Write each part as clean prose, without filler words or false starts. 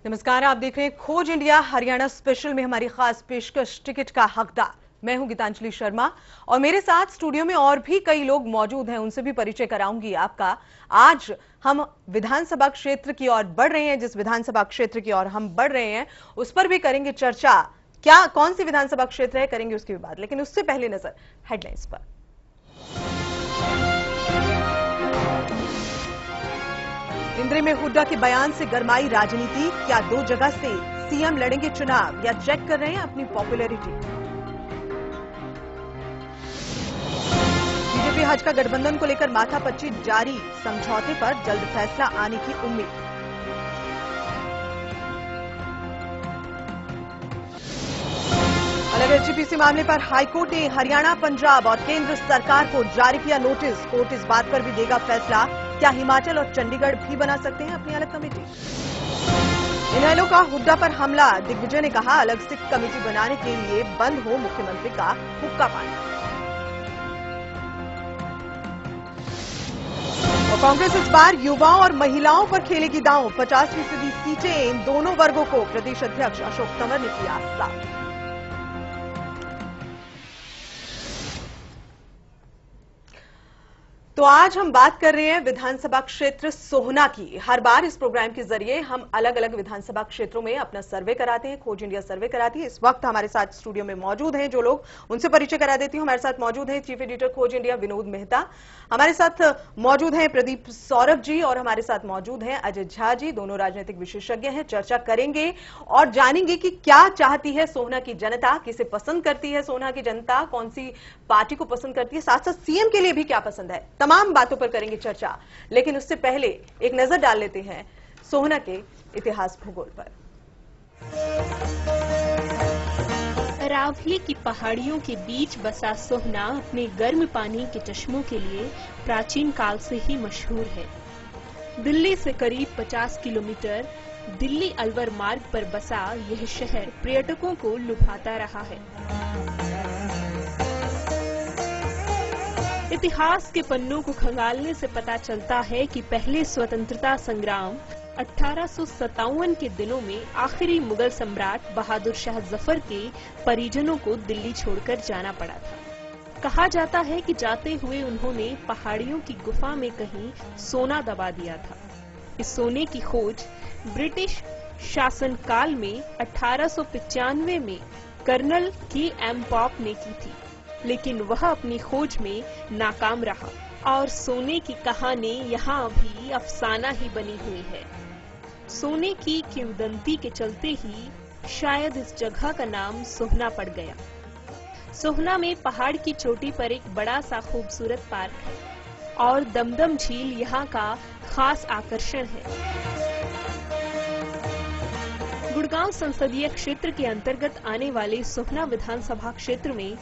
नमस्कार, आप देख रहे हैं खोज इंडिया हरियाणा स्पेशल में हमारी खास पेशकश टिकट का हकदार। मैं हूं गीतांजलि शर्मा और मेरे साथ स्टूडियो में और भी कई लोग मौजूद हैं, उनसे भी परिचय कराऊंगी आपका। आज हम विधानसभा क्षेत्र की ओर बढ़ रहे हैं, जिस विधानसभा क्षेत्र की ओर हम बढ़ रहे हैं उस पर भी करेंगे चर्चा। क्या कौन सी विधानसभा क्षेत्र है, करेंगे उसकी भी बात, लेकिन उससे पहले नजर हेडलाइंस पर। इंद्र में हुड्डा के बयान से गरमाई राजनीति। क्या 2 जगह से सीएम लड़ेंगे चुनाव या चेक कर रहे हैं अपनी पॉपुलैरिटी? बीजेपी हज का गठबंधन को लेकर माथापच्ची जारी, समझौते पर जल्द फैसला आने की उम्मीद। अलग एचजीपीसी मामले पर हाईकोर्ट ने हरियाणा, पंजाब और केंद्र सरकार को जारी किया नोटिस। कोर्ट इस बात पर भी देगा फैसला, क्या हिमाचल और चंडीगढ़ भी बना सकते हैं अपनी अलग कमेटी? इनेलो का हुड्डा पर हमला, दिग्विजय ने कहा अलग सिख कमेटी बनाने के लिए बंद हो मुख्यमंत्री का हुक्का पानी। और कांग्रेस इस बार युवाओं और महिलाओं पर खेलेगी दांव। 50% सीटें इन दोनों वर्गों को, प्रदेश अध्यक्ष अशोक तंवर ने किया साफ। तो आज हम बात कर रहे हैं विधानसभा क्षेत्र सोहना की। हर बार इस प्रोग्राम के जरिए हम अलग अलग विधानसभा क्षेत्रों में अपना सर्वे कराते हैं, खोज इंडिया सर्वे कराती है। इस वक्त हमारे साथ स्टूडियो में मौजूद हैं जो लोग, उनसे परिचय करा देती हूं। हमारे साथ मौजूद हैं चीफ एडिटर खोज इंडिया विनोद मेहता, हमारे साथ मौजूद हैं प्रदीप सौरभ जी और हमारे साथ मौजूद हैं अजय झा जी, दोनों राजनीतिक विशेषज्ञ हैं। चर्चा करेंगे और जानेंगे कि क्या चाहती है सोहना की जनता, किसे पसंद करती है सोहना की जनता, कौन सी पार्टी को पसंद करती है, साथ साथ सीएम के लिए भी क्या पसंद है। तमाम बातों पर करेंगे चर्चा, लेकिन उससे पहले एक नजर डाल लेते हैं सोहना के इतिहास भूगोल पर। अरावली की पहाड़ियों के बीच बसा सोहना अपने गर्म पानी के चश्मों के लिए प्राचीन काल से ही मशहूर है। दिल्ली से करीब 50 किलोमीटर दिल्ली अलवर मार्ग पर बसा यह शहर पर्यटकों को लुभाता रहा है। इतिहास के पन्नों को खंगालने से पता चलता है कि पहले स्वतंत्रता संग्राम 1857 के दिनों में आखिरी मुगल सम्राट बहादुर शाह जफर के परिजनों को दिल्ली छोड़कर जाना पड़ा था। कहा जाता है कि जाते हुए उन्होंने पहाड़ियों की गुफा में कहीं सोना दबा दिया था। इस सोने की खोज ब्रिटिश शासनकाल में 1895 में कर्नल के.एम. पॉप ने की थी, लेकिन वह अपनी खोज में नाकाम रहा और सोने की कहानी यहाँ भी अफसाना ही बनी हुई है। सोने की किंवदंती के चलते ही शायद इस जगह का नाम सोहना पड़ गया। सोहना में पहाड़ की चोटी पर एक बड़ा सा खूबसूरत पार्क है और दमदम झील यहाँ का खास आकर्षण है। गुड़गांव संसदीय क्षेत्र के अंतर्गत आने वाले सोहना विधानसभा क्षेत्र में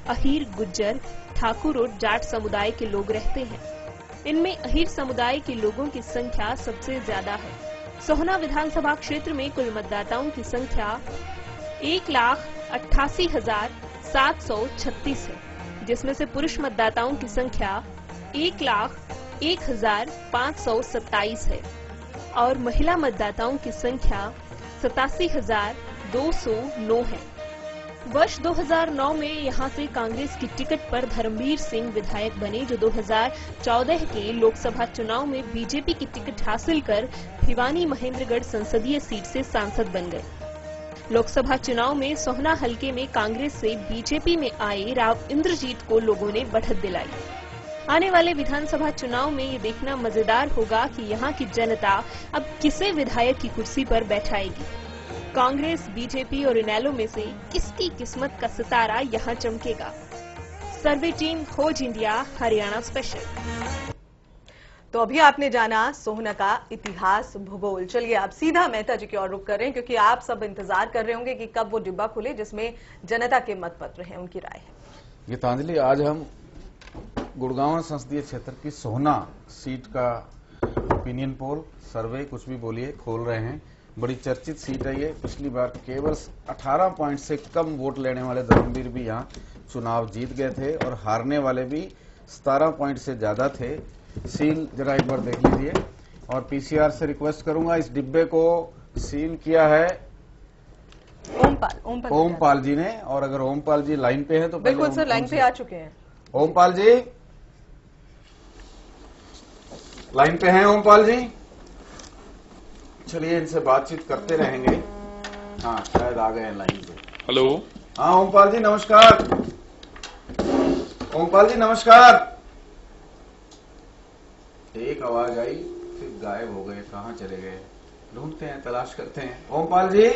अहीर, गुज्जर, ठाकुर और जाट समुदाय के लोग रहते हैं। इनमें अहीर समुदाय के लोगों की संख्या सबसे ज्यादा है। सोहना विधानसभा क्षेत्र में कुल मतदाताओं की संख्या 1,88,736 है, जिसमें से पुरुष मतदाताओं की संख्या 1,01,527 है और महिला मतदाताओं की संख्या 87,209 है। वर्ष 2009 में यहां से कांग्रेस की टिकट पर धर्मवीर सिंह विधायक बने, जो 2014 के लोकसभा चुनाव में बीजेपी की टिकट हासिल कर भिवानी महेंद्रगढ़ संसदीय सीट से सांसद बन गए। लोकसभा चुनाव में सोहना हलके में कांग्रेस से बीजेपी में आए राव इंद्रजीत को लोगों ने बढ़त दिलाई। आने वाले विधानसभा चुनाव में ये देखना मजेदार होगा कि यहाँ की जनता अब किसे विधायक की कुर्सी पर बैठाएगी। कांग्रेस, बीजेपी और इनेलो में से किसकी किस्मत का सितारा यहाँ चमकेगा। सर्वे टीम खोज इंडिया, हरियाणा स्पेशल। तो अभी आपने जाना सोहना का इतिहास, भूगोल। चलिए आप सीधा मेहता जी की ओर रुख कर रहे हैं, क्योंकि आप सब इंतजार कर रहे होंगे कि कब वो डिब्बा खुले जिसमें जनता के मत पत्र हैं, उनकी राय है। गीतांजलि, आज हम गुड़गांव संसदीय क्षेत्र की सोहना सीट का ओपिनियन पोल, सर्वे, कुछ भी बोलिए, खोल रहे हैं। बड़ी चर्चित सीट है ये। पिछली बार केवल 18 पॉइंट से कम वोट लेने वाले धर्मवीर भी यहाँ चुनाव जीत गए थे और हारने वाले भी 17 पॉइंट से ज्यादा थे। सील जरा एक बार देख लीजिए और पीसीआर से रिक्वेस्ट करूंगा, इस डिब्बे को सील किया है ओमपाल जी ने। और अगर ओमपाल जी लाइन पे हैं तो बिल्कुल सर, लाइन पे आ चुके हैं। ओमपाल जी लाइन पे हैं? ओमपाल जी, चलिए इनसे बातचीत करते रहेंगे। हाँ, शायद आ गए हैं लाइन पे। हेलो। हाँ ओमपाल जी नमस्कार। ओमपाल जी नमस्कार। एक आवाज आई, फिर गायब हो गए, कहाँ चले गए? ढूंढते हैं, तलाश करते हैं। ओमपाल जी,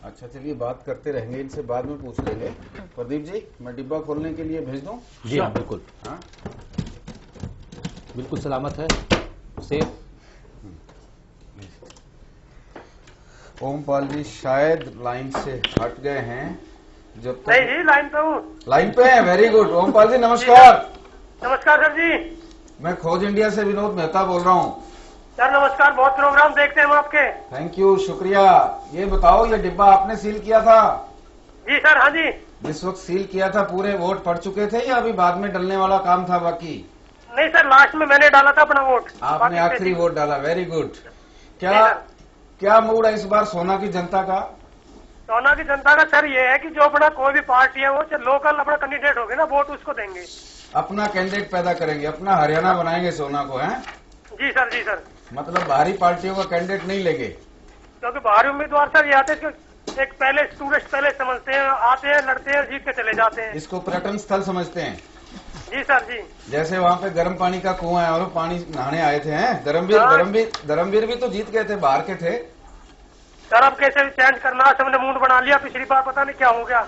अच्छा चलिए बात करते रहेंगे, इनसे बाद में पूछ लेंगे। प्रदीप जी, मैं डिब्बा खोलने के लिए भेज दूं? जी हाँ, बिल्कुल। हाँ, बिल्कुल सलामत है, सेफ। ओमपाल जी शायद लाइन से हट गए हैं। जब तक नहीं जी, लाइन पे हूँ। लाइन पे हैं, वेरी गुड। ओमपाल जी नमस्कार। नमस्कार सर जी। मैं खोज इंडिया से विनोद मेहता बोल रहा हूँ। सर नमस्कार, बहुत प्रोग्राम देखते हैं हम आपके। थैंक यू, शुक्रिया। ये बताओ, ये डिब्बा आपने सील किया था? जी सर। हाँ जी। जिस वक्त सील किया था पूरे वोट पड़ चुके थे या अभी बाद में डलने वाला काम था बाकी? नहीं सर, लास्ट में मैंने डाला था अपना वोट। आपने आखिरी वोट डाला, वेरी गुड। क्या मूड है इस बार सोहना की जनता का? सोहना की जनता का सर ये है कि जो अपना कोई भी पार्टी है वो लोकल अपना कैंडिडेट होगा ना, वोट उसको देंगे। अपना कैंडिडेट पैदा करेंगे, अपना हरियाणा बनाएंगे सोहना को, हैं? जी सर। जी सर। मतलब बाहरी पार्टियों का कैंडिडेट नहीं लेंगे? क्योंकि बाहरी उम्मीदवार सर ये आते हैं, एक पहले टूरिस्ट पहले समझते हैं, आते हैं, लड़ते हैं, जीत के चले जाते हैं। इसको पर्यटन स्थल समझते हैं? जी सर। जी। जैसे वहाँ पे गर्म पानी का कुआं है और वो पानी नहाने आए थे, हैं? धर्मवीर भी तो जीत गए थे, बाहर के थे। सर अब कैसे भी चेंज करना, सबने मूड बना लिया। पिछली बार पता नहीं क्या हो गया।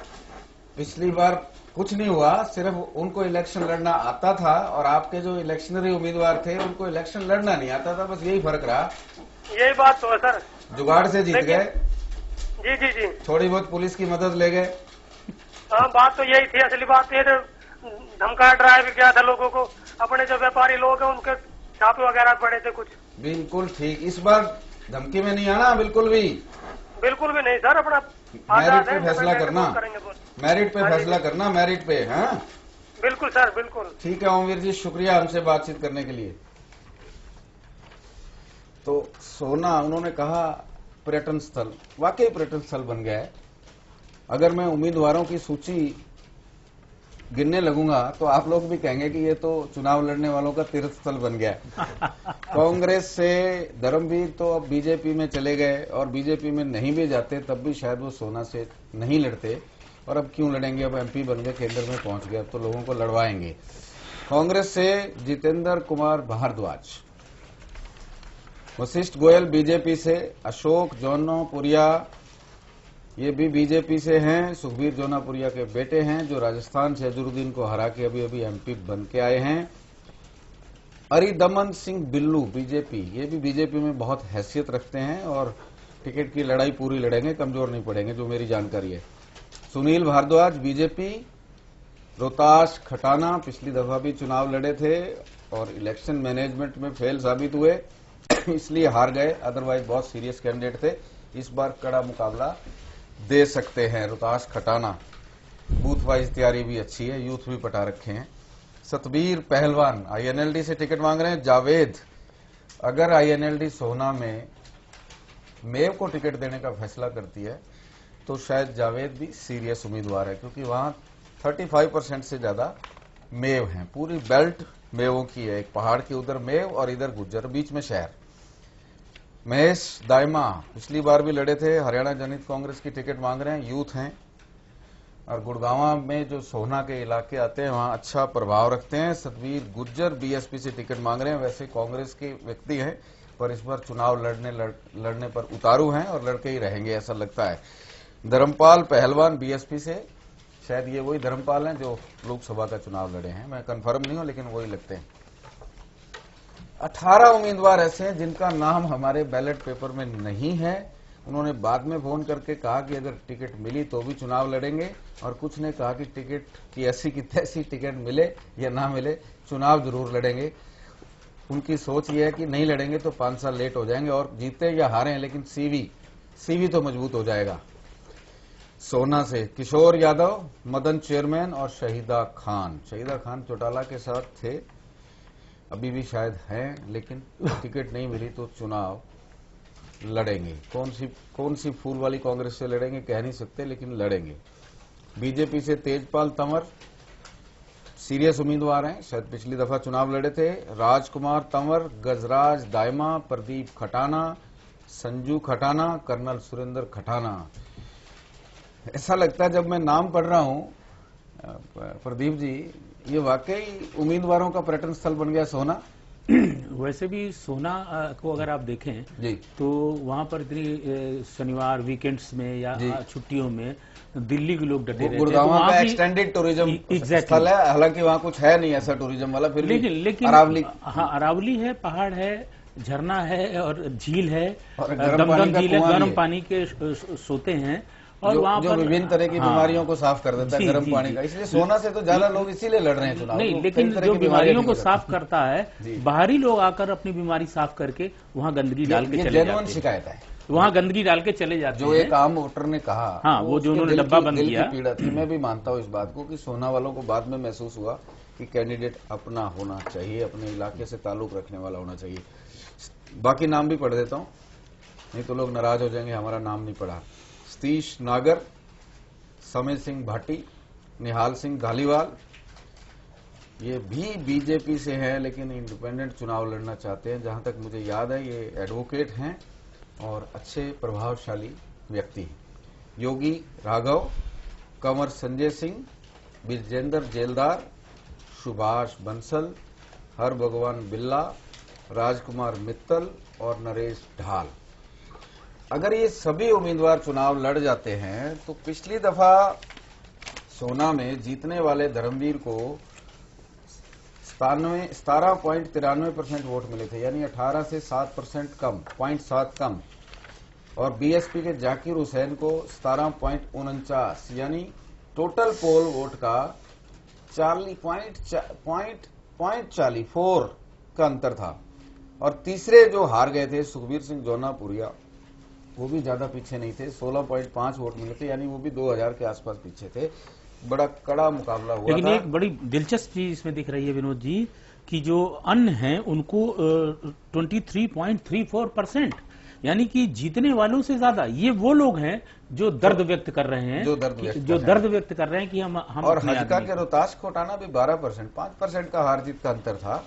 पिछली बार कुछ नहीं हुआ, सिर्फ उनको इलेक्शन लड़ना आता था और आपके जो इलेक्शनरी उम्मीदवार थे उनको इलेक्शन लड़ना नहीं आता था, बस यही फर्क रहा। यही बात तो है सर। जुगाड़ से जीत गए। जी जी जी। थोड़ी बहुत पुलिस की मदद ले गए। हाँ, बात तो यही थी। असली बात ये धमका डराया भी गया था लोगों को। अपने जो व्यापारी लोग हैं उनके छापे वगैरह पड़े थे कुछ। बिल्कुल ठीक। इस बार धमकी में नहीं आना, बिल्कुल भी नहीं सर। अपना मेरिट पे फैसला करना, मेरिट पे फैसला करना, मेरिट पे। हाँ बिल्कुल सर, बिल्कुल। ठीक है ओमवीर जी, शुक्रिया हमसे बातचीत करने के लिए। तो सोहना, उन्होंने कहा पर्यटन स्थल, वाकई पर्यटन स्थल बन गया है। अगर मैं उम्मीदवारों की सूची गिनने लगूंगा तो आप लोग भी कहेंगे कि ये तो चुनाव लड़ने वालों का तीर्थ स्थल बन गया है। कांग्रेस से धर्मवीर तो अब बीजेपी में चले गए और बीजेपी में नहीं भी जाते तब भी शायद वो सोहना से नहीं लड़ते। और अब क्यों लड़ेंगे, अब एमपी बन गए, केंद्र में पहुंच गए, अब तो लोगों को लड़वाएंगे। कांग्रेस से जितेंद्र कुमार भारद्वाज, वशिष्ठ गोयल बीजेपी से, अशोक जौनापुरिया ये भी बीजेपी से हैं, सुखबीर जौनापुरिया के बेटे हैं जो राजस्थान से अजहरुद्दीन को हरा के अभी अभी एमपी बन के आए हैं। अरिदमन सिंह बिल्लू बीजेपी, ये भी बीजेपी में बहुत हैसियत रखते हैं और टिकट की लड़ाई पूरी लड़ेंगे, कमजोर नहीं पड़ेंगे, जो मेरी जानकारी है। सुनील भारद्वाज बीजेपी, रोहताश खटाना पिछली दफा भी चुनाव लड़े थे और इलेक्शन मैनेजमेंट में फेल साबित हुए इसलिए हार गए, अदरवाइज बहुत सीरियस कैंडिडेट थे। इस बार कड़ा मुकाबला दे सकते हैं। रोहताश खटाना, बूथ वाइज तैयारी भी अच्छी है, यूथ भी पटा रखे हैं। सतबीर पहलवान आईएनएलडी से टिकट मांग रहे हैं। जावेद, अगर आईएनएलडी सोहना में मेव को टिकट देने का फैसला करती है तो शायद जावेद भी सीरियस उम्मीदवार है, क्योंकि वहां 35% से ज्यादा मेव हैं। पूरी बेल्ट मेवों की है, एक पहाड़ के उधर मेव और इधर गुज्जर, बीच में शहर। महेश दाइमा पिछली बार भी लड़े थे, हरियाणा जनहित कांग्रेस की टिकट मांग रहे हैं, यूथ हैं। और गुड़गांव में जो सोहना के इलाके आते हैं वहां अच्छा प्रभाव रखते हैं। सतवीर गुज्जर बीएसपी से टिकट मांग रहे हैं, वैसे कांग्रेस के व्यक्ति हैं पर इस बार चुनाव लड़ने पर उतारू हैं और लड़के ही रहेंगे ऐसा लगता है। धर्मपाल पहलवान बीएसपी से, शायद ये वही धर्मपाल हैं जो लोकसभा का चुनाव लड़े हैं, मैं कंफर्म नहीं हूं लेकिन वही लगते हैं। 18 उम्मीदवार ऐसे हैं जिनका नाम हमारे बैलेट पेपर में नहीं है। उन्होंने बाद में फोन करके कहा कि अगर टिकट मिली तो भी चुनाव लड़ेंगे, और कुछ ने कहा कि टिकट की ऐसी की तैसी टिकट मिले या ना मिले चुनाव जरूर लड़ेंगे। उनकी सोच ये है कि नहीं लड़ेंगे तो 5 साल लेट हो जाएंगे, और जीते या हारे लेकिन सीवी तो मजबूत हो जाएगा। सोना से किशोर यादव, मदन चेयरमैन और शहीदा खान चौटाला के साथ थे, अभी भी शायद हैं, लेकिन टिकट नहीं मिली तो चुनाव लड़ेंगे। कौन सी फूल वाली कांग्रेस से लड़ेंगे कह नहीं सकते, लेकिन लड़ेंगे। बीजेपी से तेजपाल तंवर सीरियस उम्मीदवार हैं, शायद पिछली दफा चुनाव लड़े थे। राजकुमार तंवर, गजराज दाइमा, प्रदीप खटाना, संजू खटाना, कर्नल सुरेंद्र खटाना। ऐसा लगता है जब मैं नाम पढ़ रहा हूं प्रदीप जी, ये वाकई उम्मीदवारों का पर्यटन स्थल बन गया सोहना। वैसे भी सोहना को अगर आप देखें जी, तो वहां पर इतनी शनिवार वीकेंड्स में या छुट्टियों में दिल्ली के लोग डटे रहते हैं। गुड़गांव तो का एक्सटेंडेड टूरिज्म स्थल है, हालांकि वहां कुछ है नहीं ऐसा टूरिज्म वाला, फिर लेकिन अरावली, हाँ अरावली है, पहाड़ है, झरना है और झील है, और दमदम झील है, गर्म पानी के सोते हैं, और वहां पर विभिन्न तरह की बीमारियों को साफ कर देता है गर्म पानी का। इसलिए सोना से तो ज्यादा लोग इसीलिए लड़ रहे हैं चुनाव। नहीं, लेकिन जो बीमारियों को साफ करता है, बाहरी लोग आकर अपनी बीमारी साफ करके वहां गंदगी डाल के चले जाते हैं। शिकायत है, वहां गंदगी डाल के चले जाते हैं। जो एक आम वोटर ने कहा, हाँ, वो जो उन्होंने डब्बा बंद किया, पीड़ा थी। मैं भी मानता हूँ इस बात को कि सोना वालों को बाद में महसूस हुआ कि कैंडिडेट अपना होना चाहिए, अपने इलाके से ताल्लुक रखने वाला होना चाहिए। बाकी नाम भी पढ़ देता हूँ, नहीं तो लोग नाराज हो जाएंगे हमारा नाम नहीं पढ़ा। सतीश नागर, समय सिंह भाटी, निहाल सिंह धालीवाल, ये भी बीजेपी से हैं लेकिन इंडिपेंडेंट चुनाव लड़ना चाहते हैं। जहां तक मुझे याद है ये एडवोकेट हैं और अच्छे प्रभावशाली व्यक्ति हैं। योगी राघव, कंवर संजय सिंह, विजेंद्र जेलदार, सुभाष बंसल, हर भगवान बिल्ला, राजकुमार मित्तल और नरेश ढाल। अगर ये सभी उम्मीदवार चुनाव लड़ जाते हैं तो पिछली दफा सोना में जीतने वाले धर्मवीर को 17.93% वोट मिले थे, यानी 18 से 7% कम, 0.7 कम। और बीएसपी के जाकिर हुसैन को 17.49, यानी टोटल पोल वोट का 40.44 का अंतर था। और तीसरे जो हार गए थे सुखबीर सिंह जौनापुरिया, वो भी ज्यादा पीछे नहीं थे, 16.5 वोट मिले थे, यानी वो भी 2000 के आसपास पीछे थे। बड़ा कड़ा मुकाबला हुआ। लेकिन एक बड़ी दिलचस्प चीज इसमें दिख रही है विनोद जी, कि जो अन्य हैं उनको 23.34%, यानी कि जीतने वालों से ज्यादा ये वो लोग हैं जो दर्द व्यक्त कर रहे हैं, जो दर्द व्यक्त कर रहे हैं कि हम और हजका के रोहतास कोटाना भी 12%, 5% का हार जीत का अंतर था।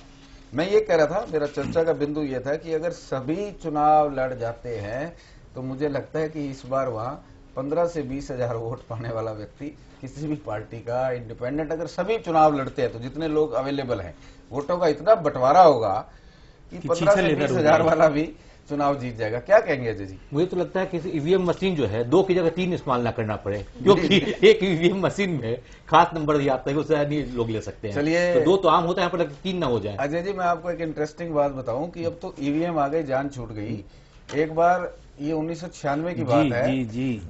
मैं ये कह रहा था, मेरा चर्चा का बिंदु ये था कि अगर सभी चुनाव लड़ जाते हैं तो मुझे लगता है कि इस बार वहां 15 से 20 हजार वोट पाने वाला व्यक्ति किसी भी पार्टी का, इंडिपेंडेंट, अगर सभी चुनाव लड़ते हैं तो जितने लोग अवेलेबल हैं वोटों का इतना बंटवारा होगा कि 15 से 20 हजार वाला भी चुनाव जीत जाएगा। क्या कहेंगे अजय जी? मुझे तो लगता है कि ईवीएम मशीन जो है 2 की जगह 3 इस्तेमाल ना करना पड़े, क्योंकि एक ईवीएम मशीन में खास नंबर आता है, उससे नहीं लोग ले सकते हैं। चलिए, तो 2 तो आम होता है, यहाँ पर 3 ना हो जाए। अजय जी, मैं आपको एक इंटरेस्टिंग बात बताऊं कि अब तो ईवीएम आ गई, जान छूट गई। एक बार ये 1996 की बात है,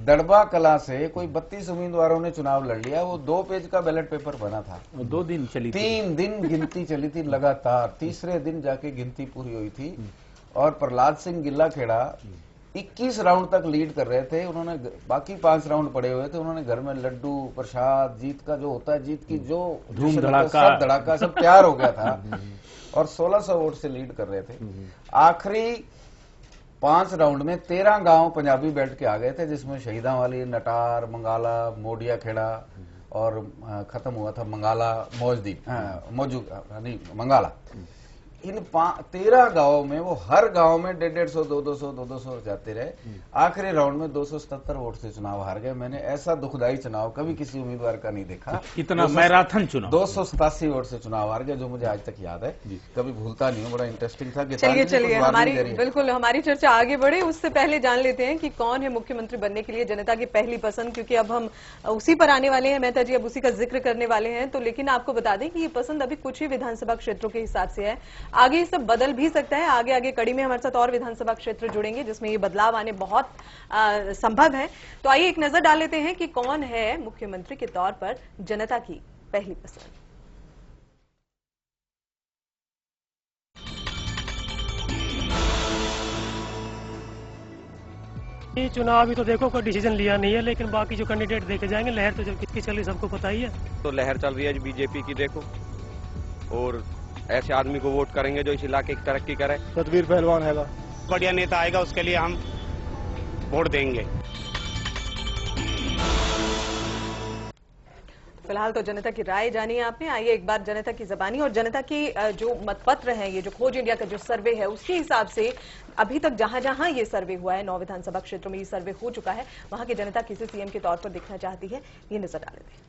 दड़बा कला से कोई 32 उम्मीदवारों ने चुनाव लड़ लिया। वो 2 पेज का बैलेट पेपर बना था, 2 दिन चली, 3 दिन गिनती चली थी लगातार। तीसरे दिन जाके गिनती पूरी हुई थी और प्रहलाद सिंह गिल्लाखेड़ा 21 राउंड तक लीड कर रहे थे। उन्होंने बाकी 5 राउंड पड़े हुए थे, उन्होंने घर में लड्डू प्रसाद, जीत का जो होता है, जीत की जो धूम धड़ाका सब तैयार हो गया था और 1600 वोट से लीड कर रहे थे। आखिरी 5 राउंड में 13 गांव पंजाबी बेल्ट के आ गए थे, जिसमें शहीदा वाली, नटार, मंगाला, मोडिया खेड़ा और खत्म हुआ था मंगाला मौजू नहीं मंगाला। इन 13 गांवों में वो हर गांव में 150, 200 जाते रहे। आखिरी राउंड में 277 वोट से चुनाव हार गए। मैंने ऐसा दुखदाई चुनाव कभी किसी उम्मीदवार का नहीं देखा। इतना मैराथन चुनाव 287 वोट से चुनाव हार गए, जो मुझे आज तक याद है, कभी भूलता नहीं हूँ। बड़ा इंटरेस्टिंग था। चलिए हमारी चर्चा आगे बढ़े उससे पहले जान लेते हैं कि कौन है मुख्यमंत्री बनने के लिए जनता की पहली पसंद, क्योंकि अब हम उसी पर आने वाले हैं। मेहता जी अब उसी का जिक्र करने वाले हैं। तो लेकिन आपको बता दें कि ये पसंद अभी कुछ ही विधानसभा क्षेत्रों के हिसाब से है, आगे सब बदल भी सकता है। आगे कड़ी में हमारे साथ और विधानसभा क्षेत्र जुड़ेंगे जिसमें ये बदलाव आने बहुत संभव है। तो आइए एक नजर डाल लेते हैं कि कौन है मुख्यमंत्री के तौर पर जनता की पहली पसंद। ये चुनाव अभी तो देखो कोई डिसीजन लिया नहीं है, लेकिन बाकी जो कैंडिडेट देखे जाएंगे, लहर तो जब किसकी चल रही सबको पता ही है। तो लहर चल रही है बीजेपी की, देखो, और ऐसे आदमी को वोट करेंगे जो इस इलाके की तरक्की करे। सतवीर पहलवान है, बढ़िया नेता आएगा उसके लिए हम वोट देंगे। फिलहाल तो जनता की राय जानी है आपने। आइए एक बार जनता की जबानी और जनता की जो मतपत्र है, ये जो खोज इंडिया का जो सर्वे है उसके हिसाब से अभी तक जहां जहां ये सर्वे हुआ है, 9 विधानसभा क्षेत्रों में ये सर्वे हो चुका है, वहां की जनता किसे सीएम के तौर पर देखना चाहती है, ये नजर डाल लेते हैं।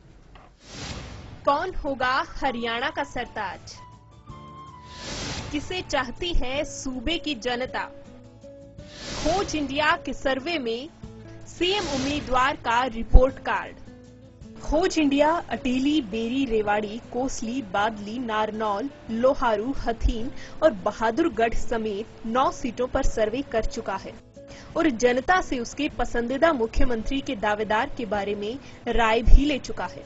कौन होगा हरियाणा का सरताज? किसे चाहती है सूबे की जनता? खोज इंडिया के सर्वे में सीएम उम्मीदवार का रिपोर्ट कार्ड। खोज इंडिया अटेली, बेरी, रेवाड़ी, कोसली, बादली, नारनौल, लोहारू, हथीन और बहादुरगढ़ समेत 9 सीटों पर सर्वे कर चुका है और जनता से उसके पसंदीदा मुख्यमंत्री के दावेदार के बारे में राय भी ले चुका है।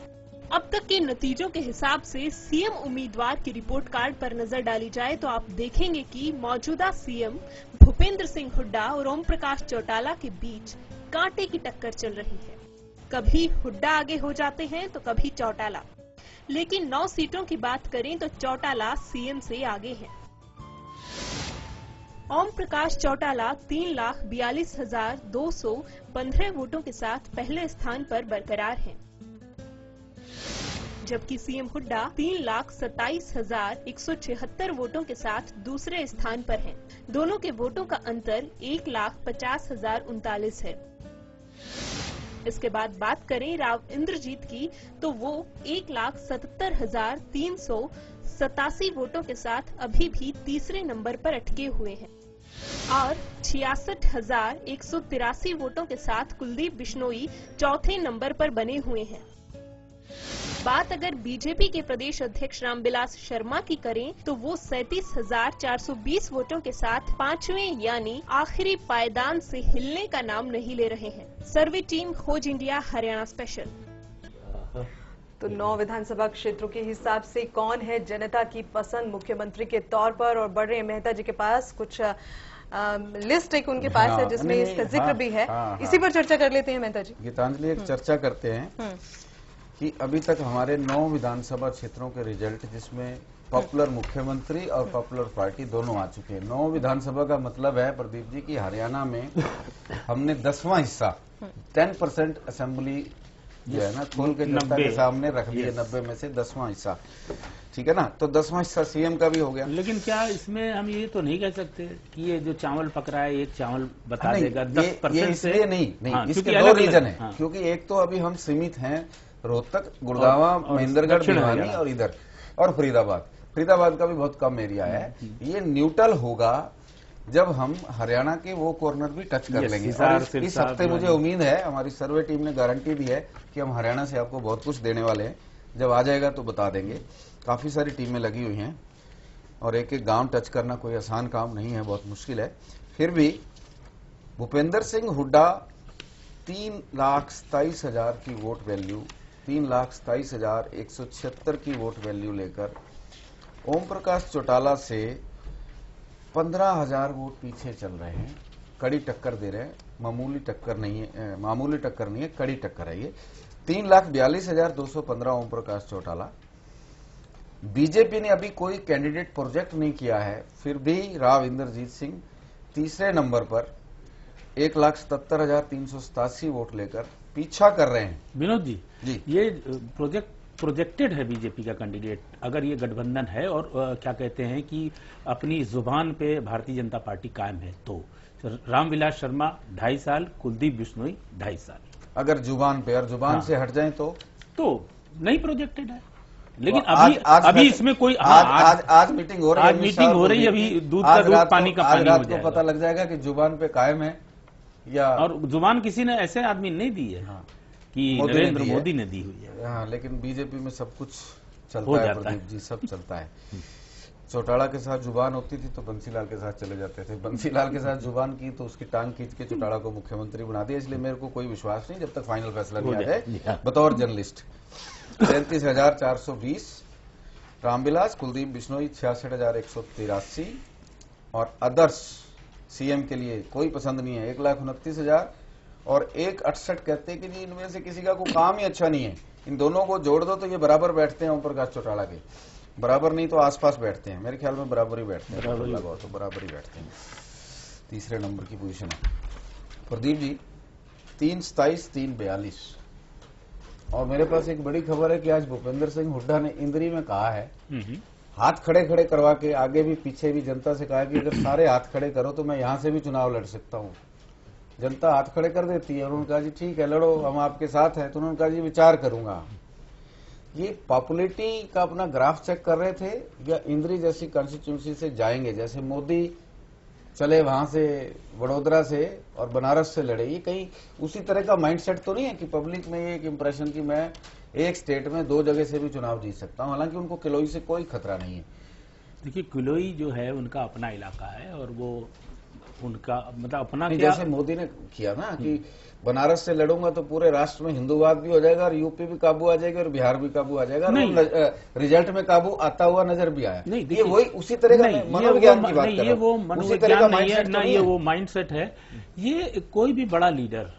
अब तक के नतीजों के हिसाब से सीएम उम्मीदवार की रिपोर्ट कार्ड पर नजर डाली जाए तो आप देखेंगे कि मौजूदा सीएम भूपेंद्र सिंह हुड्डा और ओम प्रकाश चौटाला के बीच कांटे की टक्कर चल रही है। कभी हुड्डा आगे हो जाते हैं तो कभी चौटाला, लेकिन 9 सीटों की बात करें तो चौटाला सीएम से आगे हैं। ओम प्रकाश चौटाला 3,42,215 वोटों के साथ पहले स्थान पर बरकरार हैं, जबकि सीएम हुड्डा 3,27,176 वोटों के साथ दूसरे स्थान पर हैं। दोनों के वोटों का अंतर 1,50,39 है। इसके बाद बात करें राव इंद्रजीत की तो वो 1,77,387 वोटों के साथ अभी भी तीसरे नंबर पर अटके हुए हैं और 66,183 वोटों के साथ कुलदीप बिश्नोई चौथे नंबर पर बने हुए हैं। बात अगर बीजेपी के प्रदेश अध्यक्ष रामविलास शर्मा की करें तो वो 37,420 वोटों के साथ 5वें यानी आखिरी पायदान से हिलने का नाम नहीं ले रहे हैं। सर्वे टीम खोज इंडिया हरियाणा स्पेशल। तो 9 विधानसभा क्षेत्रों के हिसाब से कौन है जनता की पसंद मुख्यमंत्री के तौर पर, और बढ़ रहे हैं मेहता जी के पास कुछ लिस्ट एक उनके पास है जिसमें इसका जिक्र भी है। इसी पर चर्चा कर लेते हैं मेहता जी। गीतांजलि, एक चर्चा करते हैं कि अभी तक हमारे 9 विधानसभा क्षेत्रों के रिजल्ट जिसमें पॉपुलर मुख्यमंत्री और पॉपुलर पार्टी दोनों आ चुके हैं। 9 विधानसभा का मतलब है प्रदीप जी की हरियाणा में हमने 10वां हिस्सा 10% असेंबली जो है ना खोल के जनता के सामने रख दिए। 90 में से 10वां हिस्सा, ठीक है ना। तो 10वां हिस्सा सीएम का भी हो गया। लेकिन क्या इसमें हम ये तो नहीं कह सकते कि ये जो चावल पक रहा है एक चावल बता देगा 10% से? नहीं, इसके 2 रीजन है। क्योंकि एक तो अभी हम सीमित हैं रोहतक, गुड़गांव, महेंद्रगढ़, भिवानी और इधर और फरीदाबाद का भी बहुत कम एरिया है। ये न्यूट्रल होगा जब हम हरियाणा के वो कॉर्नर भी टच कर लेंगे। और इस हफ्ते मुझे उम्मीद है, हमारी सर्वे टीम ने गारंटी दी है कि हम हरियाणा से आपको बहुत कुछ देने वाले हैं। जब आ जाएगा तो बता देंगे। काफी सारी टीमें लगी हुई हैं और एक एक गांव टच करना कोई आसान काम नहीं है, बहुत मुश्किल है। फिर भी भूपेंद्र सिंह हुड्डा 3,27,000 की वोट वैल्यू, 3,27,176 की वोट वैल्यू लेकर ओम प्रकाश चौटाला से 15,000 वोट पीछे चल रहे हैं। कड़ी टक्कर दे रहे हैं, मामूली टक्कर नहीं है, कड़ी टक्कर है ये। 3,42,215 ओम प्रकाश चौटाला। बीजेपी ने अभी कोई कैंडिडेट प्रोजेक्ट नहीं किया है, फिर भी राव इंद्रजीत सिंह तीसरे नंबर पर 1,77,387 वोट लेकर पीछा कर रहे हैं। विनोद जी, ये प्रोजेक्टेड है बीजेपी का कैंडिडेट, अगर ये गठबंधन है और क्या कहते हैं कि अपनी जुबान पे भारतीय जनता पार्टी कायम है तो रामविलास शर्मा 2.5 साल, कुलदीप बिश्नोई 2.5 साल। अगर जुबान पे और जुबान से हट जाएं तो नहीं प्रोजेक्टेड है। लेकिन अभी इसमें कोई आज मीटिंग हो रही है, मीटिंग हो रही है, अभी दूध का दूध पानी का पानी हो जाएगा। पता लग जाएगा कि जुबान पे कायम है या, और जुबान किसी ने ऐसे आदमी नहीं दी है कि नरेंद्र मोदी ने दी हुई है। हाँ, लेकिन बीजेपी में सब कुछ चलता है प्रदीप जी, सब चलता है। चौटाला के साथ जुबान होती थी तो बंसीलाल के साथ चले जाते थे, बंसीलाल के साथ जुबान की तो उसकी टांग खींच के चौटाला को मुख्यमंत्री बना दिया। इसलिए मेरे को कोई विश्वास नहीं जब तक फाइनल फैसला नहीं आ जाए। बतौर जर्नलिस्ट 33,420, रामविलास, कुलदीप बिश्नोई 66,183 और अदर्स सीएम के लिए कोई पसंद नहीं है 1,29,000 और 168 कहते हैं कि जी इनमें से किसी का कोई काम ही अच्छा नहीं है, इन दोनों को जोड़ दो तो ये बराबर बैठते हैं। ओम प्रकाश चौटाला के बराबर नहीं तो आसपास बैठते हैं, मेरे ख्याल में बराबर ही बैठते हैं, लगाओ तो बराबर ही बैठते हैं। तीसरे नंबर की पोजीशन है प्रदीप जी 327, 342। और मेरे पास एक बड़ी खबर है कि आज भूपेंद्र सिंह हुड्डा ने इंद्री में कहा है, हाथ खड़े खड़े करवा के आगे भी पीछे भी जनता से कहा कि अगर सारे हाथ खड़े करो तो मैं यहां से भी चुनाव लड़ सकता हूं। जनता हाथ खड़े कर देती है, उन्होंने कहा जी ठीक है लड़ो, हम आपके साथ हैं। तो उन्होंने कहा जी विचार करूंगा। ये पॉपुलैरिटी का अपना ग्राफ चेक कर रहे थे या इंद्री जैसी कॉन्स्टिट्यूंसी से जाएंगे, जैसे मोदी चले वहां से वडोदरा से और बनारस से लड़े, ये कहीं उसी तरह का माइंडसेट तो नहीं है कि पब्लिक में ये एक इंप्रेशन कि मैं एक स्टेट में 2 जगह से भी चुनाव जीत सकता हूं। हालांकि उनको किलोई से कोई खतरा नहीं है। देखिए किलोई जो है उनका अपना इलाका है और वो उनका मतलब अपना जैसे मोदी ने किया ना कि बनारस से लड़ूंगा तो पूरे राष्ट्र में हिंदूवाद भी हो जाएगा और यूपी भी काबू आ जाएगा और बिहार भी काबू आ जाएगा, रिजल्ट में काबू आता हुआ नजर भी आया। नहीं, ये वही उसी तरह का मनोविज्ञान की बात कर रहा हूं। ये वो मनोविज्ञान नहीं है ना, ये वो माइंडसेट है। ये कोई भी बड़ा लीडर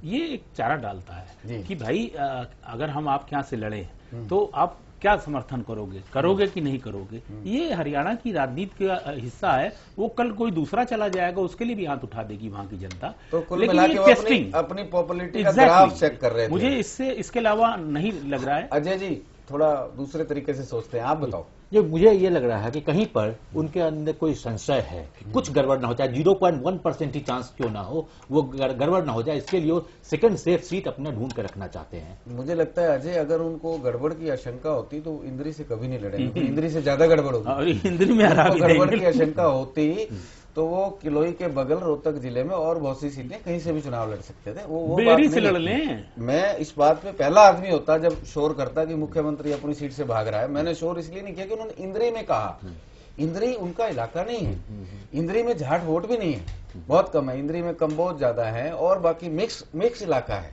ये एक चारा डालता है कि भाई अगर हम आपके यहाँ से लड़े तो आप क्या समर्थन करोगे कि नहीं करोगे। ये हरियाणा की राजनीति का हिस्सा है। वो कल कोई दूसरा चला जाएगा उसके लिए भी हाथ उठा देगी वहां की जनता। तो कुल मिला के टेस्टिंग अपनी पॉपुलैरिटी का ग्राफ चेक कर रहे थे। मुझे इसके अलावा नहीं लग रहा है। अजय जी थोड़ा दूसरे तरीके से सोचते हैं, आप बताओ। मुझे ये लग रहा है कि कहीं पर उनके अंदर कोई संशय है, कुछ गड़बड़ ना हो, चाहे 0.1% ही चांस क्यों ना हो, वो गड़बड़ ना हो जाए, इसके लिए सेकंड सेफ सीट अपना ढूंढ कर रखना चाहते हैं। मुझे लगता है अजय अगर उनको गड़बड़ की आशंका होती तो इंद्री से कभी नहीं लड़ेंगे, इंद्री से ज्यादा गड़बड़ होगी। इंद्री में गड़बड़ की आशंका होती तो वो किलोई के बगल रोहतक जिले में और बहुत सी सीटें कहीं से भी चुनाव लड़ सकते थे। वो बेरी से लड़ लें। मैं इस बात पे पहला आदमी होता जब शोर करता कि मुख्यमंत्री अपनी सीट से भाग रहा है। मैंने शोर इसलिए नहीं किया कि उन्होंने इंद्री में कहा, इंद्री उनका इलाका नहीं है, इंद्री में जाट वोट भी नहीं है, बहुत कम है, इंद्री में कंबोज ज्यादा है और बाकी मिक्स इलाका है।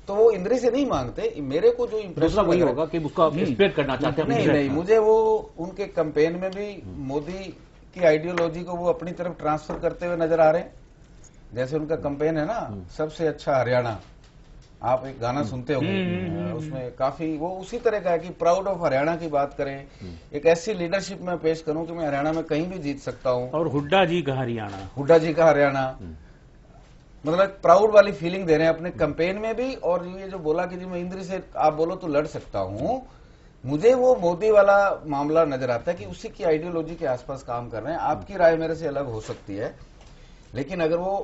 तो वो इंद्री से नहीं मांगते। मेरे को जो इम्प्रेशन वही होगा कि उसका स्प्रेड करना चाहते हैं। नहीं, मुझे वो उनके कैंपेन में भी मोदी की आइडियोलॉजी को वो अपनी तरफ ट्रांसफर करते हुए नजर आ रहे हैं। जैसे उनका कैंपेन है ना, सबसे अच्छा हरियाणा, आप एक गाना सुनते होंगे, उसमें काफी वो उसी तरह का है कि प्राउड ऑफ हरियाणा की बात करें, एक ऐसी लीडरशिप में पेश करूं कि मैं हरियाणा में कहीं भी जीत सकता हूं। और हुड्डा जी का हरियाणा, हुड्डा जी का हरियाणा, मतलब प्राउड वाली फीलिंग दे रहे हैं अपने कैंपेन में भी। और ये जो बोला कि जी मैं इंद्री से आप बोलो तो लड़ सकता हूं, मुझे वो मोदी वाला मामला नजर आता है कि उसी की आइडियोलॉजी के आसपास काम कर रहे हैं। आपकी राय मेरे से अलग हो सकती है, लेकिन अगर वो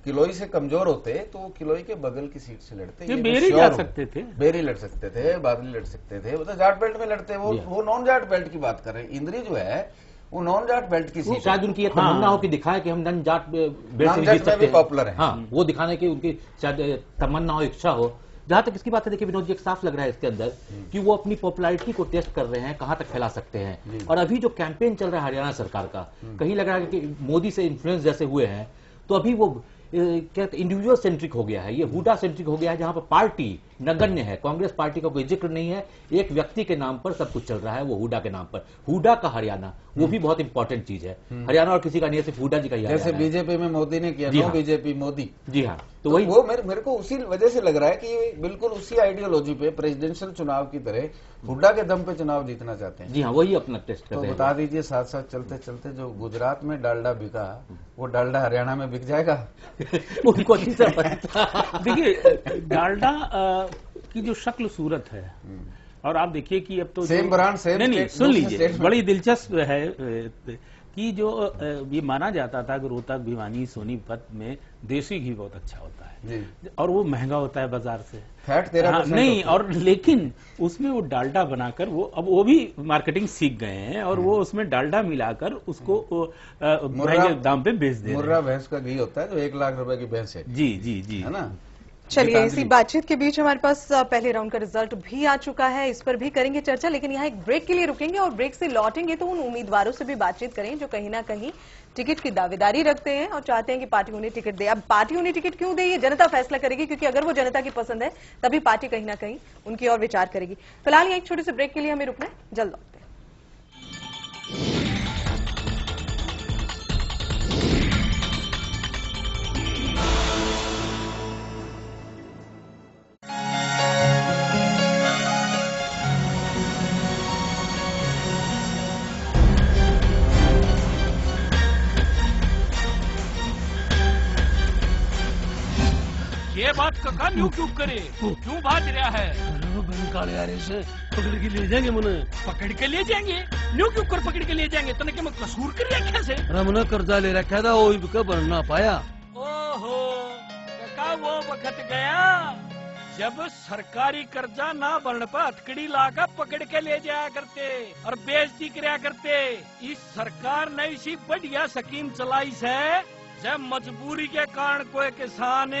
किलोई से कमजोर होते तो वो किलोई के बगल की सीट से लड़ते। बेरी जा सकते थे, बेरी लड़ सकते थे, बादली लड़ सकते थे, मतलब जाट बेल्ट में लड़ते। वो नॉन जाट बेल्ट की बात कर रहे हैं। इंद्री जो है वो नॉन जाट बेल्ट की सीट, शायद उनकी तमन्ना हो कि दिखाए कि हम नॉन जाट बेल्ट से जीत सकते हैं, पॉपुलर है। हाँ, वो दिखाने की उनकी शायद तमन्ना हो, इच्छा हो। जहां तक इसकी बात है, देखिए विनोद जी, एक साफ लग रहा है इसके अंदर कि वो अपनी पॉपुलैरिटी को टेस्ट कर रहे हैं, कहां तक फैला सकते हैं। और अभी जो कैंपेन चल रहा है हरियाणा सरकार का, कहीं लग रहा है कि मोदी से इन्फ्लुएंस जैसे हुए हैं, तो अभी वो क्या इंडिविजुअल सेंट्रिक हो गया है, ये हुडा सेंट्रिक हो गया है, जहां पर पार्टी नगण्य है। कांग्रेस पार्टी का कोई जिक्र नहीं है, एक व्यक्ति के नाम पर सब कुछ चल रहा है, वो हुड्डा के नाम पर। हुड्डा का हरियाणा वो भी बहुत इंपॉर्टेंट चीज है। हरियाणा और किसी का नहीं है, सिर्फ हुड्डा जी का ही जैसे बीजेपी में मोदी ने किया, नो बीजेपी मोदी। जी हाँ, तो वही वो मेरे को उसी वजह से लग रहा है कि बिल्कुल उसी आइडियोलॉजी पे प्रेसिडेंशियल चुनाव की तरह हुड्डा के दम पे चुनाव जीतना चाहते हैं। जी हाँ, वही अपना टेस्ट करते हैं। तो बता दीजिए साथ साथ चलते चलते, जो गुजरात में डालडा बिका, वो डालडा हरियाणा में बिक जाएगा? उनको अच्छी से पता। देखिए डालडा की जो शक्ल सूरत है, और आप देखिए कि अब तो सेम ब्रांड सेम नहीं, सुन लीजिए, बड़ी दिलचस्प है कि जो ये माना जाता था कि रोहतक, भिवानी, सोनीपत में देसी घी बहुत अच्छा होता है जी, और वो महंगा होता है बाजार से, फैट 13% नहीं, और लेकिन उसमें वो डालडा बनाकर अब वो भी मार्केटिंग सीख गए हैं और वो उसमें डालडा मिलाकर उसको महंगे दाम पे बेच दे रहे हैं। मुर्रा भैंस का घी होता है जो 1 लाख रुपए की भैंस है। जी जी जी, है ना। चलिए, इसी बातचीत के बीच हमारे पास पहले राउंड का रिजल्ट भी आ चुका है, इस पर भी करेंगे चर्चा, लेकिन यहाँ एक ब्रेक के लिए रुकेंगे और ब्रेक से लौटेंगे तो उन उम्मीदवारों से भी बातचीत करें जो कहीं ना कहीं टिकट की दावेदारी रखते हैं और चाहते हैं कि पार्टी उन्हें टिकट दे। अब पार्टी उन्हें टिकट क्यों दे, ये जनता फैसला करेगी, क्योंकि अगर वो जनता की पसंद है तभी पार्टी कहीं ना कहीं उनकी ओर विचार करेगी। फिलहाल एक छोटे से ब्रेक के लिए हमें रुकना है, जल्द लौटते हैं। ये बात कका न्यू क्यों करे, क्यों भाग रहा है? काले यार से पकड़ के ले जाएंगे मुने, पकड़ के ले जाएंगे? न्यू क्यों कर पकड़ के ले जाएंगे? तने क्या मैं कसूर कर रखा से? रमना कर्जा ले रखा था, वो भी बन ना पाया। ओहो कका, वो वक्त गया जब सरकारी कर्जा ना भरने पर हथकड़ी लाकर पकड़ के ले जाया करते और बेइज्जती कराया करते। इस सरकार ने इसी बढ़िया स्कीम चलाई है, जब मजबूरी के कारण कोई किसान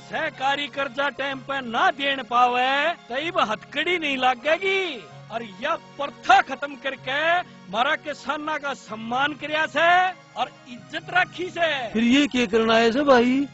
सहकारी कर्जा टाइम पे ना देने पावे तब हथकड़ी नहीं लगेगी और यह प्रथा खत्म करके हमारा किसाना का सम्मान करया से और इज्जत रखी से। फिर ये क्या करना है से भाई?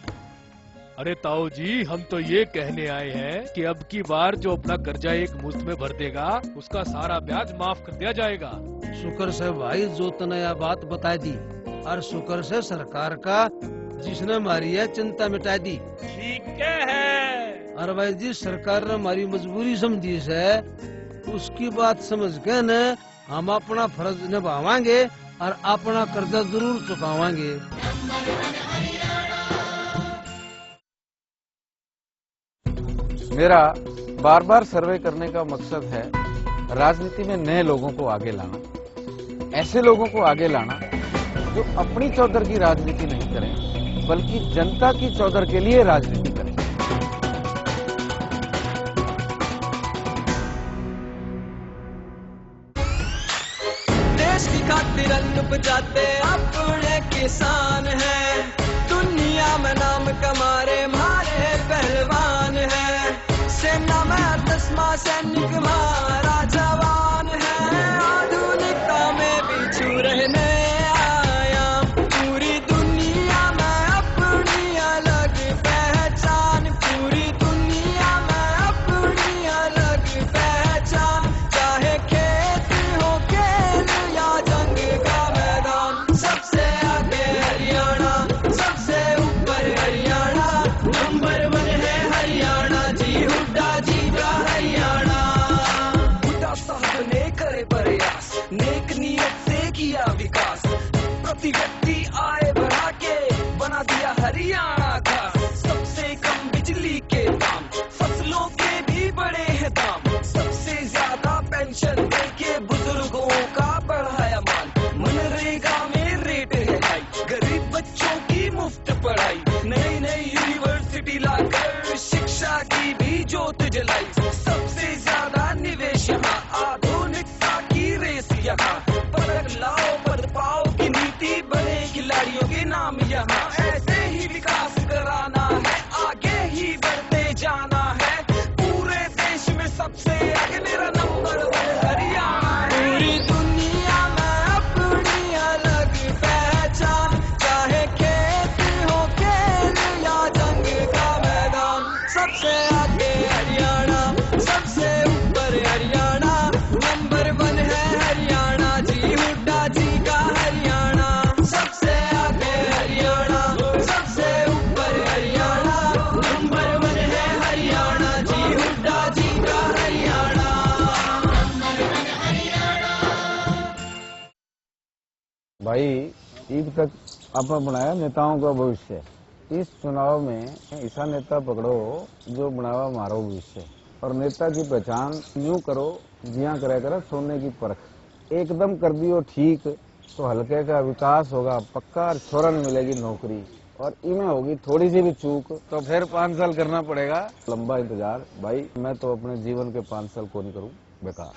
अरे ताऊ जी, हम तो ये कहने आए हैं कि अब की बार जो अपना कर्जा एक मुश्त में भर देगा उसका सारा ब्याज माफ कर दिया जाएगा। शुक्र से भाई जो तनया बात बता दी, और शुक्र से सरकार का जिसने हमारी है चिंता मिटा दी। ठीक है। और भाई जी सरकार ने हमारी मजबूरी समझी से उसकी बात समझ के न हम अपना फर्ज निभावांगे और अपना कर्जा जरूर चुकावांगे। मेरा बार बार सर्वे करने का मकसद है राजनीति में नए लोगों को आगे लाना, ऐसे लोगों को आगे लाना जो अपनी चौधर की राजनीति नहीं करें बल्कि जनता की चौधर के लिए राजनीति करें। देश की खातिर अन्न उपजाते अपने किसान हैं, दुनिया में नाम कमारे हमारे पहलवान हैं, सेना में 10वां सैनिक हमारा जवान है, आधुनिकता में बिछू रहने व्यक्ति आए बढ़ा के बना दिया हरियाणा का सबसे कम बिजली के दाम, फसलों के भी बड़े हैं दाम, सबसे ज्यादा पेंशन देके बुजुर्गों का बढ़ाया मान, मनरेगा में रेट है हाई, गरीब बच्चों की मुफ्त पढ़ाई, नई नई यूनिवर्सिटी लाकर शिक्षा की भी ज्योत जलाई, सबसे ज्यादा निवेश यहाँ, आधुनिकता की रेस यहाँ, पलट लाओ बद पाओ की नीति बने खिलाड़ियों के नाम यहाँ, ऐसे ही विकास भाई ईद तक आपने बनाया नेताओं का भविष्य, इस चुनाव में ऐसा नेता पकड़ो जो बनावा मारो भविष्य। और नेता की पहचान यूं करो जिया करे करे सोने की परख, एकदम कर दियो ठीक तो हल्के का विकास होगा पक्का, और छोरा नहीं मिलेगी नौकरी, और इनमें होगी थोड़ी सी भी चूक तो फिर 5 साल करना पड़ेगा लंबा इंतजार। भाई मैं तो अपने जीवन के 5 साल को नहीं करूं बेकार।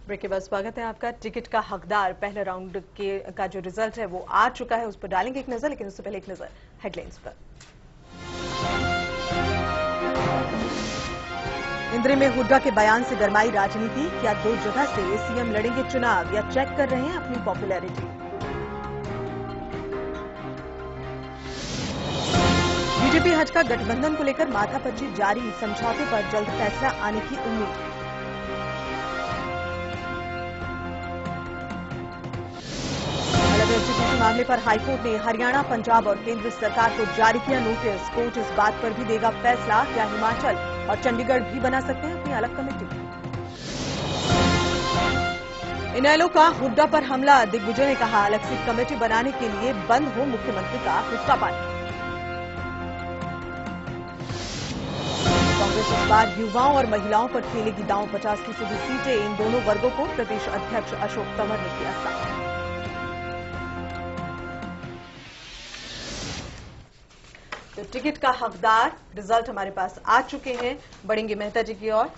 ब्रेक के बाद स्वागत है आपका। टिकट का हकदार पहले राउंड का जो रिजल्ट है वो आ चुका है, उस पर डालेंगे एक नजर, लेकिन उससे पहले एक नजर हेडलाइंस पर। इंद्री में हुड्डा के बयान से गरमाई राजनीति, क्या 2 जगह से सीएम लड़ेंगे चुनाव या चेक कर रहे हैं अपनी पॉपुलैरिटी। बीजेपी हज का गठबंधन को लेकर माथापच्ची जारी, समझौते पर जल्द फैसला आने की उम्मीद। एसजीपीसी मामले पर हाईकोर्ट ने हरियाणा, पंजाब और केंद्र सरकार को जारी किया नोटिस। कोर्ट इस बात पर भी देगा फैसला, क्या हिमाचल और चंडीगढ़ भी बना सकते हैं अपनी अलग कमेटी। इनेलो का हुड्डा पर हमला, दिग्विजय ने कहा अलग से कमेटी बनाने के लिए बंद हो मुख्यमंत्री का हुक्का पानी। कांग्रेस इस बार युवाओं और महिलाओं पर खेलेगी दांव, 50% सीटें इन दोनों वर्गों को प्रदेश अध्यक्ष अशोक तंवर ने किया साफ। तो टिकट का हकदार रिजल्ट हमारे पास आ चुके हैं, बढ़ेंगे मेहता जी की ओर।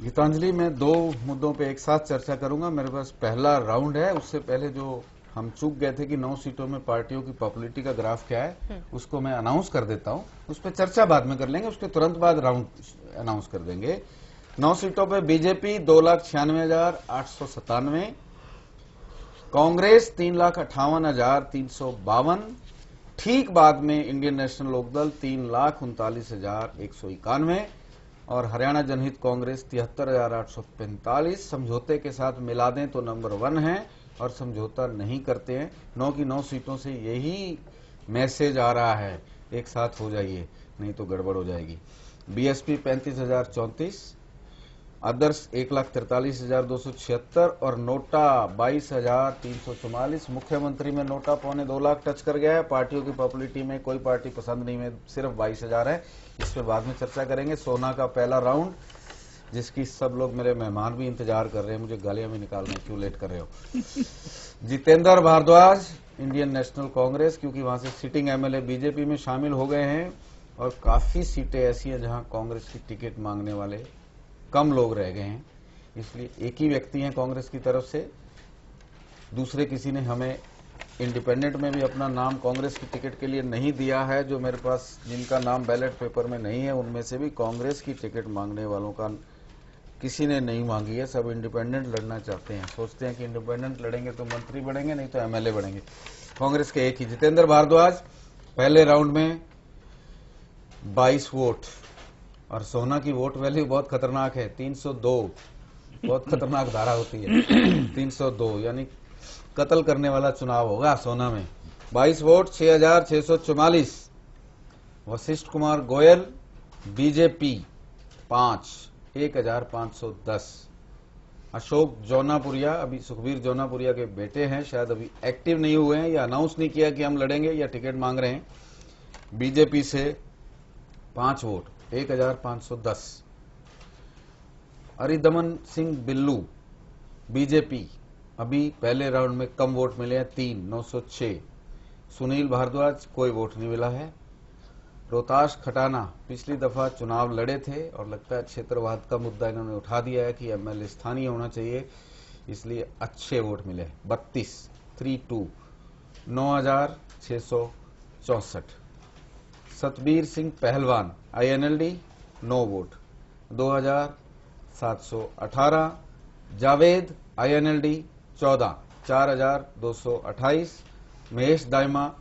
गीतांजलि, मैं 2 मुद्दों पे एक साथ चर्चा करूंगा। मेरे पास पहला राउंड है, उससे पहले जो हम चूक गए थे कि 9 सीटों में पार्टियों की पॉपुलैरिटी का ग्राफ क्या है, उसको मैं अनाउंस कर देता हूं। उस पर चर्चा बाद में कर लेंगे, उसके तुरंत बाद राउंड अनाउंस कर देंगे। 9 सीटों पे बीजेपी 2,96,897, कांग्रेस 3,58,352, ठीक बाद में इंडियन नेशनल लोकदल 3,39,191 और हरियाणा जनहित कांग्रेस 73,845। समझौते के साथ मिला दें तो नंबर 1 है, और समझौता नहीं करते हैं 9 की 9 सीटों से यही मैसेज आ रहा है, एक साथ हो जाइए नहीं तो गड़बड़ हो जाएगी। बीएसपी 35,034, अदर्स 1,43,276 और नोटा 22,344। मुख्यमंत्री में नोटा 2.25 लाख टच कर गया है। पार्टियों की पॉपुलैरिटी में कोई पार्टी पसंद नहीं में सिर्फ 22,000 है, इस पे बाद में चर्चा करेंगे। सोना का पहला राउंड, जिसकी सब लोग मेरे मेहमान भी इंतजार कर रहे हैं, मुझे गालियां भी निकाल रहे हैं, क्यों लेट कर रहे हो। जितेंद्र भारद्वाज इंडियन नेशनल कांग्रेस, क्योंकि वहां से सिटिंग एमएलए बीजेपी में शामिल हो गए हैं और काफी सीटें ऐसी हैं जहां कांग्रेस की टिकट मांगने वाले कम लोग रह गए हैं, इसलिए एक ही व्यक्ति हैं कांग्रेस की तरफ से। दूसरे किसी ने हमें इंडिपेंडेंट में भी अपना नाम कांग्रेस की टिकट के लिए नहीं दिया है। जो मेरे पास जिनका नाम बैलेट पेपर में नहीं है, उनमें से भी कांग्रेस की टिकट मांगने वालों का किसी ने नहीं मांगी है। सब इंडिपेंडेंट लड़ना चाहते हैं, सोचते हैं कि इंडिपेंडेंट लड़ेंगे तो मंत्री बढ़ेंगे, नहीं तो एमएलए बढ़ेंगे। कांग्रेस के एक ही जितेंद्र भारद्वाज पहले राउंड में 22 वोट, और सोना की वोट वैल्यू बहुत खतरनाक है, 302। बहुत खतरनाक धारा होती है 302, यानी कत्ल करने वाला चुनाव होगा सोना में। 22 वोट 6,644। वशिष्ठ कुमार गोयल बीजेपी 5, 1,510। अशोक जौनापुरिया, अभी सुखबीर जौनापुरिया के बेटे हैं, शायद अभी एक्टिव नहीं हुए हैं या अनाउंस नहीं किया कि हम लड़ेंगे या टिकट मांग रहे हैं। बीजेपी से 5 वोट, 1,510। अरिदमन सिंह बिल्लू बीजेपी, अभी पहले राउंड में कम वोट मिले हैं, 3, 906। सुनील भारद्वाज कोई वोट नहीं मिला है। रोहताश खटाना पिछली दफा चुनाव लड़े थे और लगता है क्षेत्रवाद का मुद्दा इन्होंने उठा दिया है कि एमएलए स्थानीय होना चाहिए, इसलिए अच्छे वोट मिले, 32, 32, 9,664। सतबीर सिंह पहलवान INLD 9 vote, 2,718। Javed INLD 14, 4,228। Mahesh Daima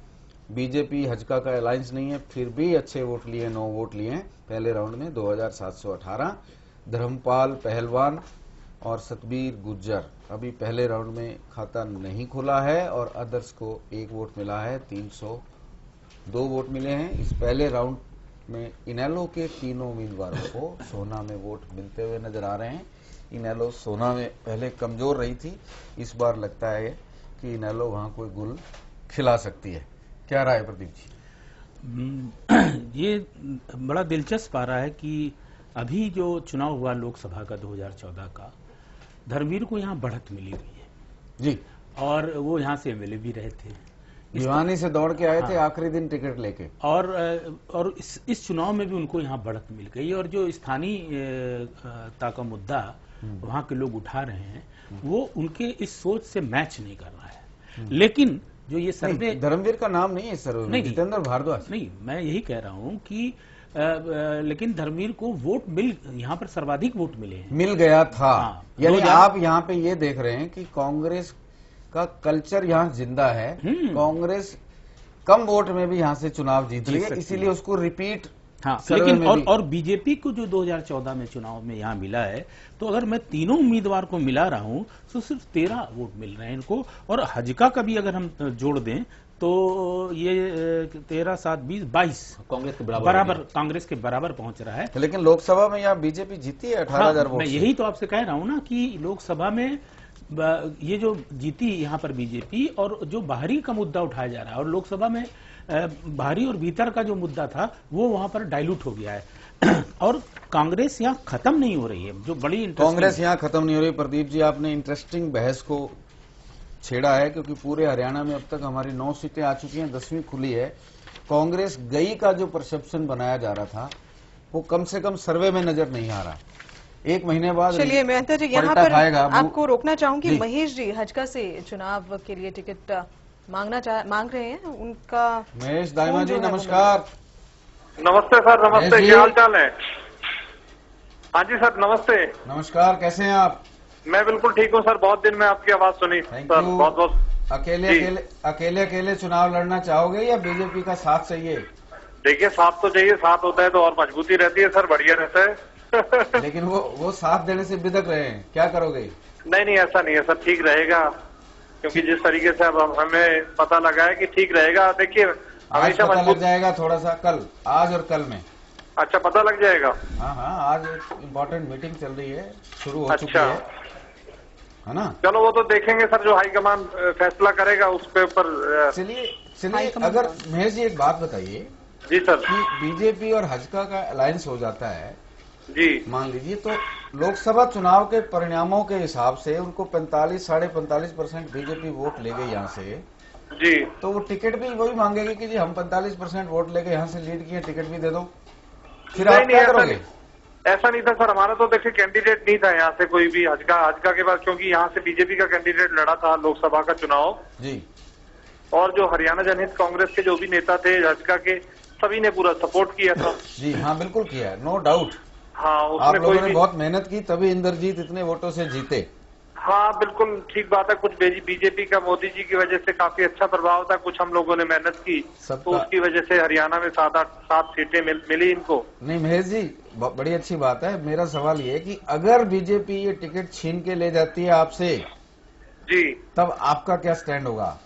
BJP Hajka का अलायंस नहीं है, फिर भी अच्छे वोट लिए, 9 वोट लिए हैं पहले राउंड में, 2,718। धर्मपाल पहलवान और सतबीर गुज्जर। अभी पहले राउंड में खाता नहीं खुला है और अदर्स को 1 वोट मिला है, 302 वोट मिले हैं। इस पहले राउंड में इनेलो के तीनों उम्मीदवारों को सोहना में वोट मिलते हुए नजर आ रहे हैं। इनेलो सोहना में पहले कमजोर रही थी, इस बार लगता है कि इनेलो वहां कोई गुल खिला सकती है। क्या राय प्रदीप जी? ये बड़ा दिलचस्प आ रहा है कि अभी जो चुनाव हुआ लोकसभा का 2014 का, धर्मवीर को यहाँ बढ़त मिली हुई है जी, और वो यहाँ से एमएलए भी रहे थे, भिवानी से दौड़ के आए थे आखिरी दिन टिकट लेके, और इस चुनाव में भी उनको यहाँ बढ़त मिल गई। और जो स्थानीयता का मुद्दा वहाँ के लोग उठा रहे हैं वो उनके इस सोच से मैच नहीं कर रहा है। लेकिन जो ये सर्वे, धर्मवीर का नाम नहीं है सर्वे में, जितेंद्र भारद्वाज। नहीं, मैं यही कह रहा हूँ कि लेकिन धर्मवीर को वोट यहाँ पर सर्वाधिक वोट मिले हैं, मिल गया था। यानी आप यहाँ पे ये देख रहे हैं कि कांग्रेस का कल्चर यहाँ जिंदा है, कांग्रेस कम वोट में भी यहाँ से चुनाव जीत रही है, इसीलिए उसको रिपीट। हाँ, लेकिन और बीजेपी को जो 2014 में चुनाव में यहाँ मिला है, तो अगर मैं तीनों उम्मीदवार को मिला रहा हूँ तो सिर्फ 13 वोट मिल रहे हैं इनको। और हजका का भी अगर हम जोड़ दें तो ये 13, 7, 20, 22 कांग्रेस के बराबर कांग्रेस के बराबर पहुंच रहा है। लेकिन लोकसभा में यहाँ बीजेपी जीती है 18,000 वोट। मैं यही तो आपसे कह रहा हूँ ना कि लोकसभा में ये जो जीती यहाँ पर बीजेपी, और जो बाहरी का मुद्दा उठाया जा रहा है, और लोकसभा में बाहरी और भीतर का जो मुद्दा था वो वहां पर डाइल्यूट हो गया है और कांग्रेस यहाँ खत्म नहीं हो रही है, जो बड़ी कांग्रेस यहाँ खत्म नहीं हो रही। प्रदीप जी, आपने इंटरेस्टिंग बहस को छेड़ा है, क्योंकि पूरे हरियाणा में अब तक हमारी 9 सीटें आ चुकी हैं, 10वीं खुली है। कांग्रेस गई का जो परसेप्शन बनाया जा रहा था वो कम से कम सर्वे में नजर नहीं आ रहा। 1 महीने बाद चलिए महंता जी, यहाँ पर आपको रोकना चाहूंगी। महेश जी हजका से चुनाव के लिए टिकट मांग रहे हैं, उनका महेश दाइमा जी नमस्कार। नमस्ते सर, नमस्ते, क्या हाल चाल है? हाँ जी सर, नमस्ते। नमस्कार, कैसे हैं आप? मैं बिल्कुल ठीक हूँ सर, बहुत दिन में आपकी आवाज सुनी सर, बहुत बहुत। अकेले चुनाव लड़ना चाहोगे या बीजेपी का साथ चाहिए? देखिए, साथ तो चाहिए, साथ होता है तो और मजबूती रहती है सर, बढ़िया रहता है। लेकिन वो साथ देने से बिदक रहे हैं, क्या करोगे? नहीं, ऐसा नहीं है सर, ठीक रहेगा, क्योंकि जिस तरीके से अब हमें पता लगा है कि ठीक रहेगा। देखिए, हमेशा पता लग जाएगा, थोड़ा सा कल, आज और कल में। अच्छा, पता लग जाएगा? हाँ, आज एक इम्पोर्टेंट मीटिंग चल रही है, शुरू हो चुकी है ना? चलो वो तो देखेंगे सर, जो हाईकमान फैसला करेगा उस पे ऊपर। चलिए अगर महेश जी एक बात बताइए जी सर, कि बीजेपी और हजका का अलायंस हो जाता है जी, मान लीजिए, तो लोकसभा चुनाव के परिणामों के हिसाब से उनको 45-45.5% बीजेपी वोट ले गई यहाँ से जी, तो वो टिकट भी वही मांगेगी कि जी हम 45% वोट लेके यहाँ से लीड किए, टिकट भी दे दो। फिर आप क्या करोगे? ऐसा नहीं था सर, हमारा तो देखिए कैंडिडेट नहीं था यहाँ से कोई भी हजका के बाद, क्योंकि यहाँ से बीजेपी का कैंडिडेट लड़ा था लोकसभा का चुनाव जी, और जो हरियाणा जनहित कांग्रेस के जो भी नेता थे हजका के, सभी ने पूरा सपोर्ट किया था। जी हाँ, बिल्कुल किया, नो डाउट। हाँ, आप लोगों ने बहुत मेहनत की, तभी इंद्रजीत इतने वोटों से जीते। हाँ, बिल्कुल ठीक बात है। कुछ बीजेपी का मोदी जी की वजह से काफी अच्छा प्रभाव था, कुछ हम लोगों ने मेहनत की, तो उसकी वजह से हरियाणा में 7 सीटें मिली इनको। नहीं महेश जी, बड़ी अच्छी बात है। मेरा सवाल ये है कि अगर बीजेपी ये टिकट छीन के ले जाती है आपसे जी, तब आपका क्या स्टैंड होगा?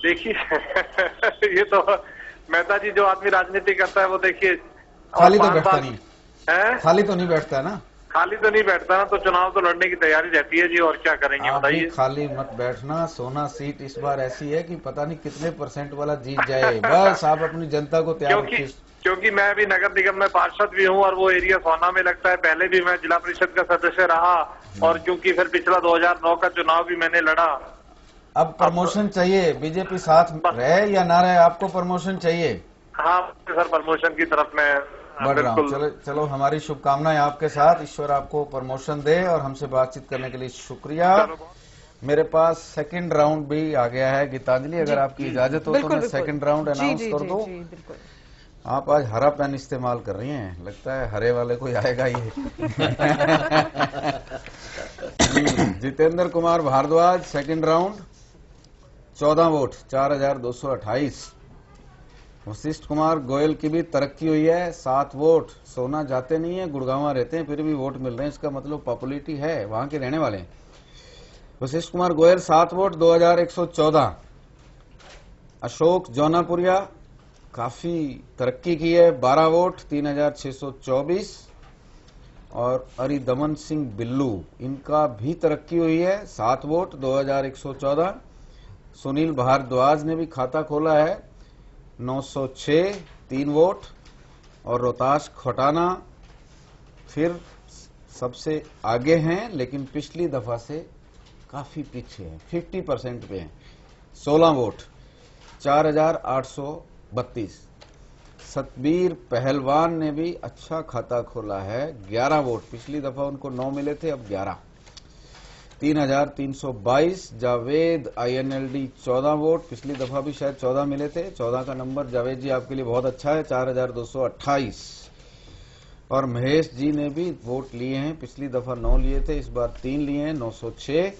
देखिए ये तो मेहता जी, जो आदमी राजनीति करता है वो देखिए खाली तो बैठता नहीं है, खाली तो नहीं बैठता है ना, खाली तो नहीं बैठता ना, तो चुनाव तो लड़ने की तैयारी रहती है जी, और क्या करेंगे बताइए। खाली मत बैठना, सोना सीट इस बार ऐसी है कि पता नहीं कितने % वाला जीत जाए, बस आप अपनी जनता को तैयार रखिए। क्योंकि मैं भी नगर निगम में पार्षद भी हूँ और वो एरिया सोना में लगता है, पहले भी मैं जिला परिषद का सदस्य रहा, और क्योंकि फिर पिछला 2009 का चुनाव भी मैंने लड़ा। अब प्रमोशन चाहिए, बीजेपी साथ रहे या ना रहे, आपको प्रमोशन चाहिए? हाँ सर, प्रमोशन की तरफ में बढ़ रहा हूँ। चलो हमारी शुभकामनाएं आपके साथ, ईश्वर आपको प्रमोशन दे, और हमसे बातचीत करने के लिए शुक्रिया। मेरे पास सेकंड राउंड भी आ गया है। गीतांजलि, अगर आपकी इजाजत हो तो मैं सेकंड राउंड अनाउंस कर दूं। आप आज हरा पेन इस्तेमाल कर रही हैं, लगता है हरे वाले कोई आएगा ये। Jitendra Kumar Bhardwaj, second round, 14 vote, 4228। Vashishtha Kumar Goyal की भी तरक्की हुई है, 7 वोट। सोना जाते नहीं है, गुड़गांव रहते हैं, फिर भी वोट मिल रहे हैं, इसका मतलब पॉपुलैरिटी है, वहां के रहने वाले हैं। वशिष्ठ कुमार गोयल 7 वोट, 2114। अशोक जौनापुरिया काफी तरक्की की है, 12 वोट, 3624। और अरिदमन सिंह बिल्लू, इनका भी तरक्की हुई है, 7 वोट, 2114। सुनील भारद्वाज ने भी खाता खोला है, 906, 3 वोट। और रोहताश खोटाना फिर सबसे आगे हैं, लेकिन पिछली दफा से काफी पीछे हैं, 50% पे हैं, 16 वोट, 4832। सतबीर पहलवान ने भी अच्छा खाता खोला है, 11 वोट। पिछली दफा उनको 9 मिले थे, अब 11, 3322। जावेद INLD 14 वोट, पिछली दफा भी शायद 14 मिले थे, 14 का नंबर जावेद जी आपके लिए बहुत अच्छा है, 4228। और महेश जी ने भी वोट लिए हैं, पिछली दफा 9 लिए थे, इस बार 3 लिए हैं, 906।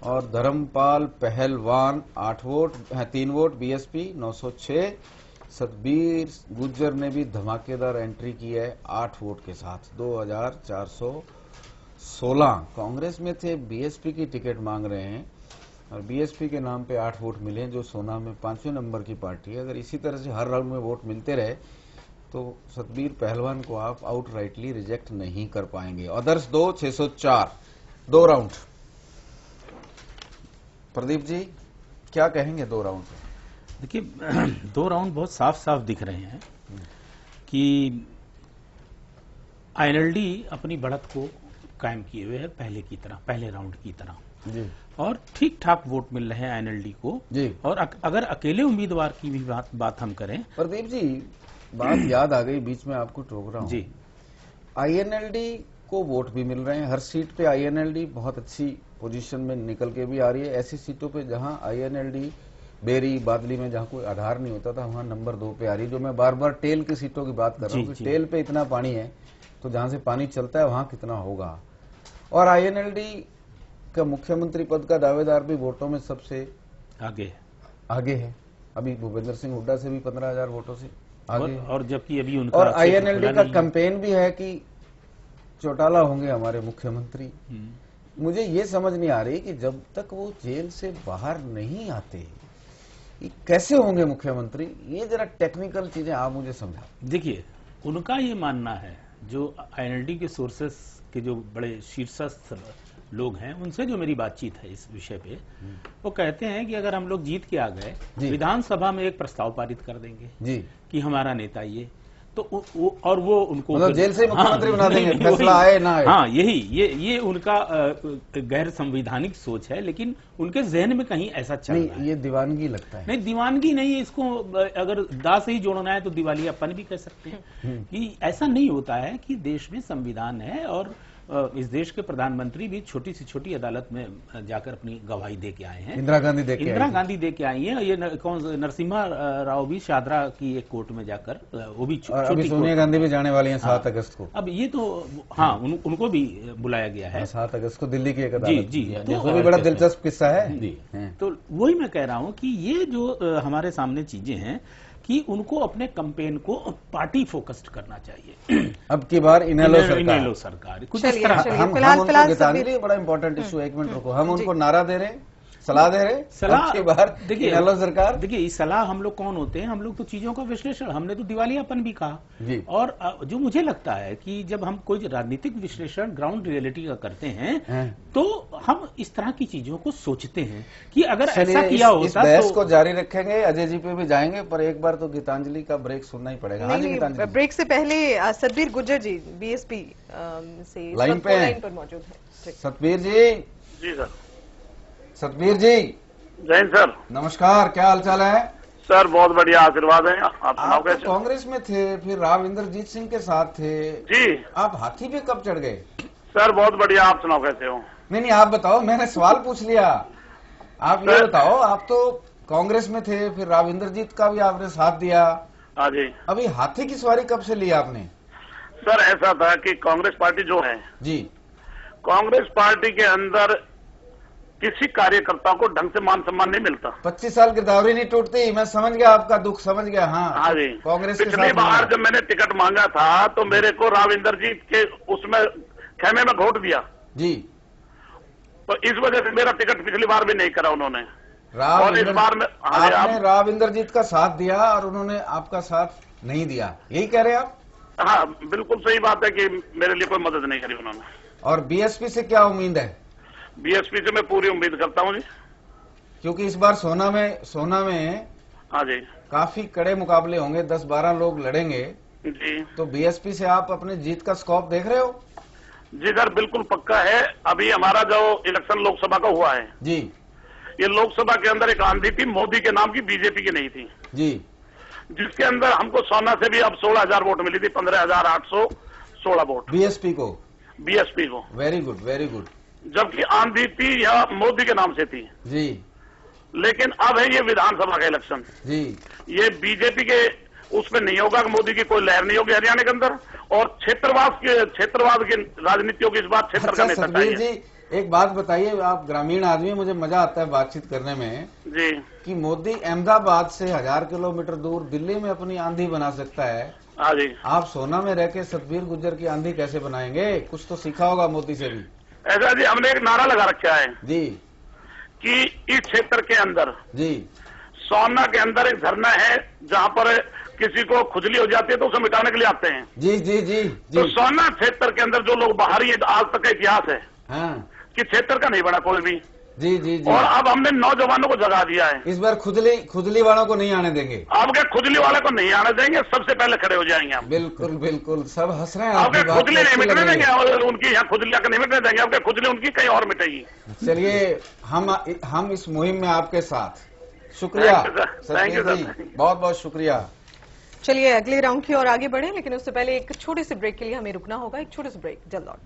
और धर्मपाल पहलवान 8 vote, 3 vote BSP, 906। Satbir Gujjar ने भी धमाकेदार एंट्री की है 8 वोट के साथ, 2416। कांग्रेस में थे, BSP की टिकट मांग रहे हैं और BSP के नाम पे 8 वोट मिले, जो सोना में 5वें नंबर की पार्टी है। अगर इसी तरह से हर राउंड में वोट मिलते रहे तो सतबीर पहलवान को आप आउटराइटली रिजेक्ट नहीं कर पाएंगे। Others 2, 604, 2 round. प्रदीप जी क्या कहेंगे 2 राउंड? देखिए 2 राउंड बहुत साफ साफ दिख रहे हैं कि INLD अपनी बढ़त को कायम किए हुए है, पहले की तरह, पहले राउंड की तरह जी। और ठीक ठाक वोट मिल रहे हैं INLD को जी। और अगर अकेले उम्मीदवार की भी बात हम करें, प्रदीप जी बात याद आ गई, बीच में आपको टोक रहा हूं जी। INLD को वोट भी मिल रहे हैं, हर सीट पे INLD बहुत अच्छी पोजीशन में निकल के भी आ रही है। ऐसी सीटों पे जहां INLD बेरी बादली में जहां कोई आधार नहीं होता था, वहां नंबर 2 पे आ रही है। जो मैं बार बार टेल की सीटों की बात कर रहा हूँ, टेल पे इतना पानी है तो जहां से पानी चलता है वहां कितना होगा। और INLD का मुख्यमंत्री पद का दावेदार भी वोटों में सबसे आगे है। अभी भूपेंद्र सिंह हुड्डा से भी 15,000 वोटों से आगे, और जबकि अभी उनका और INLD का कैंपेन भी है कि चौटाला होंगे हमारे मुख्यमंत्री। मुझे ये समझ नहीं आ रही कि जब तक वो जेल से बाहर नहीं आते कैसे होंगे मुख्यमंत्री। ये जरा टेक्निकल चीजें आप मुझे समझा। देखिए उनका ये मानना है, जो INLD के सोर्सेस के जो बड़े शीर्षस्थ लोग हैं उनसे जो मेरी बातचीत है इस विषय पे, वो कहते हैं कि अगर हम लोग जीत के आ गए, विधानसभा में एक प्रस्ताव पारित कर देंगे जी कि हमारा नेता ये, तो और वो उनको मतलब जेल से मुख्यमंत्री बना देंगे, फैसला आए ना आए। हाँ, ये उनका गैर संवैधानिक सोच है, लेकिन उनके जहन में कहीं ऐसा चल रहा है। ये दीवानगी लगता है। नहीं, दीवानगी नहीं है, इसको अगर दा से ही जोड़ना है तो दिवालियापन भी कह सकते हैं। कि ऐसा नहीं होता है कि देश में संविधान है और इस देश के प्रधानमंत्री भी छोटी से छोटी अदालत में जाकर अपनी गवाही दे के आए हैं। इंदिरा गांधी दे के आई हैं। ये नरसिम्हा राव भी शादरा की एक कोर्ट में जाकर, वो भी छोटी, सोनिया गांधी भी जाने वाली हैं 7 अगस्त को। अब ये तो हाँ, उनको भी बुलाया गया है 7 अगस्त को दिल्ली की एक अदालत। जी, तो भी बड़ा दिलचस्प किस्सा है। तो वही मैं कह रहा हूँ कि ये जो हमारे सामने चीजें हैं कि उनको अपने कैंपेन को पार्टी फोकस्ड करना चाहिए। अब की बार इनेलो सरकार कुछ इस तरह। हम गीतांजलि बड़ा इंपॉर्टेंट इशू, 1 मिनट रुको, हम उनको नारा दे रहे हैं, सलाह दे रहे, सलाह की बार देखिए इनेलो सरकार। देखिए इस सलाह हम लोग कौन होते हैं, हम लोग तो चीजों का विश्लेषण, हमने तो दिवालियापन भी कहा जी। और जो मुझे लगता है कि जब हम कोई राजनीतिक विश्लेषण ग्राउंड रियलिटी का करते हैं तो हम इस तरह की चीजों को सोचते हैं कि अगर ऐसा किया होता इस बहस को जारी रखेंगे, अजय जी पे भी जाएंगे, पर एक बार तो गीतांजलि का ब्रेक सुनना ही पड़ेगा। हाँ जी गीतांजलि, ब्रेक से पहले सतबीर गुज्जर जी BSP से लाइन पर मौजूद है। सतबीर जी। जी सर। सतबीर जी जैन सर, नमस्कार, क्या हाल चाल है? सर बहुत बढ़िया, आशीर्वाद है। आप तो कांग्रेस में थे, फिर राव इंद्रजीत सिंह के साथ थे जी। आप हाथी पे कब चढ़ गए? सर बहुत बढ़िया, आप सुनाओ कैसे हो? नहीं आप बताओ, मैंने सवाल पूछ लिया, आप ये बताओ। आप तो कांग्रेस में थे, फिर राव इंद्रजीत का भी आपने साथ दिया। हाँ जी। अभी हाथी की सवारी कब से ली आपने? सर ऐसा था कि कांग्रेस पार्टी जो है जी, कांग्रेस पार्टी के अंदर किसी कार्यकर्ता को ढंग से मान सम्मान नहीं मिलता। 25 साल की दावरी नहीं टूटती। मैं समझ गया आपका दुख, समझ गया। हाँ जी, कांग्रेस पिछली बार जब मैंने टिकट मांगा था तो मेरे को राव इंद्रजीत के उसमें खेमे में घोट दिया जी, तो इस वजह से मेरा टिकट पिछली बार भी नहीं करा उन्होंने। और इस बार में आपने राव इंद्रजीत का साथ दिया और उन्होंने आपका साथ नहीं दिया, यही कह रहे हैं आप? हाँ, बिल्कुल सही बात है कि मेरे लिए कोई मदद नहीं करी उन्होंने। और बीएसपी से क्या उम्मीद है? बीएसपी से मैं पूरी उम्मीद करता हूँ जी, क्योंकि इस बार सोना में हाँ जी काफी कड़े मुकाबले होंगे, 10-12 लोग लड़ेंगे जी। तो बीएसपी से आप अपने जीत का स्कोप देख रहे हो? जी सर, बिल्कुल पक्का है। अभी हमारा जो इलेक्शन लोकसभा का हुआ है जी, ये लोकसभा के अंदर एक आंधी थी मोदी के नाम की, बीजेपी की नहीं थी जी, जिसके अंदर हमको सोना से भी अब 16,000 वोट मिली थी, 15,816 वोट बीएसपी को। Very good, very good. जबकि आंधी थी यह मोदी के नाम से थी जी। लेकिन अब है ये विधानसभा का इलेक्शन जी, ये बीजेपी के उसमें नहीं होगा, मोदी की कोई लहर नहीं होगी हरियाणा के अंदर, और क्षेत्रवाद की राजनीति होगी। इस बार क्षेत्र का नेता चाहिए। जी एक बात बताइए, आप ग्रामीण आदमी, मुझे मजा आता है बातचीत करने में जी, कि मोदी अहमदाबाद से 1000 किलोमीटर दूर दिल्ली में अपनी आंधी बना सकता है। हाँ जी, आप सोना में रह के सतबीर गुर्जर की आंधी कैसे बनाएंगे? कुछ तो सीखा होगा मोदी से भी। ऐसा जी, हमने एक नारा लगा रखा है जी कि इस क्षेत्र के अंदर जी, सोना के अंदर एक झरना है जहाँ पर किसी को खुजली हो जाती है तो उसे मिटाने के लिए आते हैं। जी जी जी जी। तो सोना क्षेत्र के अंदर जो लोग बाहरी, आज तक का इतिहास है हाँ, कि क्षेत्र का नहीं बना कोई भी। जी जी जी। और अब हमने नौजवानों को जगा दिया है, इस बार खुजली वालों को नहीं आने देंगे। आपके खुजली वाले को नहीं आने देंगे, सबसे पहले खड़े हो जाएंगे हम। बिल्कुल बिल्कुल, सब हंस रहे हैं। आपके खुजली नहीं मिटने देंगे, और उनकी यहाँ खुजलियां नहीं मिटने देंगे, आपके खुजली उनकी कहीं और मिटेगी। चलिए हम इस मुहिम में आपके साथ। शुक्रिया सतबीर जी, बहुत बहुत शुक्रिया। चलिए अगले राउंड की ओर आगे बढ़े, लेकिन उससे पहले एक छोटे से ब्रेक के लिए हमें रुकना होगा। एक छोटे से ब्रेक, जल्द लौट।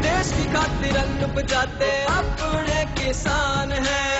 देश की खातिर रंग उपजाते अपने किसान हैं,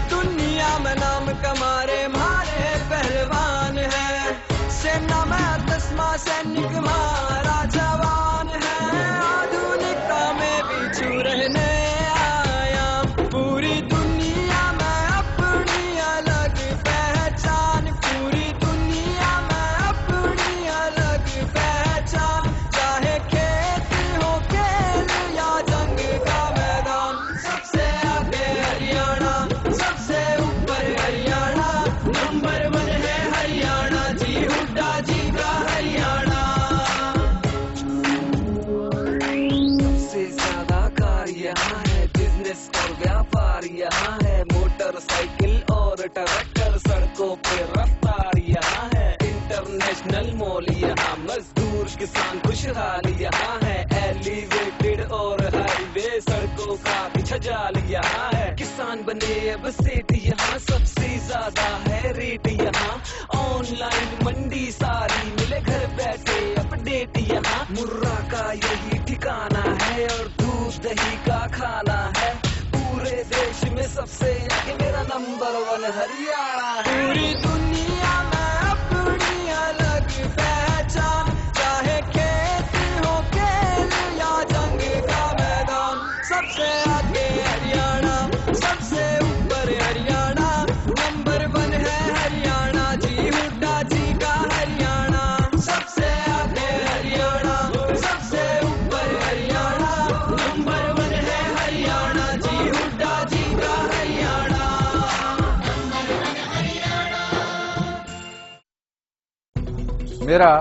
दुनिया में नाम कमारे मारे पहलवान हैं, सेना में 10वां सैनिक हमारा जवान है, आधुनिकता में पीछू रहने आया, पूरी दुनिया में अपनी अलग पहचान, पूरी दुनिया में अपनी अलग पहचान, चाहे खेती हो खेल या जंग का मैदान, सबसे आगे हरियाणा, सबसे ऊपर हरियाणा, नंबर 1 है हरियाणा जी, हुड्डा जी का हरियाणा। सबसे ज्यादा कार यहाँ है, बिजनेस और व्यापार यहाँ है, मोटरसाइकिल और ट्रैक्टर, सड़कों पे रफ्तार यहाँ है, इंटरनेशनल मॉल यहाँ, मजदूर किसान खुशहाल यहाँ है, एलिवेटेड और हाईवे, सड़कों का पीछा जाल यहाँ है, किसान बने अब सेठ यहाँ, सबसे ज्यादा है रेट यहाँ, ऑनलाइन मंडी सारी मिले घर बैठे अपडेट यहाँ, मुर्रा का यही ठिकाना है और दूध दही का खाना है, पूरे देश में सबसे आगे मेरा नंबर 1 हरियाणा है, पूरी दुनिया में अपनी अलग पहचान, चाहे खेती हो खेल या जंग का मैदान, सबसे आगे हरियाणा, सबसे ऊपर हरियाणा, नंबर 1 है हरियाणा जी, हुड्डा जी का हरियाणा, सबसे आगे हरियाणा, सबसे ऊपर हरियाणा, नंबर 1 है हरियाणा जी, हुड्डा जी का हरियाणा। मेरा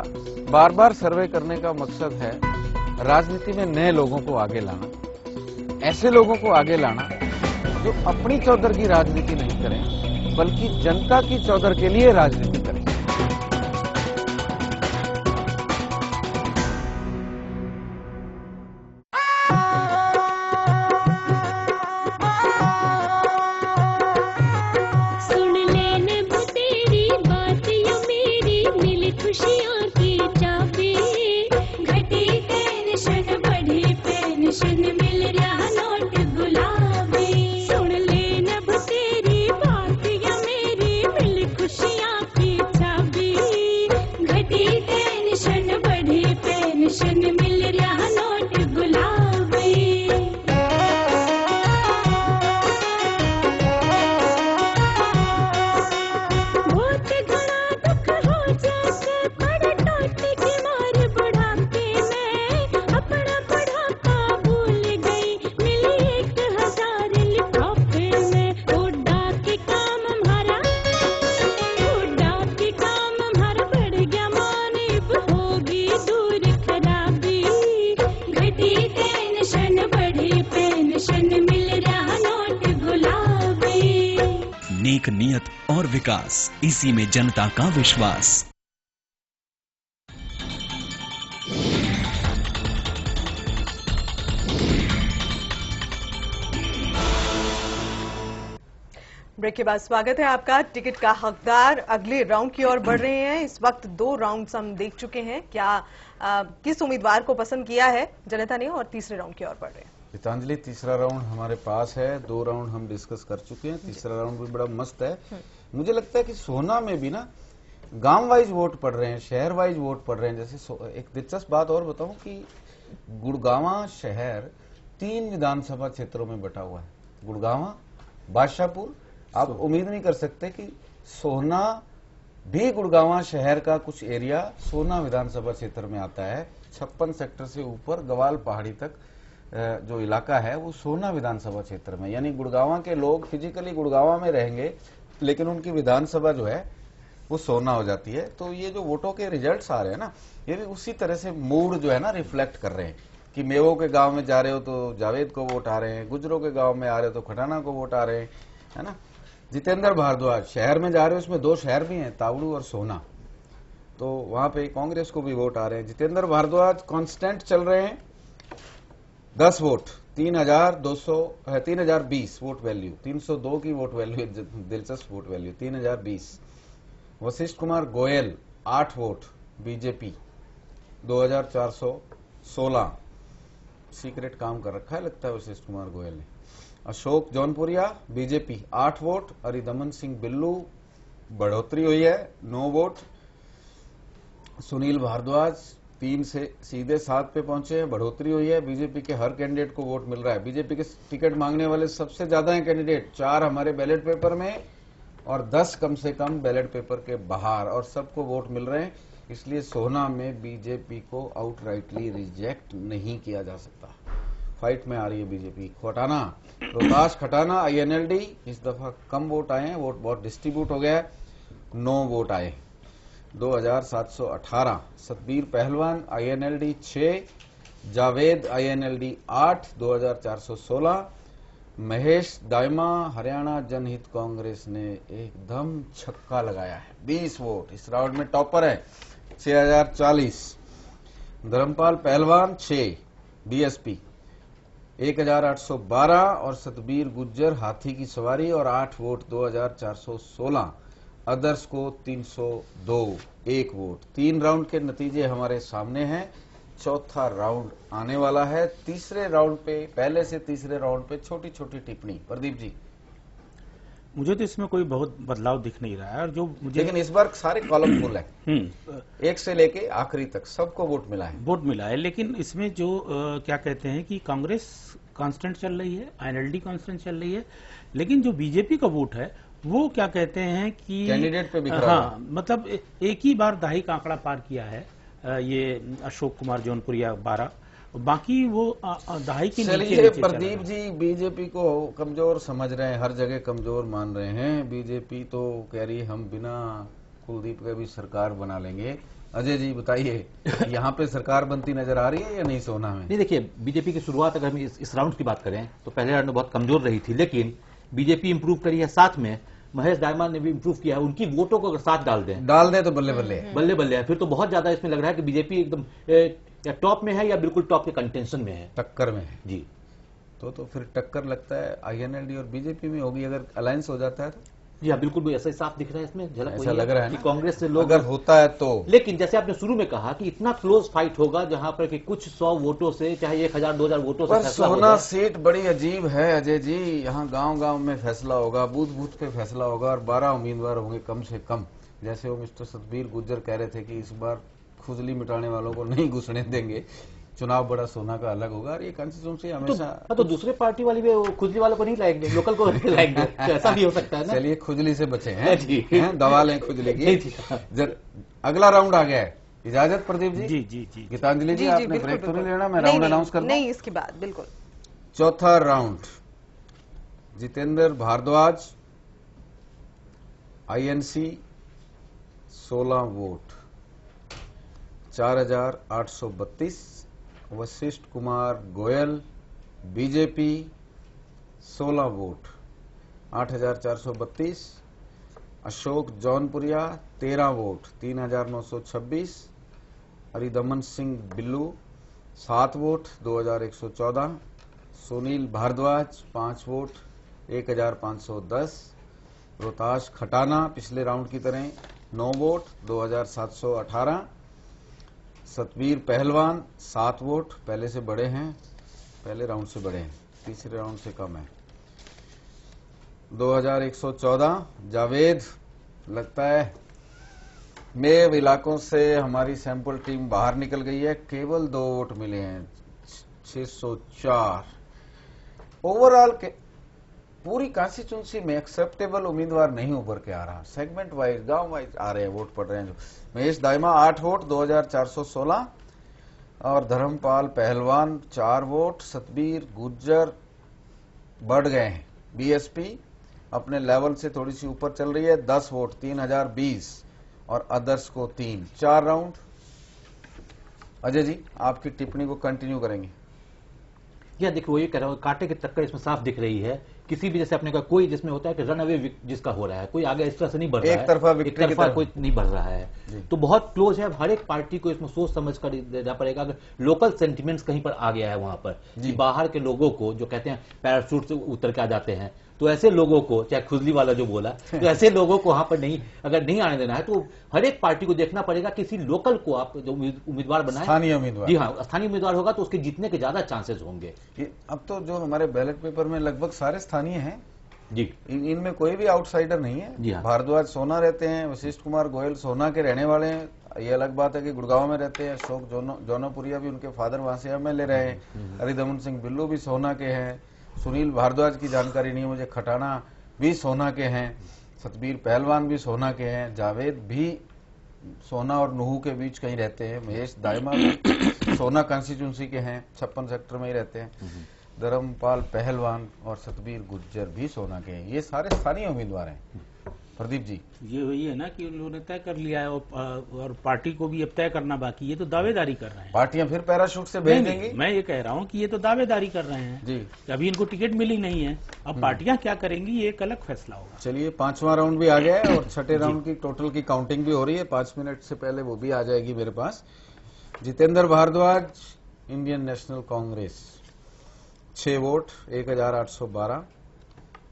बार बार सर्वे करने का मकसद है राजनीति में नए लोगों को आगे लाना, ऐसे लोगों को आगे लाना जो अपनी चौधर की राजनीति नहीं करें बल्कि जनता की चौधर के लिए राजनीति करें। सुन लेने तेरी बात या मेरी मिली खुशियाँ की चाबी, घटी पेंशन बढ़ी पेंशन मिल रहा नोट गुलाबी, सुन लेने तेरी बात या मेरी मिली नेक नियत और विकास, इसी में जनता का विश्वास। ब्रेक के बाद स्वागत है आपका। टिकट का हकदार अगले राउंड की ओर बढ़ रहे हैं। इस वक्त 2 राउंड्स हम देख चुके हैं। किस उम्मीदवार को पसंद किया है जनता ने, और तीसरे राउंड की ओर बढ़ रहे हैं। गीतांजलि, तीसरा राउंड हमारे पास है। 2 राउंड हम डिस्कस कर चुके हैं, तीसरा राउंड भी बड़ा मस्त है। मुझे लगता है कि सोहना में भी ना गांव वाइज वोट पड़ रहे हैं, शहर वाइज वोट पड़ रहे हैं। जैसे एक दिलचस्प बात और बताऊं कि गुड़गांवा शहर 3 विधानसभा क्षेत्रों में बटा हुआ है। गुड़गांवा, बादशाहपुर। आप उम्मीद नहीं कर सकते कि सोहना भी गुड़गांवा शहर का कुछ एरिया सोहना विधानसभा क्षेत्र में आता है। 56 सेक्टर से ऊपर गवाल पहाड़ी तक जो इलाका है वो सोहना विधानसभा क्षेत्र में, यानी गुड़गांवा के लोग फिजिकली गुड़गांवा में रहेंगे लेकिन उनकी विधानसभा जो है वो सोहना हो जाती है। तो ये जो वोटों के रिजल्ट्स आ रहे हैं ना, ये भी उसी तरह से मूड जो है ना रिफ्लेक्ट कर रहे हैं कि मेवो के गांव में जा रहे हो तो जावेद को वोट आ रहे हैं, गुजरों के गांव में आ रहे हो तो खटाना को वोट आ रहे हैं, है ना। जितेंद्र भारद्वाज शहर में जा रहे हो, उसमें 2 शहर भी हैं, तावड़ू और सोहना, तो वहां पे कांग्रेस को भी वोट आ रहे हैं। जितेंद्र भारद्वाज कांस्टेंट चल रहे हैं, 10 वोट, 3020 वोट वैल्यू, 302 की वोट वैल्यू, दिलचस्प vote value 3020। Vashishtha Kumar Goyal 8 vote, BJP 2416। Secret काम कर रखा है लगता है वशिष्ठ कुमार गोयल ने। Ashok Jaunpuria BJP 8 vote. हरिदमन सिंह बिल्लू बढ़ोतरी हुई है, 9 वोट। सुनील भारद्वाज 3 से सीधे 7 पे पहुंचे हैं, बढ़ोतरी हुई है। बीजेपी के हर कैंडिडेट को वोट मिल रहा है। बीजेपी के टिकट मांगने वाले सबसे ज्यादा हैं कैंडिडेट, 4 हमारे बैलेट पेपर में और 10 कम से कम बैलेट पेपर के बाहर, और सबको वोट मिल रहे हैं। इसलिए सोहना में बीजेपी को आउटराइटली रिजेक्ट नहीं किया जा सकता। फाइट में आ रही है बीजेपी। खटाना, रोहतास खटाना INLD, इस दफा कम वोट आए हैं, वोट बहुत डिस्ट्रीब्यूट हो गया है, 9 वोट आए, 2718। सतबीर पहलवान INLD 6, जावेद INLD 8, 2416। महेश दाइमा हरियाणा जनहित कांग्रेस ने एकदम छक्का लगाया है, 20 वोट, इस राउंड में टॉपर है, 6040। धर्मपाल पहलवान 6, DSP 1812। और सतबीर गुज्जर हाथी की सवारी और 8 वोट, 2416। अदर्स को 302, 1 वोट। 3 राउंड के नतीजे हमारे सामने हैं। चौथा राउंड आने वाला है। तीसरे राउंड पे, पहले से तीसरे राउंड पे छोटी छोटी टिप्पणी। प्रदीप जी, मुझे तो इसमें कोई बहुत बदलाव दिख नहीं रहा है, और जो मुझे, लेकिन इस बार सारे कॉलम फुल है, 1 से लेके आखिरी तक सबको वोट मिला है। लेकिन इसमें जो क्या कहते हैं कि कांग्रेस कांस्टेंट चल रही है, INLD कांस्टेंट चल रही है, लेकिन जो बीजेपी का वोट है वो क्या कहते हैं कि कैंडिडेट पे बिखरा हाँ, मतलब एक ही बार दहाई का आंकड़ा पार किया है ये अशोक कुमार जौनपुरिया 12, बाकी वो दहाई के नीचे। प्रदीप जी बीजेपी को कमजोर समझ रहे हैं, हर जगह कमजोर मान रहे हैं। बीजेपी तो कह रही है हम बिना कुलदीप के भी सरकार बना लेंगे। अजय जी बताइए, यहाँ पे सरकार बनती नजर आ रही है या नहीं सोहना में? नहीं, देखिए बीजेपी की शुरुआत अगर हम इस राउंड की बात करें तो पहले राउंड में बहुत कमजोर रही थी, लेकिन बीजेपी इंप्रूव करी है। साथ में महेश दाइमा ने भी इंप्रूव किया है। उनकी वोटों को अगर साथ डाल दें तो बल्ले बल्ले है। फिर तो बहुत ज्यादा इसमें लग रहा है कि बीजेपी एकदम या टॉप में है या बिल्कुल टॉप के कंटेंशन में है, टक्कर में है जी। तो फिर टक्कर लगता है INLD और बीजेपी में होगी अगर अलायंस हो जाता है तो। जी हाँ, बिल्कुल भी ऐसा ही साफ दिख रहा है इसमें, झलक ऐसा लग रहा है कि कांग्रेस से लोग अगर होता है तो। लेकिन जैसे आपने शुरू में कहा कि इतना क्लोज फाइट होगा जहां पर कि कुछ 100 वोटों से, चाहे 1000-2000 वोटों से फैसला होगा। सोहना सीट बड़ी अजीब है अजय जी, यहाँ गांव-गांव में फैसला होगा, बूथ पे फैसला होगा, और 12 उम्मीदवार होंगे कम से कम। जैसे वो मिस्टर सतबीर गुज्जर कह रहे थे कि इस बार खुजली मिटाने वालों को नहीं घुसने देंगे, चुनाव बड़ा सोना का अलग होगा। और ये कंस्टिट्यूंसी हमेशा तो दूसरे पार्टी वाली भी खुजली वालों को नहीं लाएंगे, लोकल को नहीं लाएंगे, तो ऐसा भी हो सकता है ना। चलिए खुजली से बचे हैं, दवा लें खुजली की। अगला राउंड आ गया है, इजाजत प्रदीप जी? जी। गीतांजलि जी, आपने ब्रेक तो नहीं लेना? मैं राउंड अनाउंस कर दूं? नहीं, इसके बाद बिल्कुल। चौथा round, Jitendra Bhardwaj INC 16 vote, 4832। Vashishtha Kumar Goyal BJP 16 vote, 8432। Ashok Jaunpuria 13 vote 3926। Haridaman Singh Billu 7 vote 2114। Sunil Bhardwaj 5 vote 1510। Rohtash Khatana पिछले राउंड की तरह 9 वोट 2718। सतबीर पहलवान 7 वोट, पहले से बड़े हैं, पहले राउंड से बड़े हैं, तीसरे राउंड से कम है। 2114। जावेद, लगता है मेव इलाकों से हमारी सैंपल टीम बाहर निकल गई है, केवल 2 वोट मिले हैं 604। ओवरऑल के पूरी कॉन्स्टिट्यूंसी में एक्सेप्टेबल उम्मीदवार नहीं उभर के आ रहा। सेगमेंट वाइज, गांव वाइज आ रहे हैं, वोट पड़ रहे हैं। जो महेश दाइमा 8 वोट 2416 और धर्मपाल पहलवान 4 वोट। सतबीर गुज्जर बढ़ गए हैं। बीएसपी अपने लेवल से थोड़ी सी ऊपर चल रही है, 10 वोट 3020 और अदर्स को 3। 4 राउंड। अजय जी, आपकी टिप्पणी को कंटिन्यू करेंगे। यह देखो, वो ये कह रहा हूँ, कांटे की टक्कर इसमें साफ दिख रही है। किसी भी जैसे अपने का कोई जिसमें होता है कि रन अवे जिसका हो रहा है, कोई आगे इस तरह से नहीं बढ़ रहा है, एक तरफा कोई नहीं बढ़ रहा है, तो बहुत क्लोज है। हर एक पार्टी को इसमें सोच समझ कर देना पड़ेगा। अगर लोकल सेंटिमेंट्स कहीं पर आ गया है वहां पर, बाहर के लोगों को जो कहते हैं पैराशूट से उतर के आ जाते हैं, तो ऐसे लोगों को, चाहे खुजली वाला जो बोला, तो ऐसे लोगों को वहां पर नहीं, अगर नहीं आने देना है, तो हर एक पार्टी को देखना पड़ेगा किसी लोकल को आप जो उम्मीदवार बनाए, स्थानीय उम्मीदवार। जी हाँ, स्थानीय उम्मीदवार होगा तो उसके जीतने के ज्यादा चांसेस होंगे। अब तो जो हमारे बैलेट पेपर में लगभग सारे स्थानीय हैं जी, इनमें कोई भी आउटसाइडर नहीं है। जी हाँ। भारद्वाज सोना रहते हैं, वशिष्ठ कुमार गोयल सोना के रहने वाले हैं। ये अलग बात है कि गुड़गांव में रहते हैं। अशोक जौनपुरिया भी, उनके फादर वहां से एमएलए रहे हैं। हरिदमन सिंह बिल्लू भी सोना के हैं। सुनील भारद्वाज की जानकारी नहीं है मुझे, खटाना भी सोना के हैं। सतबीर पहलवान भी सोना के हैं। जावेद भी सोना और नुहू के बीच कहीं रहते हैं। महेश दाइमा भी सोना कॉन्स्टिट्यूंसी के हैं, 56 सेक्टर में ही रहते हैं। धर्मपाल पहलवान और सतबीर गुज्जर भी सोना के हैं। ये सारे स्थानीय उम्मीदवार हैं। प्रदीप जी, ये वही है ना कि उन लोगों ने तय कर लिया है और पार्टी को भी अब तय करना बाकी। ये तो दावेदारी कर रहे हैं। पार्टियां फिर पैराशूट से भेज देंगी। मैं ये कह रहा हूँ कि ये तो दावेदारी कर रहे हैं जी, अभी इनको टिकट मिली नहीं है। अब पार्टियां क्या करेंगी ये एक अलग फैसला होगा। चलिए, 5वां राउंड भी आ गया है और छठे राउंड की टोटल की काउंटिंग भी हो रही है। 5 मिनट से पहले वो भी आ जाएगी मेरे पास। Jitendra Bhardwaj, Indian National Congress 6 vote 1812।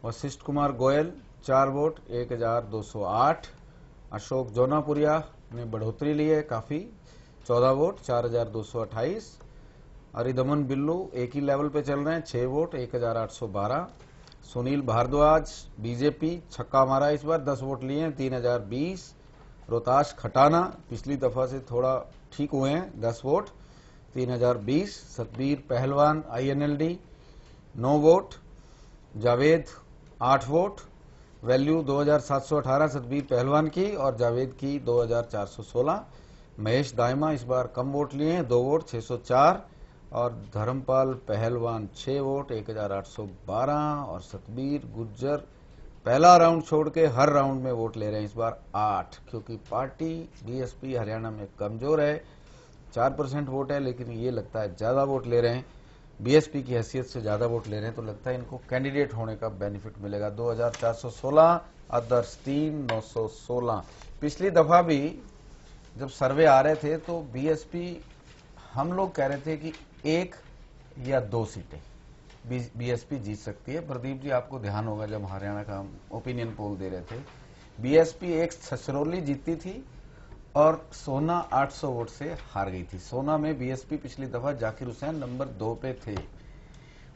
Vashishtha Kumar Goyal 4 vote 1208। Ashok Jaunapuria ने बढ़ोतरी ली है काफी, 14 वोट 4228। हरिदमन बिल्लू एक ही लेवल पे चल रहे हैं, 6 वोट 1812। सुनील भारद्वाज बीजेपी छक्का मारा इस बार, 10 वोट लिए हैं 3020। रोहताश खटाना पिछली दफा से थोड़ा ठीक हुए हैं, 10 वोट 3020। सतबीर पहलवान INLD 9 vote. Javed 8 vote. Value 2718 Satbir पहलवान की और जावेद की 2416। महेश दाइमा इस बार कम वोट लिए हैं, 2 वोट 604 और धर्मपाल पहलवान 6 वोट 1812 और सतबीर गुज्जर पहला राउंड छोड़ के हर राउंड में वोट ले रहे हैं इस बार 8, क्योंकि पार्टी बीएसपी हरियाणा में कमजोर है। 4% वोट है, लेकिन ये लगता है ज्यादा वोट ले रहे हैं, बीएसपी की हैसियत से ज्यादा वोट ले रहे हैं, तो लगता है इनको कैंडिडेट होने का बेनिफिट मिलेगा। 2416, अदर्स 3, 916। पिछली दफा भी जब सर्वे आ रहे थे तो बीएसपी, हम लोग कह रहे थे कि 1 या 2 सीटें बीएसपी जीत सकती है। प्रदीप जी, आपको ध्यान होगा जब हरियाणा का हम ओपिनियन पोल दे रहे थे, बीएसपी एक छछरौली जीती थी और सोना 800 वोट से हार गई थी। सोना में बीएसपी पिछली दफा जाकिर हुसैन नंबर 2 पे थे।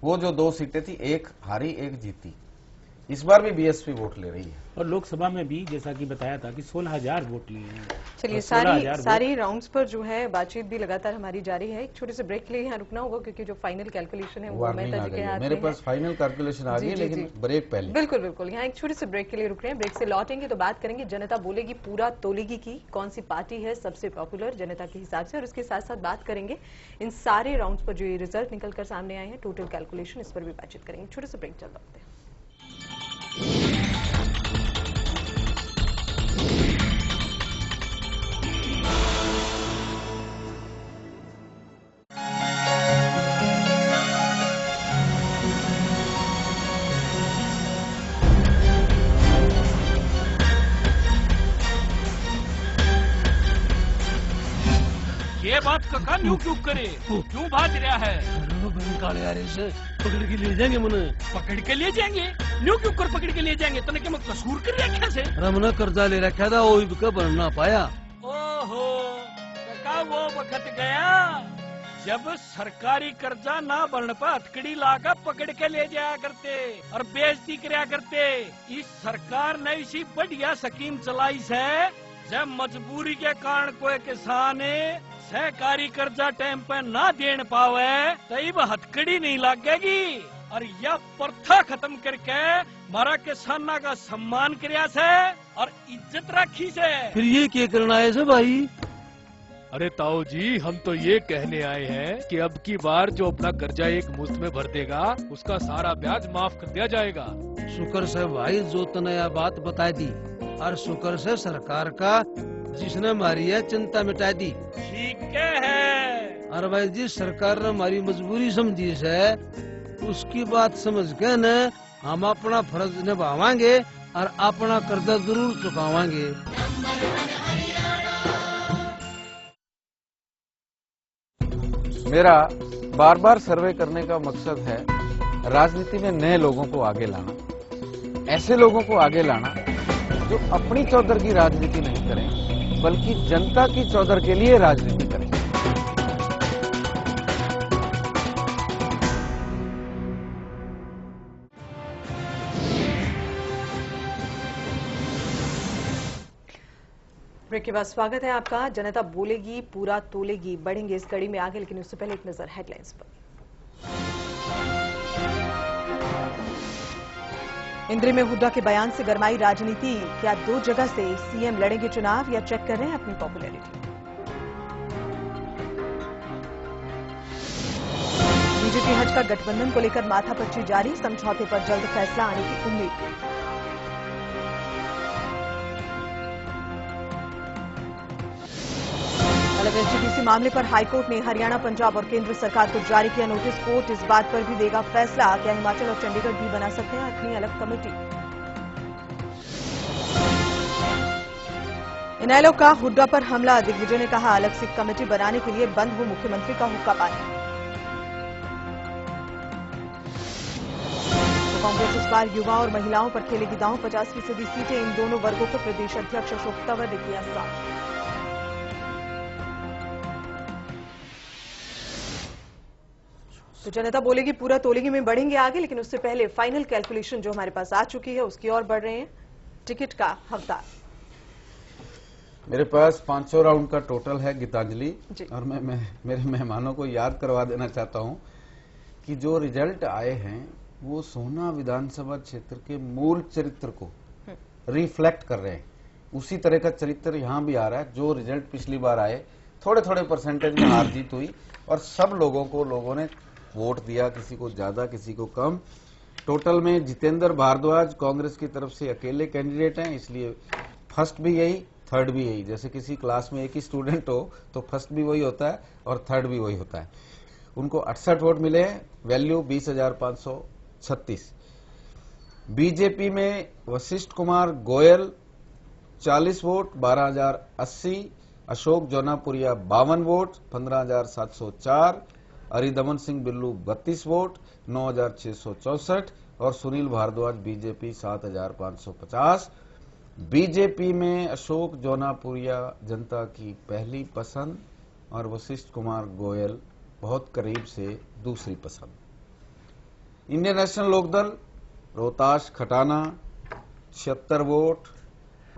वो जो 2 सीटें थी, एक हारी एक जीती। इस बार भी बीएसपी वोट ले रही है और लोकसभा में भी जैसा कि बताया था कि 16,000 वोट लिए हैं। चलिए, सारी राउंड्स पर जो है बातचीत भी लगातार हमारी जारी है। एक छोटे से ब्रेक के लिए यहाँ रुकना होगा क्योंकि जो फाइनल कैलकुलेशन है वो मैं तज के हाथ में मेरे पास फाइनल कैलकुलेशन आ गई है, लेकिन ब्रेक पहले। बिल्कुल बिल्कुल, यहाँ एक छोटे से ब्रेक के लिए रुक रहे हैं। ब्रेक से लौटेंगे तो बात करेंगे जनता बोलेगी पूरा तोलेगी की, कौन सी पार्टी है सबसे पॉपुलर जनता के हिसाब से, और उसके साथ साथ बात करेंगे इन सारे राउंड्स पर जो ये रिजल्ट निकल कर सामने आए हैं, टोटल कैलकुलेशन, इस पर भी बातचीत करेंगे। छोटे से ब्रेक चल रहे हैं। ये बात कका न्यू क्यों करे, क्यों भाग रहा है? काले यार से पकड़ के ले जाएंगे मुने, पकड़ के ले जाएंगे? न्यू क्यों कर पकड़ के ले जाएंगे? तने क्या मैं कसूर कर रखा से? रमना कर्जा ले रखा था, वो भी बन ना पाया। ओहो कका वो वक्त गया जब सरकारी कर्जा ना बनने पर हथकड़ी लाकर पकड़ के ले जाया करते और बेइज्जती कराया करते। इस सरकार ने इसी बढ़िया स्कीम चलाई है, जब मजबूरी के कारण कोई किसान सहकारी कर्जा टाइम पे ना देने पावे तब हथकड़ी नहीं लगेगी और यह प्रथा खत्म करके हमारा किसाना का सम्मान कराया से और इज्जत रखी से। फिर ये क्या करना है भाई? अरे ताऊ जी, हम तो ये कहने आए हैं कि अब की बार जो अपना कर्जा एक मुश्त में भर देगा उसका सारा ब्याज माफ कर दिया जाएगा। शुक्र से भाई जो तनया बात बता दी और शुक्र से सरकार का जिसने हमारी है चिंता मिटा दी। ठीक है। और भाई जी सरकार ने हमारी मजबूरी समझी है, उसकी बात समझ के न हम अपना फर्ज निभावांगे और अपना कर्जा जरूर चुकावांगे। मेरा बार बार सर्वे करने का मकसद है राजनीति में नए लोगों को आगे लाना, ऐसे लोगों को आगे लाना जो अपनी चौधर की राजनीति नहीं करें बल्कि जनता की चौधर के लिए राजनीति करें। ब्रेक के बाद स्वागत है आपका। जनता बोलेगी पूरा तोलेगी, बढ़ेंगे इस कड़ी में आगे, लेकिन उससे पहले एक नजर हेडलाइंस पर। इंद्री में हुड्डा के बयान से गरमाई राजनीति, क्या 2 जगह से सीएम लड़ेंगे चुनाव या चेक कर रहे हैं अपनी पॉपुलैरिटी? बीजेपी हज का गठबंधन को लेकर माथापच्ची जारी, समझौते पर जल्द फैसला आने की उम्मीद। एसजीपीसी मामले पर हाईकोर्ट ने हरियाणा, पंजाब और केंद्र सरकार को जारी किया नोटिस। कोर्ट इस बात पर भी देगा फैसला, क्या हिमाचल और चंडीगढ़ भी बना सकते हैं अपनी अलग कमेटी। इनेलो का हुड्डा पर हमला, दिग्विजय ने कहा अलग से कमेटी बनाने के लिए बंद हो मुख्यमंत्री का हुक्का पानी। तो कांग्रेस इस बार युवा और महिलाओं पर खेलेगी दांव, 50% सीटें इन दोनों वर्गों को प्रदेश अध्यक्ष अशोक तंवर ने किया साफ। तो जनता बोलेगी पूरा तोलेगी में बढ़ेंगे आगे, लेकिन उससे पहले फाइनल कैलकुलेशन जो हमारे पास आ चुकी है उसकी ओर बढ़ रहे हैं। टिकट का हकदार मेरे पास 500 राउंड का टोटल है गीतांजलि, और मैं मेरे मेहमानों को याद करवा देना चाहता हूं कि जो रिजल्ट आए हैं वो सोहना विधानसभा क्षेत्र के मूल चरित्र को रिफ्लेक्ट कर रहे हैं। उसी तरह का चरित्र यहां भी आ रहा है। जो रिजल्ट पिछली बार आए, थोड़े थोड़े परसेंटेज में हार जीत हुई और सब लोगों ने वोट दिया, किसी को ज्यादा किसी को कम। टोटल में जितेंद्र भारद्वाज कांग्रेस की तरफ से अकेले कैंडिडेट हैं, इसलिए फर्स्ट भी यही, थर्ड भी यही। जैसे किसी क्लास में एक ही स्टूडेंट हो तो फर्स्ट भी वही होता है और थर्ड भी वही होता है। उनको 68 वोट मिले हैं, वैल्यू 20,536। बीजेपी में Vashishtha Kumar Goyal 40 vote 12,080, Ashok Jonapuria 52 vote 15,704, Aridaman Singh Billu 32 vote 9,664 और सुनील भारद्वाज बीजेपी 7,550। बीजेपी में अशोक जोनापुरिया जनता की पहली पसंद और वशिष्ठ कुमार गोयल बहुत करीब से दूसरी पसंद। Indian National Lokdal Rohtash Khatana 76 vote,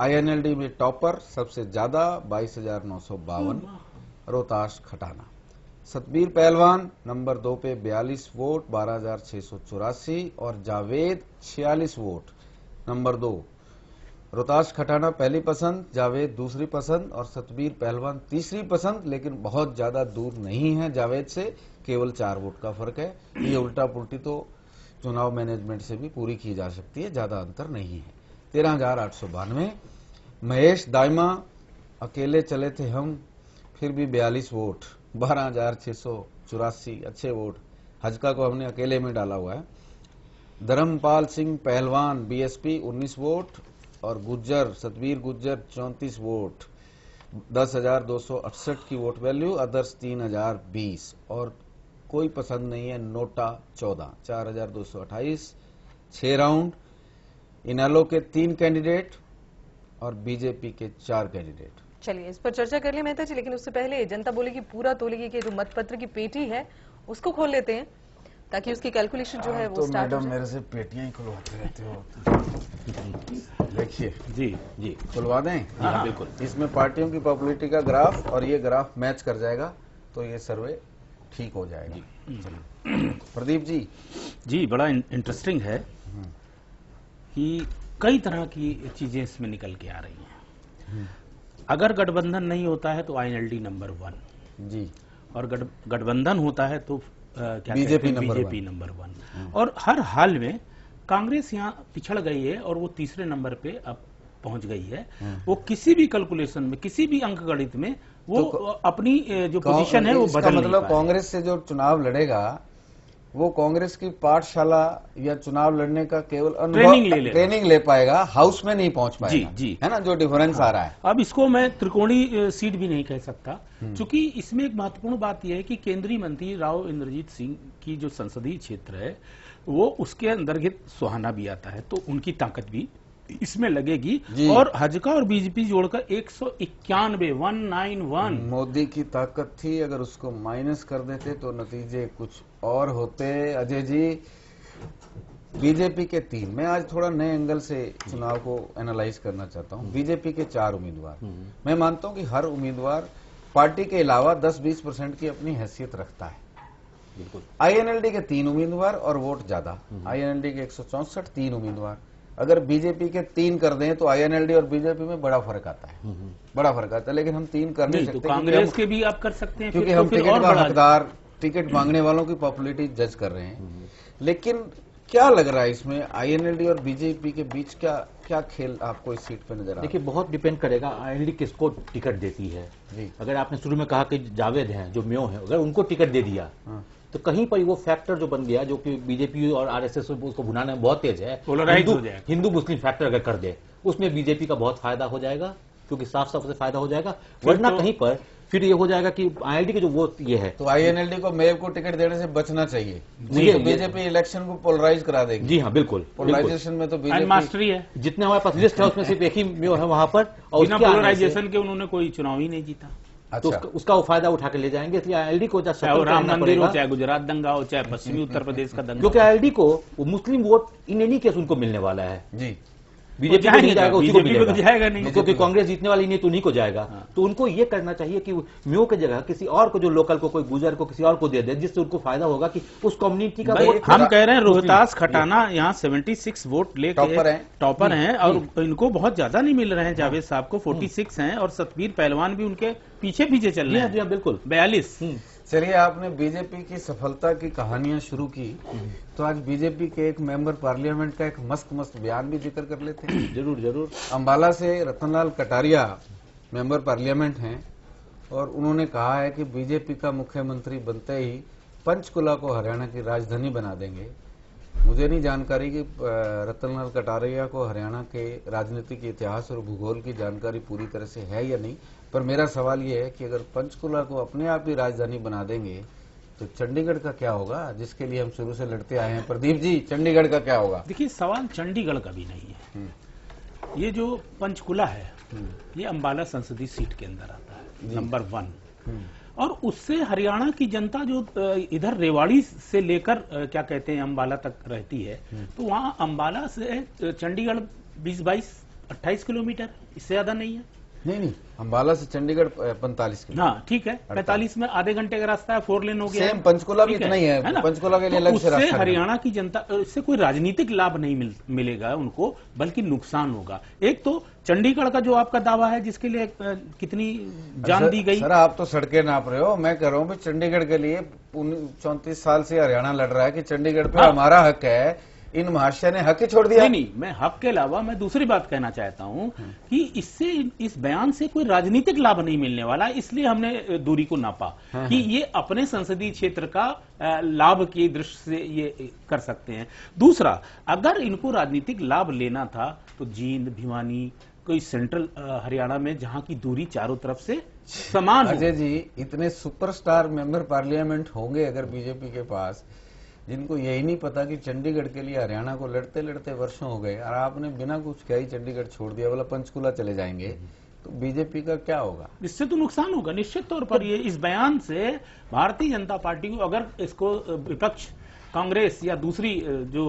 INLD में टॉपर सबसे ज्यादा 22,952 रोहताश खटाना। सतबीर पहलवान नंबर 2 पे 42 वोट 12,684 और जावेद 46 वोट नंबर 2। रोहताश खटाना पहली पसंद, जावेद दूसरी पसंद और सतबीर पहलवान तीसरी पसंद, लेकिन बहुत ज्यादा दूर नहीं है जावेद से, केवल 4 वोट का फर्क है। ये उल्टा पुल्टी तो चुनाव मैनेजमेंट से भी पूरी की जा सकती है, ज्यादा अंतर नहीं है। 13,892। महेश दाइमा अकेले चले थे हम, फिर भी 42 वोट 12,684 अच्छे वोट। हजका को हमने अकेले में डाला हुआ है। धर्मपाल सिंह पहलवान बीएसपी 19 वोट और गुज्जर सतबीर गुज्जर 34 वोट। 10,268 की वोट वैल्यू, अदर्स 3,020 और कोई पसंद नहीं है नोटा 14, 4,228, 6 राउंड, इनेलो के 3 कैंडिडेट और बीजेपी के 4 कैंडिडेट। चलिए इस पर चर्चा कर ले मेहता जी, लेकिन उससे पहले जनता बोलेगी पूरा तोलेगी के जो मतपत्र की पेटी है उसको खोल लेते हैं ताकि उसकी कैलकुलेशन जो है वो स्टार्ट हो जाए। मैडम मेरे से पेटियां ही खुलवाते रहते हो। देखिए जी खुलवा दें। हाँ बिल्कुल। इसमें पार्टियों की पॉपुलैरिटी का ग्राफ और ये ग्राफ मैच कर जाएगा तो ये सर्वे ठीक हो जाएगा। प्रदीप जी बड़ा इंटरेस्टिंग है कि कई तरह की चीजें इसमें निकल के आ रही हैं। अगर गठबंधन नहीं होता है तो आईएनएलडी नंबर 1 जी, और गठबंधन होता है तो बीजेपी नंबर 1 और हर हाल में कांग्रेस यहाँ पिछड़ गई है और वो तीसरे नंबर पे अब पहुंच गई है। वो किसी भी कैलकुलेशन में, किसी भी अंक गणित में वो अपनी जो पोजीशन है वो बदल नहीं मतलब कांग्रेस से जो चुनाव लड़ेगा वो कांग्रेस की पाठशाला या चुनाव लड़ने का केवल ट्रेनिंग ले पाएगा, हाउस में नहीं पहुंच पाएगा। जी है ना, जो डिफरेंस आ रहा है। अब इसको मैं त्रिकोणीय सीट भी नहीं कह सकता, क्योंकि इसमें एक महत्वपूर्ण बात यह है कि केंद्रीय मंत्री राव इंद्रजीत सिंह की जो संसदीय क्षेत्र है वो उसके अंतर्गत सोहाना भी आता है, तो उनकी ताकत भी इसमें लगेगी। और हजका और बीजेपी जोड़कर 191 मोदी की ताकत थी, अगर उसको माइनस कर देते तो नतीजे कुछ और होते। अजय जी बीजेपी के 3, मैं आज थोड़ा नए एंगल से चुनाव को एनालाइज करना चाहता हूं। बीजेपी के 4 उम्मीदवार, मैं मानता हूं कि हर उम्मीदवार पार्टी के अलावा 10-20% की अपनी हैसियत रखता है। बिल्कुल। आईएनएलडी के 3 उम्मीदवार और वोट ज्यादा, आईएनएलडी के 164, 3 उम्मीदवार। अगर बीजेपी के 3 कर दें तो आईएनएलडी और बीजेपी में बड़ा फर्क आता है, बड़ा फर्क आता है। लेकिन हम 3 कर नहीं सकते, तो कांग्रेस के भी आप कर सकते हैं, क्योंकि हम टिकट का हकदार, टिकट मांगने वालों की पॉपुलैरिटी जज कर रहे हैं। लेकिन क्या लग रहा है इसमें आईएनएलडी और बीजेपी के बीच क्या खेल आपको इस सीट पे नजर आ रहा है? देखिए बहुत डिपेंड करेगा आईएनएलडी किसको टिकट देती है। अगर आपने शुरू में कहा कि जावेद हैं जो म्यो है, अगर उनको टिकट दे दिया तो कहीं पर वो फैक्टर जो बन गया, जो कि बीजेपी और आरएसएस उसको भुनाने में बहुत तेज है, हिंदू मुस्लिम फैक्टर अगर कर दे उसमें बीजेपी का बहुत फायदा हो जाएगा, क्योंकि साफ साफ से फायदा हो जाएगा। वरना कहीं पर फिर ये हो जाएगा कि आईएनएलडी के जो वो ये है, तो आईएनएलडी को मेव को टिकट देने से बचना चाहिए। तो बीजेपी इलेक्शन को पोलराइज करा देगी। जी हाँ बिल्कुल, पोलराइजेशन में तो बीजेपी मास्टरी है। जितने हमारे पास लिस्ट है उसमें सिर्फ एक ही मेव है वहां पर, और बिना पोलराइजेशन के उन्होंने कोई चुनाव ही नहीं जीता। तो उसका वो फायदा उठा के ले जाएंगे, इसलिए आईएनएलडी को चाहे राम मंदिर हो, चाहे गुजरात दंगा हो, चाहे पश्चिमी उत्तर प्रदेश का दंगा, क्योंकि आईएनएलडी को वो मुस्लिम वोट इन एनी केस उनको मिलने वाला है। जी, बीजेपी को नहीं जाएगा, उसी को मिलेगा, जाएगा नहीं, क्योंकि कांग्रेस जीतने वाली नहीं तो उन्हीं को जाएगा। तो उनको ये करना चाहिए कि म्यो की जगह किसी और को, जो लोकल को, कोई गुजर को किसी और को दे दे, जिससे उनको फायदा होगा कि उस कम्युनिटी का वोट। हम कह रहे हैं रोहतास खटाना यहाँ 76 वोट लेके टॉपर हैं और इनको बहुत ज्यादा नहीं मिल रहे हैं। जावेद साहब को 46 हैं और सतबीर पहलवान भी उनके पीछे शुरू रहे हैं। बिल्कुल 42। चलिए, आपने बीजेपी की सफलता की कहानियां शुरू की, तो आज बीजेपी के एक मेंबर पार्लियामेंट का एक मस्त बयान भी जिक्र कर लेते हैं। जरूर। अंबाला से रतनलाल कटारिया मेंबर पार्लियामेंट हैं और उन्होंने कहा है कि बीजेपी का मुख्यमंत्री बनते ही पंचकुला को हरियाणा की राजधानी बना देंगे। मुझे नहीं जानकारी कि रतनलाल कटारिया को हरियाणा के राजनीतिक इतिहास और भूगोल की जानकारी पूरी तरह से है या नहीं, पर मेरा सवाल ये है कि अगर पंचकुला को अपने आप ही राजधानी बना देंगे तो चंडीगढ़ का क्या होगा, जिसके लिए हम शुरू से लड़ते आए हैं। प्रदीप जी, चंडीगढ़ का क्या होगा? देखिए, सवाल चंडीगढ़ का भी नहीं है। ये जो पंचकुला है ये अंबाला संसदीय सीट के अंदर आता है, नंबर 1। और उससे हरियाणा की जनता जो इधर रेवाड़ी से लेकर क्या कहते हैं अंबाला तक रहती है, तो वहां अंबाला से चंडीगढ़ 20-22-28 किलोमीटर, इससे ज्यादा नहीं है। नहीं, अंबाला से चंडीगढ़ 45 किलोमीटर। हाँ ठीक है, 45 में आधे घंटे का रास्ता है, 4 लेन हो गया। सेम पंचकुला भी इतना ही है ना? पंचकुला के लिए अलग से रास्ता। हरियाणा की जनता, इससे कोई राजनीतिक लाभ नहीं मिलेगा उनको, बल्कि नुकसान होगा। एक तो चंडीगढ़ का जो आपका दावा है, जिसके लिए कितनी जान दी गई। सर, आप तो सड़कें नाप रहे हो, मैं कह रहा हूँ चंडीगढ़ के लिए 34 साल से हरियाणा लड़ रहा है कि चंडीगढ़ पे हमारा हक है। इन महाशय ने हक ही छोड़ दिया। नहीं, मैं हक के अलावा मैं दूसरी बात कहना चाहता हूं कि इससे, इस बयान से कोई राजनीतिक लाभ नहीं मिलने वाला, इसलिए हमने दूरी को नापा कि ये अपने संसदीय क्षेत्र का लाभ की दृष्टि से ये कर सकते हैं। दूसरा, अगर इनको राजनीतिक लाभ लेना था तो जींद, भिवानी, कोई सेंट्रल हरियाणा में जहां की दूरी चारों तरफ से समान हो। अजय जी, इतने सुपरस्टार मेंबर पार्लियामेंट होंगे अगर बीजेपी के पास, जिनको यही नहीं पता कि चंडीगढ़ के लिए हरियाणा को लड़ते लड़ते वर्षों हो गए और आपने बिना कुछ कहे चंडीगढ़ छोड़ दिया, बोला पंचकुला चले जाएंगे, तो बीजेपी का क्या होगा? इससे तो नुकसान होगा निश्चित तौर पर। ये इस बयान से भारतीय जनता पार्टी को, अगर इसको विपक्ष कांग्रेस या दूसरी जो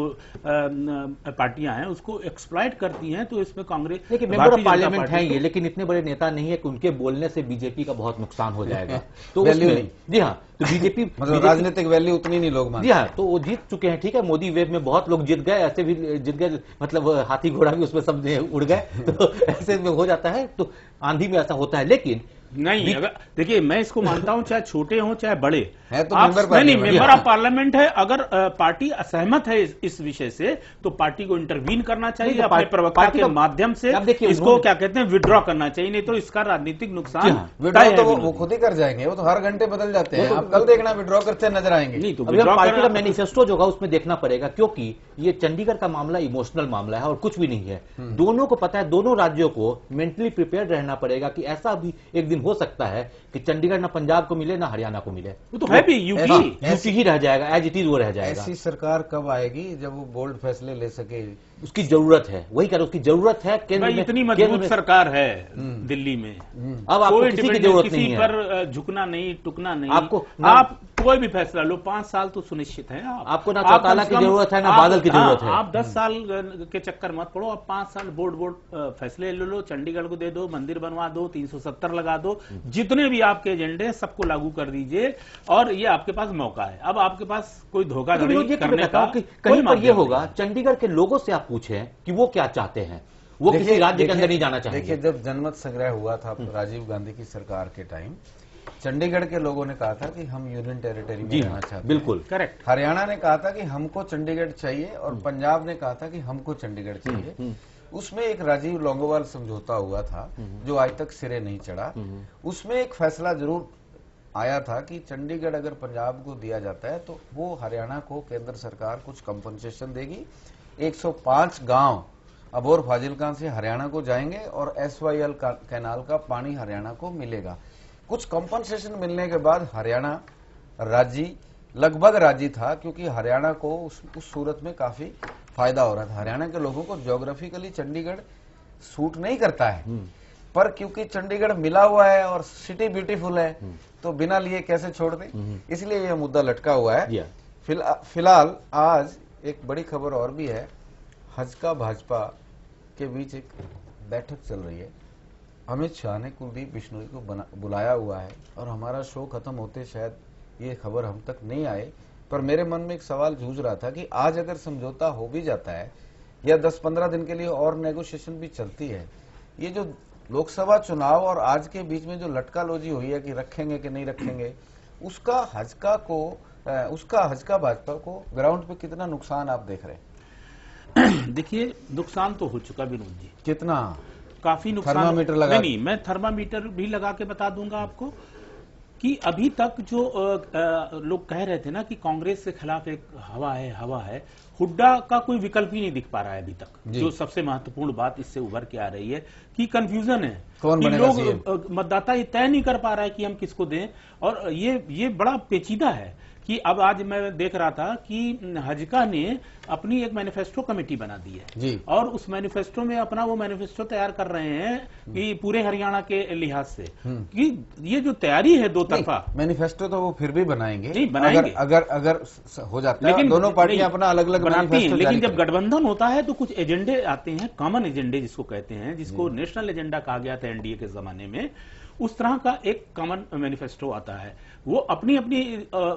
पार्टियां हैं उसको एक्सप्लॉइट करती हैं, तो इसमें कांग्रेस, लेकिन मेंबर ऑफ पार्लियामेंट है ये, लेकिन इतने बड़े नेता नहीं है कि उनके बोलने से बीजेपी का बहुत नुकसान हो जाएगा। तो उसमें जी हाँ, तो बीजेपी मतलब राजनीतिक वैल्यू उतनी नहीं लोग मानते। जी हाँ, तो वो जीत चुके हैं, ठीक है, मोदी वेव में बहुत लोग जीत गए, ऐसे भी जीत गए, मतलब हाथी घोड़ा भी उसमें सब उड़ गए, तो ऐसे में हो जाता है, तो आंधी में ऐसा होता है। लेकिन नहीं, अगर देखिए मैं इसको मानता हूं, चाहे छोटे हों चाहे बड़े है, तो मेंबर ऑफ पार्लियामेंट है। अगर पार्टी असहमत है इस विषय से, तो पार्टी को इंटरवीन करना चाहिए, अपने प्रवक्ता के माध्यम से इसको क्या कहते हैं विड्रॉ करना चाहिए, नहीं तो इसका राजनीतिक नुकसान विड्रॉ तो वो खुद ही कर जाएंगे, वो तो हर घंटे बदल जाते हैं। आप कल देखना विड्रॉ करते नजर आएंगे। नहीं तो पार्टी का मैनिफेस्टो जो होगा उसमें देखना पड़ेगा, क्योंकि ये चंडीगढ़ का मामला इमोशनल मामला है और कुछ भी नहीं है। दोनों को पता है, दोनों राज्यों को मेंटली प्रिपेयर्ड रहना पड़ेगा कि ऐसा भी एक दिन हो सकता है कि चंडीगढ़ ना पंजाब को मिले ना हरियाणा को मिले, वो तो है भी यूपी ही रह जाएगा, एज इट इज वो रह जाएगा। ऐसी सरकार कब आएगी जब वो बोल्ड फैसले ले सके? उसकी जरूरत है, वही कह रहा, उसकी जरूरत है। केंद्र में इतनी मजबूत सरकार है दिल्ली में, अब आपको किसी की जरूरत नहीं है, पर झुकना नहीं, टुकना नहीं। आपको आप कोई भी फैसला लो, 5 साल तो सुनिश्चित है। आपको ना चौटाला की जरूरत है ना बादल की जरूरत है। आप 10 साल के चक्कर मत पड़ो, आप 5 साल बोर्ड फैसले ले लो, चंडीगढ़ को दे दो, मंदिर बनवा दो, 370 लगा दो, जितने भी आपके एजेंडे सबको लागू कर दीजिए, और ये आपके पास मौका है। अब आपके पास कोई धोखाधड़ी करने का कहीं पर ये होगा, चंडीगढ़ के लोगों से आप पूछें कि वो क्या चाहते हैं, वो किसी राज्य के अंदर नहीं जाना चाहेंगे। देखिए, जब जनमत संग्रह हुआ था राजीव गांधी की सरकार के टाइम, चंडीगढ़ के लोगों ने कहा था कि हम यूनियन टेरिटरी में रहना चाहते हैं। बिल्कुल करेक्ट। हरियाणा ने कहा था कि हमको चंडीगढ़ चाहिए, और पंजाब ने कहा था कि हमको चंडीगढ़ चाहिए। उसमें एक राजीव लोंगोवाल समझौता हुआ था जो आज तक सिरे नहीं चढ़ा। उसमें एक फैसला जरूर आया था कि चंडीगढ़ अगर पंजाब को दिया जाता है तो वो हरियाणा को केंद्र सरकार कुछ कंपनसेशन देगी। 105 गांव अबोर फाजिलका से हरियाणा को जाएंगे और SYL कैनाल का पानी हरियाणा को मिलेगा। कुछ कंपनसेशन मिलने के बाद हरियाणा लगभग राजी था, क्योंकि हरियाणा को उस सूरत में काफी फायदा हो रहा था। हरियाणा के लोगों को ज्योग्राफिकली चंडीगढ़ सूट नहीं करता है, पर क्योंकि चंडीगढ़ मिला हुआ है और सिटी ब्यूटीफुल है, तो बिना लिए कैसे छोड़ दें, इसलिए यह मुद्दा लटका हुआ है। फिलहाल आज एक बड़ी खबर और भी है, हजका भाजपा के बीच एक बैठक चल रही है। अमित शाह ने कुलदीप बिश्नोई को बुलाया हुआ है, और हमारा शो खत्म होते शायद ये खबर हम तक नहीं आए, पर मेरे मन में एक सवाल जूझ रहा था कि आज अगर समझौता हो भी जाता है या 10-15 दिन के लिए और नेगोशिएशन भी चलती है, ये जो लोकसभा चुनाव और आज के बीच में जो लटकालोजी हुई है कि रखेंगे कि नहीं रखेंगे, उसका हजका भाजपा को ग्राउंड पे कितना नुकसान आप देख रहे हैं? देखिए, नुकसान तो हो चुका विनोद जी। कितना? काफी नुकसान। थर्मामीटर लगा? नहीं, मैं थर्मामीटर भी लगा के बता दूंगा आपको कि अभी तक जो लोग कह रहे थे ना कि कांग्रेस के खिलाफ एक हवा है, हुड्डा का कोई विकल्प ही नहीं दिख पा रहा है अभी तक। जो सबसे महत्वपूर्ण बात इससे उभर के आ रही है कि कंफ्यूजन है, कौन कि लोग मतदाता ये तय नहीं कर पा रहा है कि हम किसको दें, और ये बड़ा पेचीदा है कि अब आज मैं देख रहा था कि हजका ने अपनी एक मैनिफेस्टो कमेटी बना दी है जी। और उस मैनिफेस्टो में अपना वो मैनिफेस्टो तैयार कर रहे हैं कि पूरे हरियाणा के लिहाज से कि ये जो तैयारी है दो तरफा मैनिफेस्टो तो वो फिर भी बनाएंगे। नहीं बनाएंगे, अगर हो जाता है। लेकिन दोनों पार्टियां अपना अलग अलग बनाती हैं, लेकिन जब गठबंधन होता है तो कुछ एजेंडे आते हैं, कॉमन एजेंडे जिसको कहते हैं, जिसको नेशनल एजेंडा कहा गया था एनडीए के जमाने में, उस तरह का एक कॉमन मैनिफेस्टो आता है। वो अपनी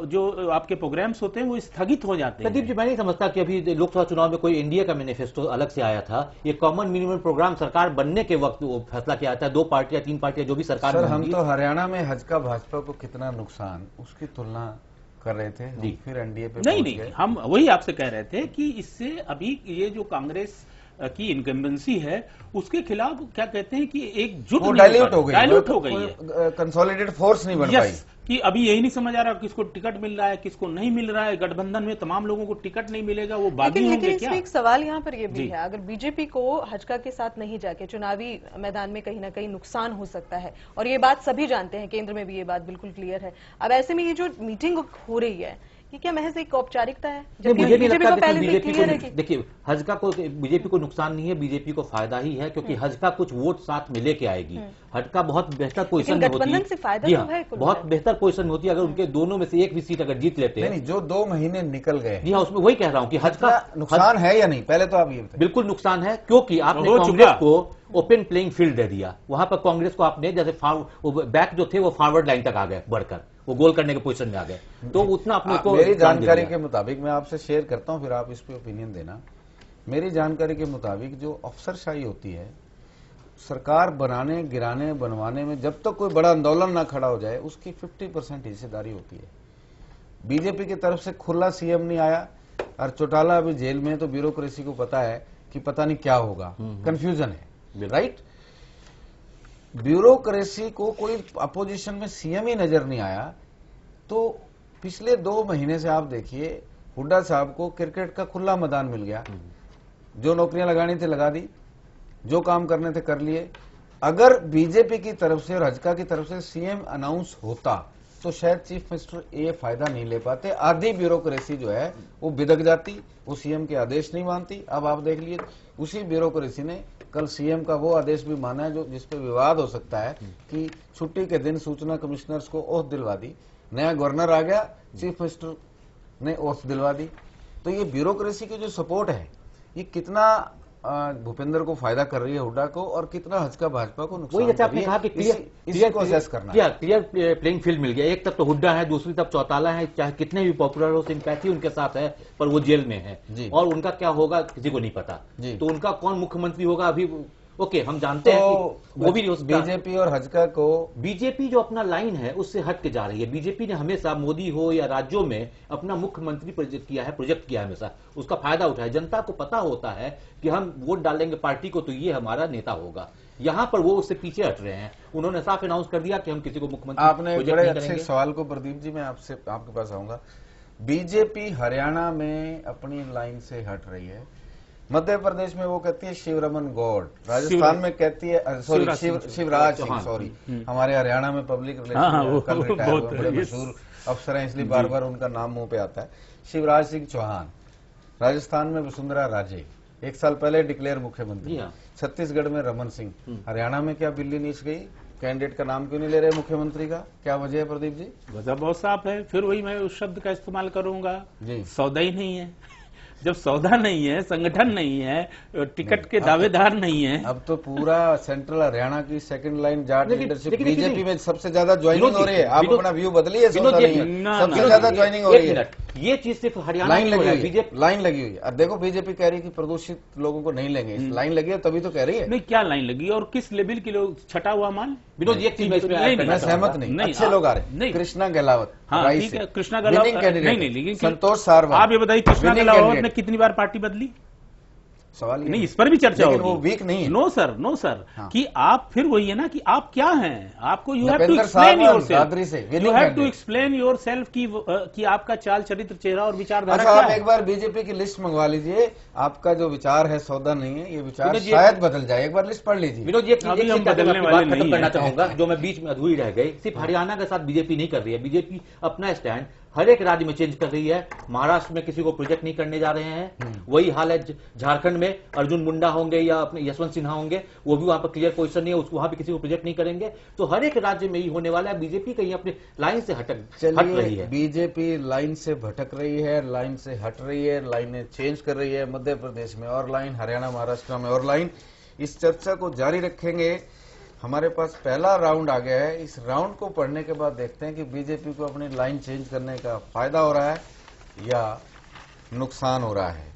जो आपके प्रोग्राम्स होते हैं वो स्थगित हो जाते हैं। प्रदीप जी, मैं नहीं समझता कि अभी लोकसभा चुनाव में कोई एनडीए का मैनिफेस्टो अलग से आया था। ये कॉमन मिनिमम प्रोग्राम सरकार बनने के वक्त वो फैसला किया था, 2 पार्टियां 3 पार्टियां जो भी सरकार सर, हम तो हरियाणा में हजका भाजपा को कितना नुकसान उसकी तुलना कर रहे थे, फिर एनडीए पे नहीं, हम वही आपसे कह रहे थे कि इससे अभी ये जो कांग्रेस की इनकम्बेंसी है, उसके खिलाफ क्या कहते हैं कि एकजुट डाइल्यूट हो गई है, कंसोलिडेट फोर्स नहीं बन पाई। कि अभी यही नहीं समझ आ रहा किसको टिकट मिल रहा है, किसको नहीं मिल रहा है। गठबंधन में तमाम लोगों को टिकट नहीं मिलेगा, वो बागी होंगे क्या? एक सवाल यहाँ पर ये भी है, अगर बीजेपी को हजका के साथ नहीं जाके चुनावी मैदान में कहीं ना कहीं नुकसान हो सकता है, और ये बात सभी जानते हैं, केंद्र में भी ये बात बिल्कुल क्लियर है। अब ऐसे में ये जो मीटिंग हो रही है, ये क्या महज एक औपचारिकता है? मुझे नहीं लगता कि बीजेपी को, देखिए हजका को बीजेपी को नुकसान नहीं है, बीजेपी को फायदा ही है, क्योंकि हजका कुछ वोट साथ में लेके आएगी। हजका बहुत बेहतर पोजीशन में होती है, बहुत बेहतर पोजीशन में होती है अगर उनके दोनों में से एक भी सीट अगर जीत लेते हैं। नहीं, जो 2 महीने निकल गए, जी हाँ, उसमें वही कह रहा हूँ कि हजका नुकसान है या नहीं, पहले तो आप ये बिल्कुल नुकसान है, क्योंकि आपने कांग्रेस को ओपन प्लेइंग फील्ड दे दिया। वहां पर कांग्रेस को आपने जैसे बैक जो थे वो फॉरवर्ड लाइन तक आ गए, बढ़कर वो गोल करने के पोजीशन में आ गए, तो उतना अपने को मेरी जानकारी के मुताबिक मैं आपसे शेयर करता हूं, फिर आप इस पे ओपिनियन देना। मेरी जानकारी के मुताबिक जो अफसरशाही होती है सरकार बनाने, गिराने, बनवाने में, जब तक कोई बड़ा आंदोलन ना खड़ा हो जाए, उसकी 50% हिस्सेदारी होती है। बीजेपी की तरफ से खुला सीएम नहीं आया और चौटाला अभी जेल में, तो ब्यूरोक्रेसी को पता है कि पता नहीं क्या होगा, कंफ्यूजन है, राइट? ब्यूरोक्रेसी को कोई अपोजिशन में सीएम ही नजर नहीं आया, तो पिछले 2 महीने से आप देखिए, हुड्डा साहब को क्रिकेट का खुला मैदान मिल गया, जो नौकरियां लगानी थी लगा दी, जो काम करने थे कर लिए। अगर बीजेपी की तरफ से और हजका की तरफ से सीएम अनाउंस होता तो शायद चीफ मिनिस्टर ये फायदा नहीं ले पाते। आधी ब्यूरोक्रेसी जो है वो बिदक जाती, वो सीएम के आदेश नहीं मानती। अब आप देख लीजिए, उसी ब्यूरोक्रेसी ने कल सीएम का वो आदेश भी माना है जो जिसपे विवाद हो सकता है कि छुट्टी के दिन सूचना कमिश्नर्स को ओथ दिलवा दी। नया गवर्नर आ गया, चीफ मिनिस्टर ने ओथ दिलवा दी। तो ये ब्यूरोक्रेसी की जो सपोर्ट है, ये कितना भूपेंद्र को फायदा कर रही है, हुड्डा को, और कितना हजका भाजपा को नुकसान। वही आपने कहा कि क्लियर असेस करना, क्लियर प्लेइंग फील्ड मिल गया। एक तरफ तो हुड्डा है, दूसरी तरफ चौटाला है, चाहे कितने भी पॉपुलर हो, सिंपैथी उनके साथ है, पर वो जेल में है और उनका क्या होगा किसी को नहीं पता। तो उनका कौन मुख्यमंत्री होगा अभी ओके, हम जानते हैं कि वो भी बीजेपी और हजका को, बीजेपी जो अपना लाइन है उससे हट के जा रही है। बीजेपी ने हमेशा मोदी हो या राज्यों में अपना मुख्यमंत्री प्रोजेक्ट किया है हमेशा, उसका फायदा उठाया। जनता को पता होता है कि हम वोट डालेंगे पार्टी को तो ये हमारा नेता होगा। यहाँ पर वो उससे पीछे हट रहे हैं। उन्होंने साफ अनाउंस कर दिया कि हम किसी को मुख्यमंत्री आपने बड़े अच्छे सवाल को, प्रदीप जी मैं आपके पास आऊंगा। बीजेपी हरियाणा में अपनी लाइन से हट रही है, मध्य प्रदेश में वो कहती है शिवरमन गौड, राजस्थान में कहती है शिवराज सिंह, सॉरी हमारे हरियाणा में पब्लिक रिलेशन बड़े मशहूर अफसर हैं, इसलिए बार बार उनका नाम मुंह पे आता है। शिवराज सिंह चौहान, राजस्थान में वसुंधरा राजे 1 साल पहले डिक्लेयर मुख्यमंत्री, छत्तीसगढ़ में रमन सिंह। हरियाणा में क्या बिल्ली नीच गई, कैंडिडेट का नाम क्यों नहीं ले रहे मुख्यमंत्री का, क्या वजह है प्रदीप जी? वजह बहुत साफ है, फिर वही मैं उस शब्द का इस्तेमाल करूंगा जी, सौदा ही नहीं है। जब सौदा नहीं है, संगठन नहीं है, टिकट के दावेदार नहीं है। अब तो पूरा सेंट्रल हरियाणा की second line Jat leadership BJP में सबसे ज्यादा ज्वाइनिंग हो रही है। आप अपना व्यू बदलिए, सबसे ज्यादा ज्वाइनिंग हो रही है। ये चीज सिर्फ हरियाणा लाइन लगी हुई है, लाइन लगी हुई है। अब देखो बीजेपी कह रही है कि प्रदूषित लोगों को नहीं लेंगे, लाइन लगी है तभी तो कह रही है। नहीं, क्या लाइन लगी और किस लेवल की लोग छटा हुआ माल? विनोद एक चीज मैं सहमत नहीं, अच्छे लोग आ रहे हैं। कृष्णा गहलावत, हाँ ठीक है, कृष्णा गहलावत नहीं, संतोष सारवाल। आप ये बताइए कृष्णा गहलावत ने कितनी बार पार्टी बदली? सवाल नहीं, इस पर भी चर्चा होगी। वो वीक नहीं है। नो सर, नो सर, कि आप फिर वही है ना कि आप क्या हैं, आपको you have to explain yourself, you have to explain yourself कि आपका चाल चरित्र, चेहरा और विचारधारा क्या है। आप एक बार बीजेपी की लिस्ट मंगवा लीजिए, आपका जो विचार है सौदा नहीं है, ये विचार शायद बदल जाए। एक बार लिस्ट पढ़ लीजिए। विनोद जी हम बदलने वाले नहीं करना चाहूंगा, जो मैं बीच में अधूरी रह गई। सिर्फ हरियाणा के साथ बीजेपी नहीं कर रही है, बीजेपी अपना स्टैंड हर एक राज्य में चेंज कर रही है। महाराष्ट्र में किसी को प्रोजेक्ट नहीं करने जा रहे हैं, वही हाल है झारखंड में। अर्जुन मुंडा होंगे या अपने यशवंत सिन्हा होंगे, वो भी वहां पर क्लियर पोजीशन नहीं है, वहां पे किसी को प्रोजेक्ट नहीं करेंगे। तो हर एक राज्य में ही होने वाला है। बीजेपी कहीं अपने लाइन से हट रही है। बीजेपी लाइन से भटक रही है, लाइन से हट रही है, लाइनें चेंज कर रही है। मध्य प्रदेश में और लाइन, हरियाणा महाराष्ट्र में और लाइन। इस चर्चा को जारी रखेंगे। हमारे पास पहला राउंड आ गया है। इस राउंड को पढ़ने के बाद देखते हैं कि बीजेपी को अपनी लाइन चेंज करने का फायदा हो रहा है या नुकसान हो रहा है।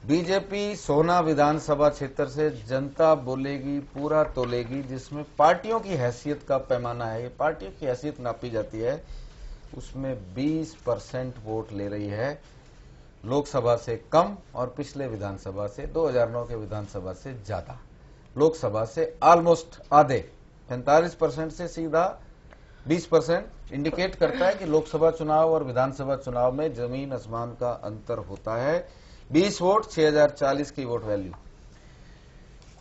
बीजेपी सोहना विधानसभा क्षेत्र से जनता बोलेगी पूरा तोलेगी, जिसमें पार्टियों की हैसियत का पैमाना है, ये पार्टियों की हैसियत नापी जाती है, उसमें 20% वोट ले रही है। लोकसभा से कम और पिछले विधानसभा से 2009 के विधानसभा से ज्यादा, लोकसभा से ऑलमोस्ट आधे 45% से सीधा 20% इंडिकेट करता है कि लोकसभा चुनाव और विधानसभा चुनाव में जमीन आसमान का अंतर होता है। 20 वोट 6040 की वोट वैल्यू।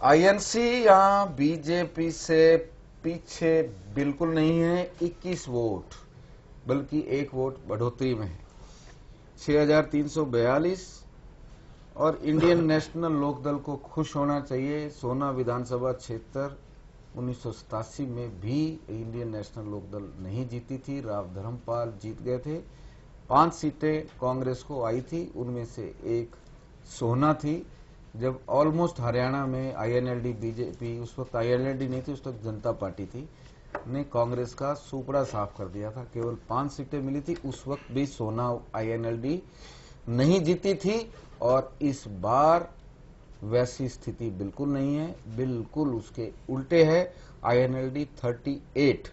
आईएनसी या बीजेपी से पीछे बिल्कुल नहीं है, 21 वोट बल्कि 1 वोट बढ़ोतरी में है, 6342। और इंडियन नेशनल लोकदल को खुश होना चाहिए। सोना विधानसभा क्षेत्र 1987 में भी इंडियन नेशनल लोकदल नहीं जीती थी, राव धर्मपाल जीत गए थे। 5 सीटें कांग्रेस को आई थी, उनमें से एक सोना थी। जब ऑलमोस्ट हरियाणा में आईएनएलडी बीजेपी, उस वक्त आईएनएलडी नहीं थी, उस वक्त जनता पार्टी थी, ने कांग्रेस का सुपड़ा साफ कर दिया था। केवल 5 सीटें मिली थी, उस वक्त भी सोना आईएनएलडी नहीं जीती थी। और इस बार वैसी स्थिति बिल्कुल नहीं है, बिल्कुल उसके उल्टे है। आईएनएलडी 38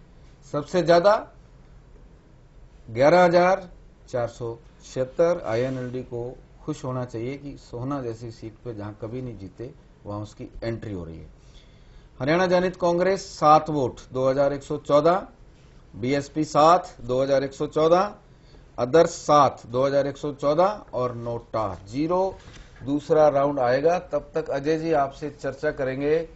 सबसे ज्यादा 11476। आईएनएलडी को खुश होना चाहिए कि सोना जैसी सीट पे जहां कभी नहीं जीते वहां उसकी एंट्री हो रही है। हरियाणा जनहित कांग्रेस 7 वोट 2114, बीएसपी 7 2114, अदर्स 7 2114 और नोटा 0। दूसरा राउंड आएगा, तब तक अजय जी आपसे चर्चा करेंगे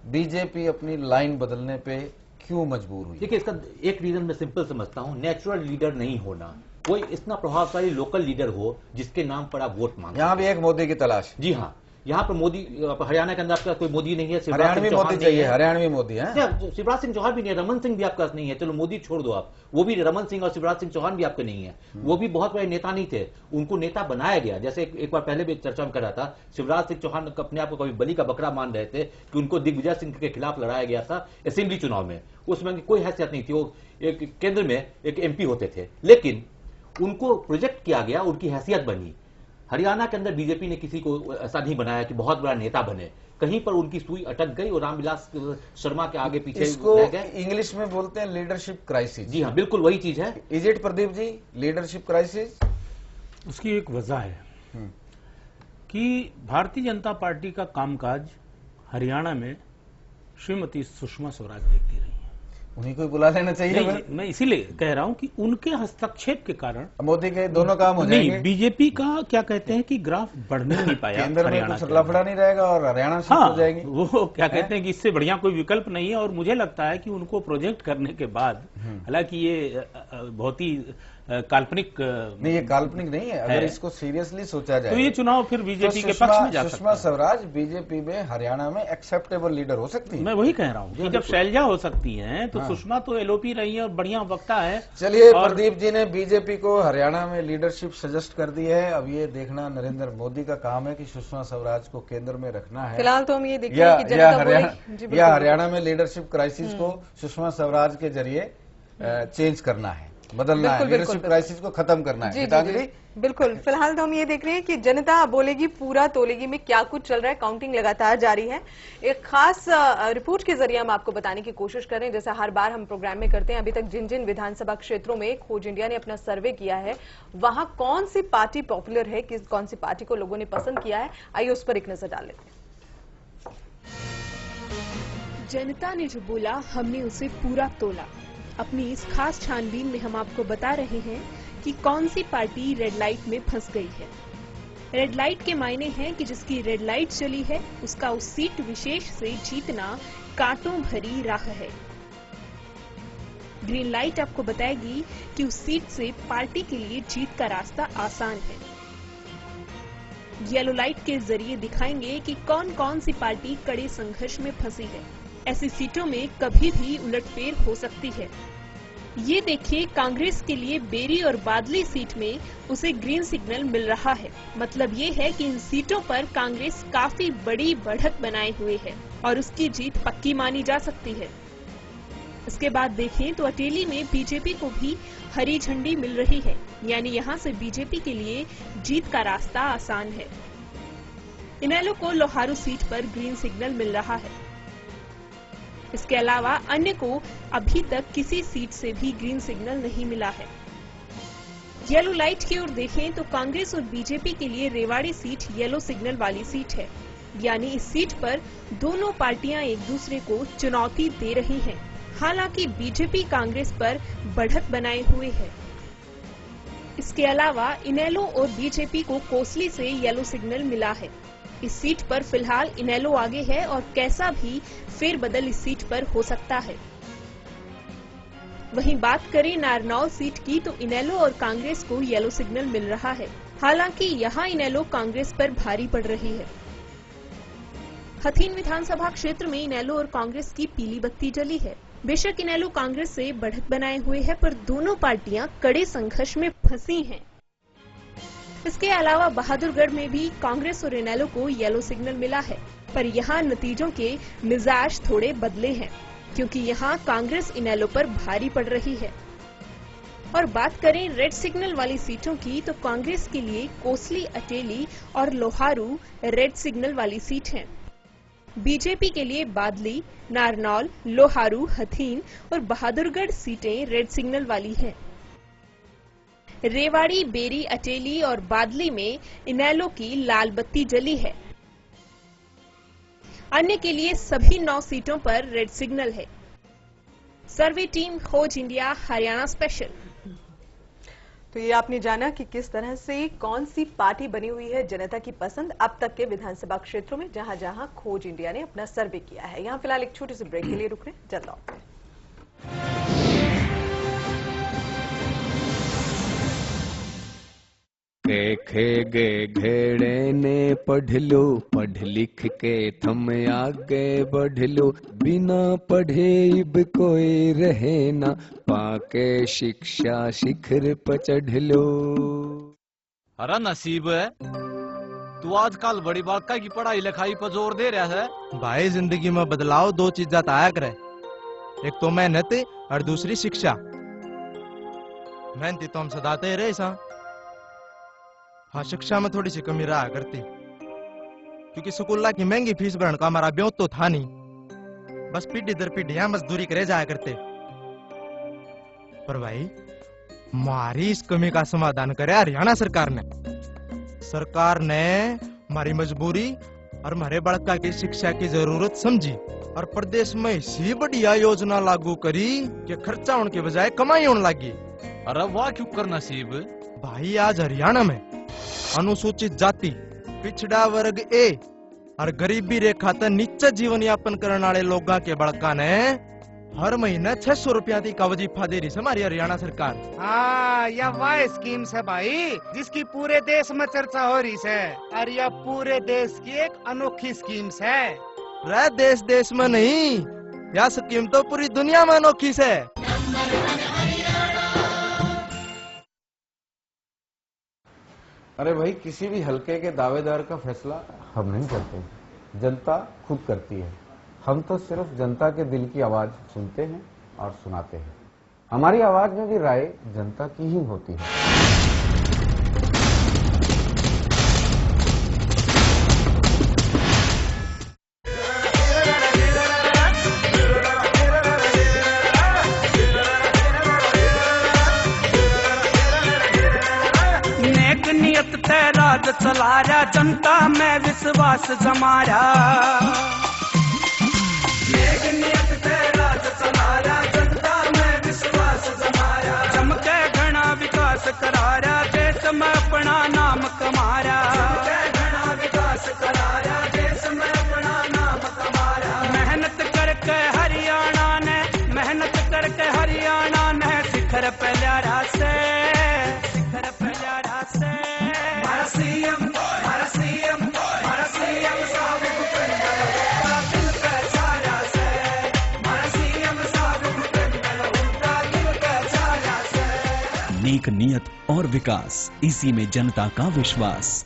बीजेपी अपनी लाइन बदलने पे क्यों मजबूर हुई। देखिए, इसका एक रीजन मैं सिंपल समझता हूं, नेचुरल लीडर नहीं होना। कोई इतना प्रभावशाली लोकल लीडर हो जिसके नाम पर आप वोट मांगे। यहाँ भी एक मोदी की तलाश। जी हाँ, यहाँ पर मोदी, हरियाणा के अंदर आपका कोई मोदी नहीं है। हरियाणवी मोदी चाहिए, हरियाणवी मोदी है। शिवराज सिंह चौहान भी नहीं है, रमन सिंह भी आपके पास नहीं है। चलो मोदी छोड़ दो आप, वो भी रमन सिंह और शिवराज सिंह चौहान भी आपके नहीं है। वो भी बहुत बड़े नेता नहीं थे, उनको नेता बनाया गया। जैसे एक बार पहले भी चर्चा में कर रहा था, शिवराज सिंह चौहान अपने आप को कभी बलि का बकरा मान रहे थे कि उनको दिग्विजय सिंह के खिलाफ लड़ाया गया था असेंबली चुनाव में। उसमें कोई हैसियत नहीं थी, वो एक केंद्र में एक एमपी होते थे, लेकिन उनको प्रोजेक्ट किया गया, उनकी हैसियत बनी। हरियाणा के अंदर बीजेपी ने किसी को ऐसा नहीं बनाया कि बहुत बड़ा नेता बने, कहीं पर उनकी सुई अटक गई और रामविलास शर्मा के आगे पीछे इसको इंग्लिश में बोलते हैं लीडरशिप क्राइसिस। जी हाँ, बिल्कुल वही चीज है। Is it Pradeep ji leadership crisis? उसकी एक वजह है कि भारतीय जनता पार्टी का कामकाज हरियाणा में श्रीमती सुषमा स्वराज देखती रही। उन्हीं को बुला लेना चाहिए। मैं इसीलिए कह रहा हूं कि उनके हस्तक्षेप के कारण मोदी के दोनों काम हो जाएंगे। नहीं, बीजेपी का क्या कहते हैं कि ग्राफ बढ़ने नहीं पाया। केंद्र में कुछ लफड़ा नहीं रहेगा और हरियाणा से हो जाएंगे। वो क्या कहते हैं कि इससे बढ़िया कोई विकल्प नहीं है। और मुझे लगता है कि उनको प्रोजेक्ट करने के बाद, हालांकि ये बहुत ही काल्पनिक नहीं, ये काल्पनिक नहीं है। अगर इसको सीरियसली सोचा जाए तो ये चुनाव फिर बीजेपी के पक्ष में जा सकता है। सुषमा स्वराज बीजेपी में हरियाणा में एक्सेप्टेबल लीडर हो सकती है। मैं वही कह रहा हूँ कि जब शैलजा हो सकती हैं तो सुषमा तो एलओपी रही है और बढ़िया वक्ता है। चलिए, प्रदीप जी ने बीजेपी को हरियाणा में लीडरशिप सजेस्ट कर दी है। अब ये देखना नरेंद्र मोदी का काम है कि सुषमा स्वराज को केंद्र में रखना है। फिलहाल तो हम ये देख रहे हैं कि या हरियाणा में लीडरशिप क्राइसिस को सुषमा स्वराज के जरिए चेंज करना है, बदलना है, लीडरशिप क्राइसिस को खत्म करना है। जी, बिल्कुल। फिलहाल तो हम ये देख रहे हैं कि जनता बोलेगी पूरा तोलेगी में क्या कुछ चल रहा है। काउंटिंग लगातार जारी है। एक खास रिपोर्ट के जरिए हम आपको बताने की कोशिश कर रहे हैं, जैसा हर बार हम प्रोग्राम में करते हैं। अभी तक जिन जिन विधानसभा क्षेत्रों में खोज इंडिया ने अपना सर्वे किया है, वहां कौन सी पार्टी पॉपुलर है, कौन सी पार्टी को लोगों ने पसंद किया है, आइए उस पर एक नजर डाल लेते हैं। जनता ने जो बोला, हमने उसे पूरा तोला। अपनी इस खास छानबीन में हम आपको बता रहे हैं कि कौन सी पार्टी रेड लाइट में फंस गई है। रेड लाइट के मायने हैं कि जिसकी रेड लाइट चली है उसका उस सीट विशेष से जीतना कांटों भरी राह है। ग्रीन लाइट आपको बताएगी कि उस सीट से पार्टी के लिए जीत का रास्ता आसान है। येलो लाइट के जरिए दिखाएंगे कि कौन कौन सी पार्टी कड़े संघर्ष में फंसी है। ऐसी सीटों में कभी भी उलटफेर हो सकती है। ये देखिए, कांग्रेस के लिए बेरी और बादली सीट में उसे ग्रीन सिग्नल मिल रहा है। मतलब ये है कि इन सीटों पर कांग्रेस काफी बड़ी बढ़त बनाए हुए है और उसकी जीत पक्की मानी जा सकती है। इसके बाद देखें तो अटेली में बीजेपी को भी हरी झंडी मिल रही है, यानी यहाँ से बीजेपी के लिए जीत का रास्ता आसान है। इनेलो को लोहारू सीट पर ग्रीन सिग्नल मिल रहा है। इसके अलावा अन्य को अभी तक किसी सीट से भी ग्रीन सिग्नल नहीं मिला है। येलो लाइट की ओर देखें तो कांग्रेस और बीजेपी के लिए रेवाड़ी सीट येलो सिग्नल वाली सीट है, यानी इस सीट पर दोनों पार्टियां एक दूसरे को चुनौती दे रही हैं। हालांकि बीजेपी कांग्रेस पर बढ़त बनाए हुए है। इसके अलावा इनेलो और बीजेपी को कोसली से येलो सिग्नल मिला है। इस सीट पर फिलहाल इनेलो आगे है और कैसा भी फेरबदल इस सीट पर हो सकता है। वहीं बात करें नारनौल सीट की तो इनेलो और कांग्रेस को येलो सिग्नल मिल रहा है। हालांकि यहां इनेलो कांग्रेस पर भारी पड़ रही है। हथीन विधानसभा क्षेत्र में इनेलो और कांग्रेस की पीली बत्ती जली है। बेशक इनेलो कांग्रेस से बढ़त बनाए हुए है, पर दोनों पार्टियां कड़े संघर्ष में फंसी हैं। इसके अलावा बहादुरगढ़ में भी कांग्रेस और इनेलो को येलो सिग्नल मिला है, पर यहां नतीजों के मिजाज थोड़े बदले हैं, क्योंकि यहां कांग्रेस इनेलो पर भारी पड़ रही है। और बात करें रेड सिग्नल वाली सीटों की तो कांग्रेस के लिए कोसली, अटेली और लोहारू रेड सिग्नल वाली सीट हैं। बीजेपी के लिए बादली, नारनौल, लोहारू, हथीन और बहादुरगढ़ सीटें रेड सिग्नल वाली हैं। रेवाड़ी, बेरी, अटेली और बादली में इनेलो की लाल बत्ती जली है। अन्य के लिए सभी 9 सीटों पर रेड सिग्नल है। सर्वे टीम खोज इंडिया हरियाणा स्पेशल। तो ये आपने जाना कि किस तरह से कौन सी पार्टी बनी हुई है जनता की पसंद अब तक के विधानसभा क्षेत्रों में जहां जहां खोज इंडिया ने अपना सर्वे किया है। यहां फिलहाल एक छोटे से ब्रेक के लिए रुक रहे हैं, जल्द लौटते हैं। देखेगे घेड़े ने पढ़ लो, पढ़ लिख के थम आगे बढ़ लो, बिना पढ़े इब कोई रहे ना, पाके शिक्षा शिखर पर चढ़ लो। अरे नसीब है, तू आजकल बड़ी बालका की पढ़ाई लिखाई पर जोर दे रहा है। भाई जिंदगी में बदलाव 2 चीजें आया करे, एक तो मेहनत और दूसरी शिक्षा। मेहनती तो हम सदाते रहे सा, हाँ शिक्षा में थोड़ी सी कमी रहा करती, क्योंकि स्कूल की महंगी फीस भरने का हमारा ब्योत तो था नहीं, बस पीढ़ी दर पीढ़ियां मजदूरी करे जाया करते। पर भाई हमारी इस कमी का समाधान करे हरियाणा सरकार ने। सरकार ने हमारी मजबूरी और हमारे बड़का की शिक्षा की जरूरत समझी और प्रदेश में इसी बढ़िया योजना लागू करी कि खर्चा होने के बजाय कमाई होने लगी। अरे वाह क्यों कर नसीब भाई, आज हरियाणा में अनुसूचित जाति, पिछड़ा वर्ग ए और गरीबी रेखा तक नीचे जीवन यापन करने वाले लोगों के बड़का ने हर महीने 600 रुपया का वजीफा दे रही है हमारी हरियाणा सरकार। हाँ, यह वह स्कीम है भाई जिसकी पूरे देश में चर्चा हो रही है, और यह पूरे देश की एक अनोखी स्कीम है। रे देश देश में नहीं, यह स्कीम तो पूरी दुनिया में अनोखी है। अरे भाई, किसी भी हलके के दावेदार का फैसला हम नहीं करते, जनता खुद करती है। हम तो सिर्फ जनता के दिल की आवाज सुनते हैं और सुनाते हैं। हमारी आवाज में भी राय जनता की ही होती है। नेक नियत राज चला रहा, जनता में विश्वास जमा रहा। नेक नियत राज चला रहा, जनता में विश्वास जमा रहा। चमके घना विकास करा रहा, देश में अपना नाम कमा रहा। चमके घना विकास करा रहा, देश में अपना नाम कमा रहा। मेहनत करके हरियाणा ने, मेहनत करके हरियाणा ने शिखर पे ल्यारा से, शिखर पे ल्यारा से। हमारा सीएम, हमारा सीएम, हमारा सीएम साहब भूपेंद्र हुड्डा दिल का छाया से। हमारा सीएम साहब भूपेंद्र हुड्डा दिल का छाया से। नेक नियत और विकास, इसी में जनता का विश्वास।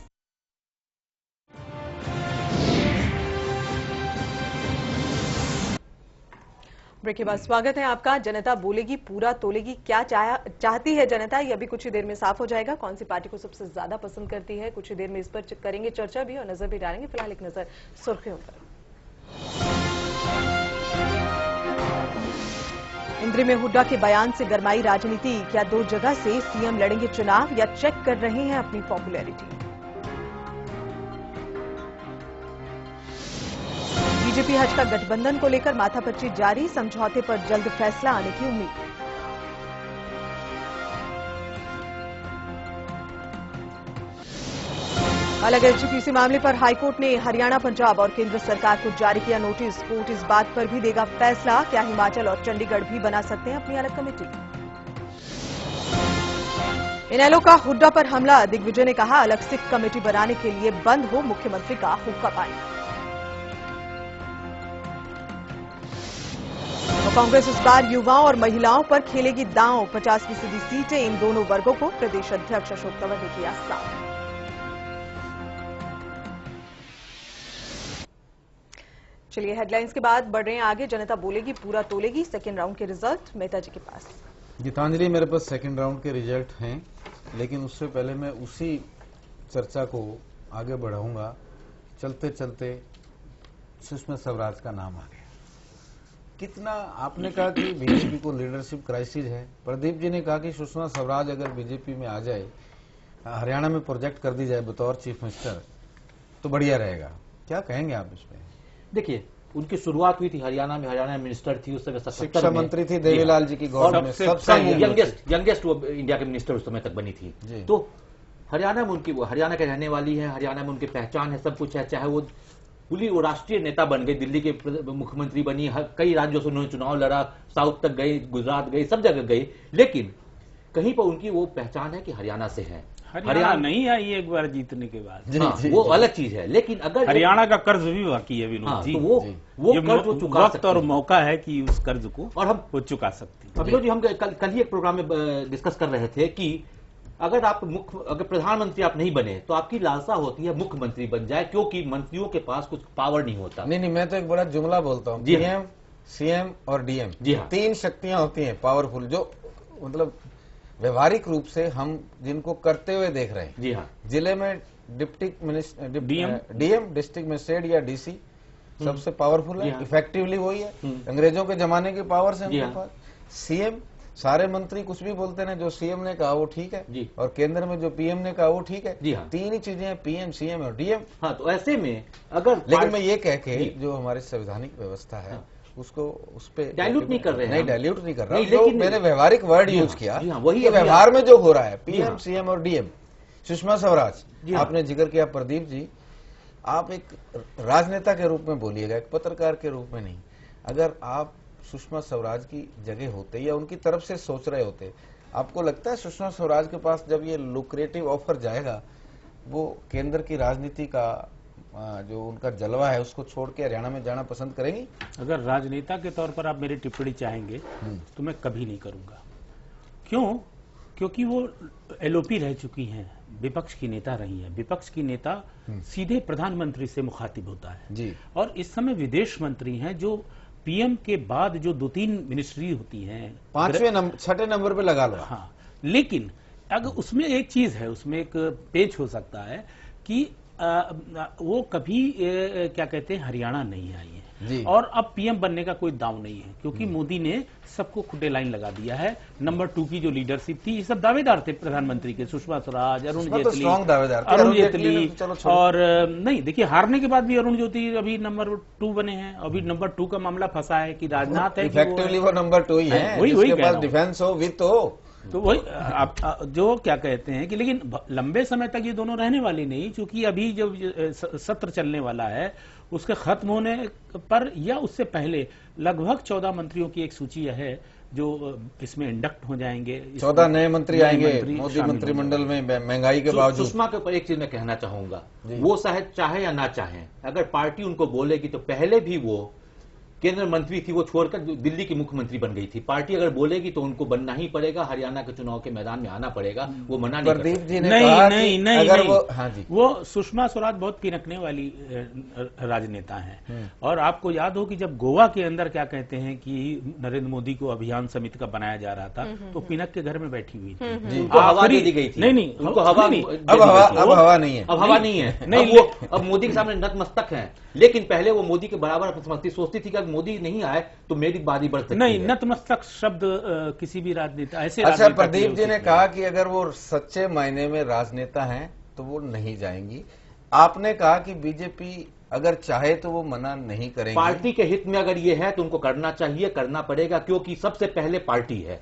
ब्रेक के बाद स्वागत है आपका। जनता बोलेगी पूरा तोलेगी, क्या चाहती है जनता, ये अभी कुछ ही देर में साफ हो जाएगा। कौन सी पार्टी को सबसे ज्यादा पसंद करती है, कुछ ही देर में इस पर करेंगे चर्चा भी और नजर भी डालेंगे। फिलहाल एक नजर सुर्खियों पर। इंद्री में हुड्डा के बयान से गरमाई राजनीति। क्या 2 जगह से सीएम लड़ेंगे चुनाव या चेक कर रहे हैं अपनी पॉपुलैरिटी? बीजेपी हज का गठबंधन को लेकर माथापच्ची जारी, समझौते पर जल्द फैसला आने की उम्मीद। अलग एचपीसी मामले पर हाईकोर्ट ने हरियाणा, पंजाब और केंद्र सरकार को जारी किया नोटिस। कोर्ट इस बात पर भी देगा फैसला, क्या हिमाचल और चंडीगढ़ भी बना सकते हैं अपनी अलग कमेटी। इनेलो का हुड्डा पर हमला, दिग्विजय ने कहा अलग सिख कमेटी बनाने के लिए बंद हो मुख्यमंत्री का हुक्का पानी। कांग्रेस इस बार युवाओं और महिलाओं पर खेलेगी दांव, 50% सीटें इन दोनों वर्गों को प्रदेश अध्यक्ष अशोक तंवर ने किया साफ। चलिए हेडलाइंस के बाद बढ़ रहे हैं आगे। जनता बोलेगी पूरा तोलेगी, सेकेंड राउंड के रिजल्ट मेहता जी के पास। गीतांजलि, मेरे पास सेकेंड राउंड के रिजल्ट हैं, लेकिन उससे पहले मैं उसी चर्चा को आगे बढ़ाऊंगा। चलते चलते सुषमा स्वराज का नाम आ गया। कितना आपने कहा कि बीजेपी को लीडरशिप क्राइसिस है। प्रदीप जी ने कहा कि सुषमा स्वराज अगर बीजेपी में आ जाए, हरियाणा में प्रोजेक्ट कर दी जाए बतौर चीफ मिनिस्टर, तो बढ़िया रहेगा। क्या कहेंगे आप इसमें? देखिए, उनकी शुरुआत हुई थी हरियाणा में मिनिस्टर थी उस समय, शिक्षा मंत्री थी देवीलाल जी की गवर्नमेंट में, सबसे यंगेस्ट वो इंडिया के मिनिस्टर उस समय तक बनी थी। तो हरियाणा में उनकी, हरियाणा के रहने वाली है, हरियाणा में उनकी पहचान है, सब कुछ है। चाहे वो वो राष्ट्रीय नेता बन गई, दिल्ली के मुख्यमंत्री बनी, कई राज्यों से उन्होंने चुनाव लड़ा, साउथ तक गई, गुजरात गई, सब जगह गई, लेकिन कहीं पर उनकी वो पहचान है कि हरियाणा से है। हरियाणा नहीं आई एक बार जीतने के बाद। वो अलग चीज है, लेकिन अगर हरियाणा का कर्ज भी बाकी है विनोद जी, वो कर्ज वो चुका वक्त और मौका है कि उस कर्ज को और हम वो चुका सकते हैं। विनोद जी, हम कल ही एक प्रोग्राम में डिस्कस कर रहे थे कि अगर प्रधानमंत्री आप नहीं बने तो आपकी लालसा होती है मुख्यमंत्री बन जाए, क्योंकि मंत्रियों के पास कुछ पावर नहीं होता। नहीं, मैं तो एक बड़ा जुमला बोलता हूँ, पीएम, सीएम और डीएम, 3 शक्तियां होती हैं पावरफुल, जो मतलब व्यवहारिक रूप से हम जिनको करते हुए देख रहे हैं। जी हाँ, जिले में डीएम डिस्ट्रिक्ट मजिस्ट्रेट या डीसी सबसे पावरफुल है, इफेक्टिवली वही है, अंग्रेजों के जमाने की पावर से उनके पास। सीएम, सारे मंत्री कुछ भी बोलते हैं, जो सीएम ने कहा वो ठीक है, और केंद्र में जो पीएम ने कहा वो ठीक है। जी हाँ, 3 ही चीजें हैं, पीएम, सीएम और डीएम। हाँ, तो ऐसे में अगर, लेकिन मैं ये कह के जो हमारी संवैधानिक व्यवस्था है उसको उस पर डाइल्यूट नहीं कर रहे हैं। नहीं, डाइल्यूट नहीं कर रहा, लेकिन मैंने व्यवहारिक वर्ड यूज किया। वही व्यवहार में जो हो रहा है, पीएम, सीएम और डीएम। सुषमा स्वराज, आपने जिक्र किया प्रदीप जी, आप एक राजनेता के रूप में बोलिएगा, एक पत्रकार के रूप में नहीं। अगर आप सुषमा स्वराज की जगह होते या उनकी तरफ से सोच रहे होते, आपको लगता है सुषमा स्वराज के पास जब ये लुक्रेटिव ऑफर जाएगा, वो केंद्र की राजनीति का जो उनका जलवा है उसको छोड़ के हरियाणा में जाना पसंद करेंगी? अगर राजनेता के तौर पर आप मेरी टिप्पणी चाहेंगे तो मैं कभी नहीं करूंगा। क्यों? क्योंकि वो एलओपी रह चुकी हैं, विपक्ष की नेता रही हैं। विपक्ष की नेता सीधे प्रधानमंत्री से मुखातिब होता है जी। और इस समय विदेश मंत्री हैं, जो पीएम के बाद जो 2-3 मिनिस्ट्री होती हैं, 6 नंबर पे लगा लो। हाँ, लेकिन अगर उसमें एक चीज है, उसमें एक पेच हो सकता है कि वो कभी क्या कहते हैं हरियाणा नहीं आई है, और अब पीएम बनने का कोई दाव नहीं है, क्योंकि मोदी ने सबको खुटे लाइन लगा दिया है। नंबर 2 की जो लीडरशिप थी, ये सब दावेदार थे प्रधानमंत्री के, सुषमा स्वराज, अरुण जेटली और नहीं, देखिए हारने के बाद भी अरुण जेटली अभी नंबर 2 बने हैं। अभी नंबर 2 का मामला फंसा है कि राजनाथ है, इफेक्टिवली वो नंबर 2 ही है, वही डिफेंस हो वित्त हो, तो वही आप जो क्या कहते हैं कि, लेकिन लंबे समय तक ये दोनों रहने वाले नहीं, क्योंकि अभी जो सत्र चलने वाला है उसके खत्म होने पर या उससे पहले लगभग 14 मंत्रियों की एक सूची है जो इसमें इंडक्ट हो जाएंगे। 14 नए मंत्री आएंगे मोदी मंत्रिमंडल में, महंगाई के बावजूद। सुषमा के ऊपर एक चीज मैं कहना चाहूंगा, वो शायद चाहे या ना चाहे, अगर पार्टी उनको बोलेगी तो पहले भी वो केंद्र मंत्री थी, वो छोड़कर दिल्ली की मुख्यमंत्री बन गई थी। पार्टी अगर बोलेगी तो उनको बनना ही पड़ेगा, हरियाणा के चुनाव के मैदान में आना पड़ेगा, वो मना नहीं कर सकते। नहीं, वो सुषमा स्वराज बहुत पिनकने वाली राजनेता हैं, और आपको याद हो कि जब गोवा के अंदर क्या कहते हैं कि नरेंद्र मोदी को अभियान समिति का बनाया जा रहा था, तो पिनक के घर में बैठी हुई थी, उनको हवा दे दी गई थी। नहीं, उनको हवा नहीं, अब हवा नहीं है, अब हवा नहीं है, नहीं, अब मोदी के सामने नतमस्तक है। लेकिन पहले वो मोदी के बराबर समझती, सोचती थी कि मोदी नहीं आए तो मेरी बारी बढ़ सकती नहीं, है। नतमस्तक शब्द किसी भी राजनेता ऐसे अच्छा, राजनेता प्रदीप के जी ने उचित कहा कि अगर वो सच्चे मायने में राजनेता हैं तो वो नहीं जाएंगी। आपने कहा कि बीजेपी अगर चाहे तो वो मना नहीं करेंगे। पार्टी के हित में अगर ये है तो उनको करना चाहिए, करना पड़ेगा, क्योंकि सबसे पहले पार्टी है।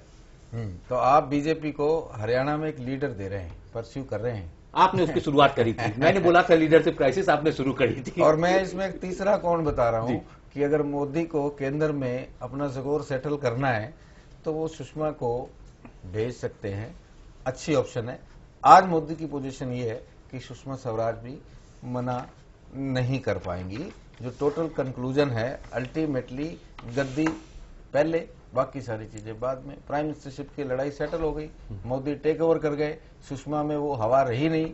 तो आप बीजेपी को हरियाणा में एक लीडर दे रहे हैं, परस्यू कर रहे हैं। आपने उसकी शुरुआत करी थी, मैंने बोला था लीडरशिप क्राइसिस, आपने शुरू करी थी। और मैं इसमें एक तीसरा कौन बता रहा हूं कि अगर मोदी को केंद्र में अपना स्कोर सेटल करना है तो वो सुषमा को भेज सकते हैं, अच्छी ऑप्शन है। आज मोदी की पोजीशन ये है कि सुषमा स्वराज भी मना नहीं कर पाएंगी। जो टोटल कंक्लूजन है, अल्टीमेटली गद्दी पहले, बाकी सारी चीजें बाद में। प्राइम मिनिस्टरशिप की लड़ाई सेटल हो गई, मोदी टेक ओवर कर गए, सुषमा में वो हवा रही नहीं,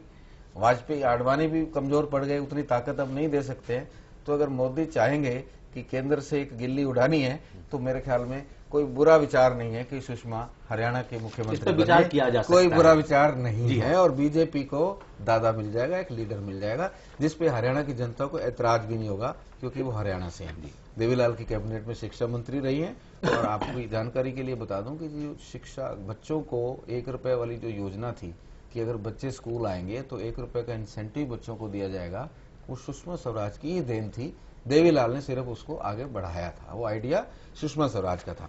वाजपेयी आडवाणी भी कमजोर पड़ गए, उतनी ताकत अब नहीं दे सकते हैं। तो अगर मोदी चाहेंगे कि केंद्र से एक गिल्ली उड़ानी है तो मेरे ख्याल में कोई बुरा विचार नहीं है कि सुषमा हरियाणा के मुख्यमंत्री विचार किया जा सकता कोई है। बुरा विचार नहीं है। और बीजेपी को दादा मिल जाएगा, एक लीडर मिल जाएगा जिसपे हरियाणा की जनता को ऐतराज भी नहीं होगा, क्योंकि वो हरियाणा से हैं। देवीलाल की कैबिनेट में शिक्षा मंत्री रही हैं। और आपकी जानकारी के लिए बता दूं कि जो शिक्षा बच्चों को 1 रुपए वाली जो योजना थी कि अगर बच्चे स्कूल आएंगे तो 1 रुपए का इंसेंटिव बच्चों को दिया जाएगा, वो सुषमा स्वराज की ही देन थी। देवीलाल ने सिर्फ उसको आगे बढ़ाया था, वो आइडिया सुषमा स्वराज का था।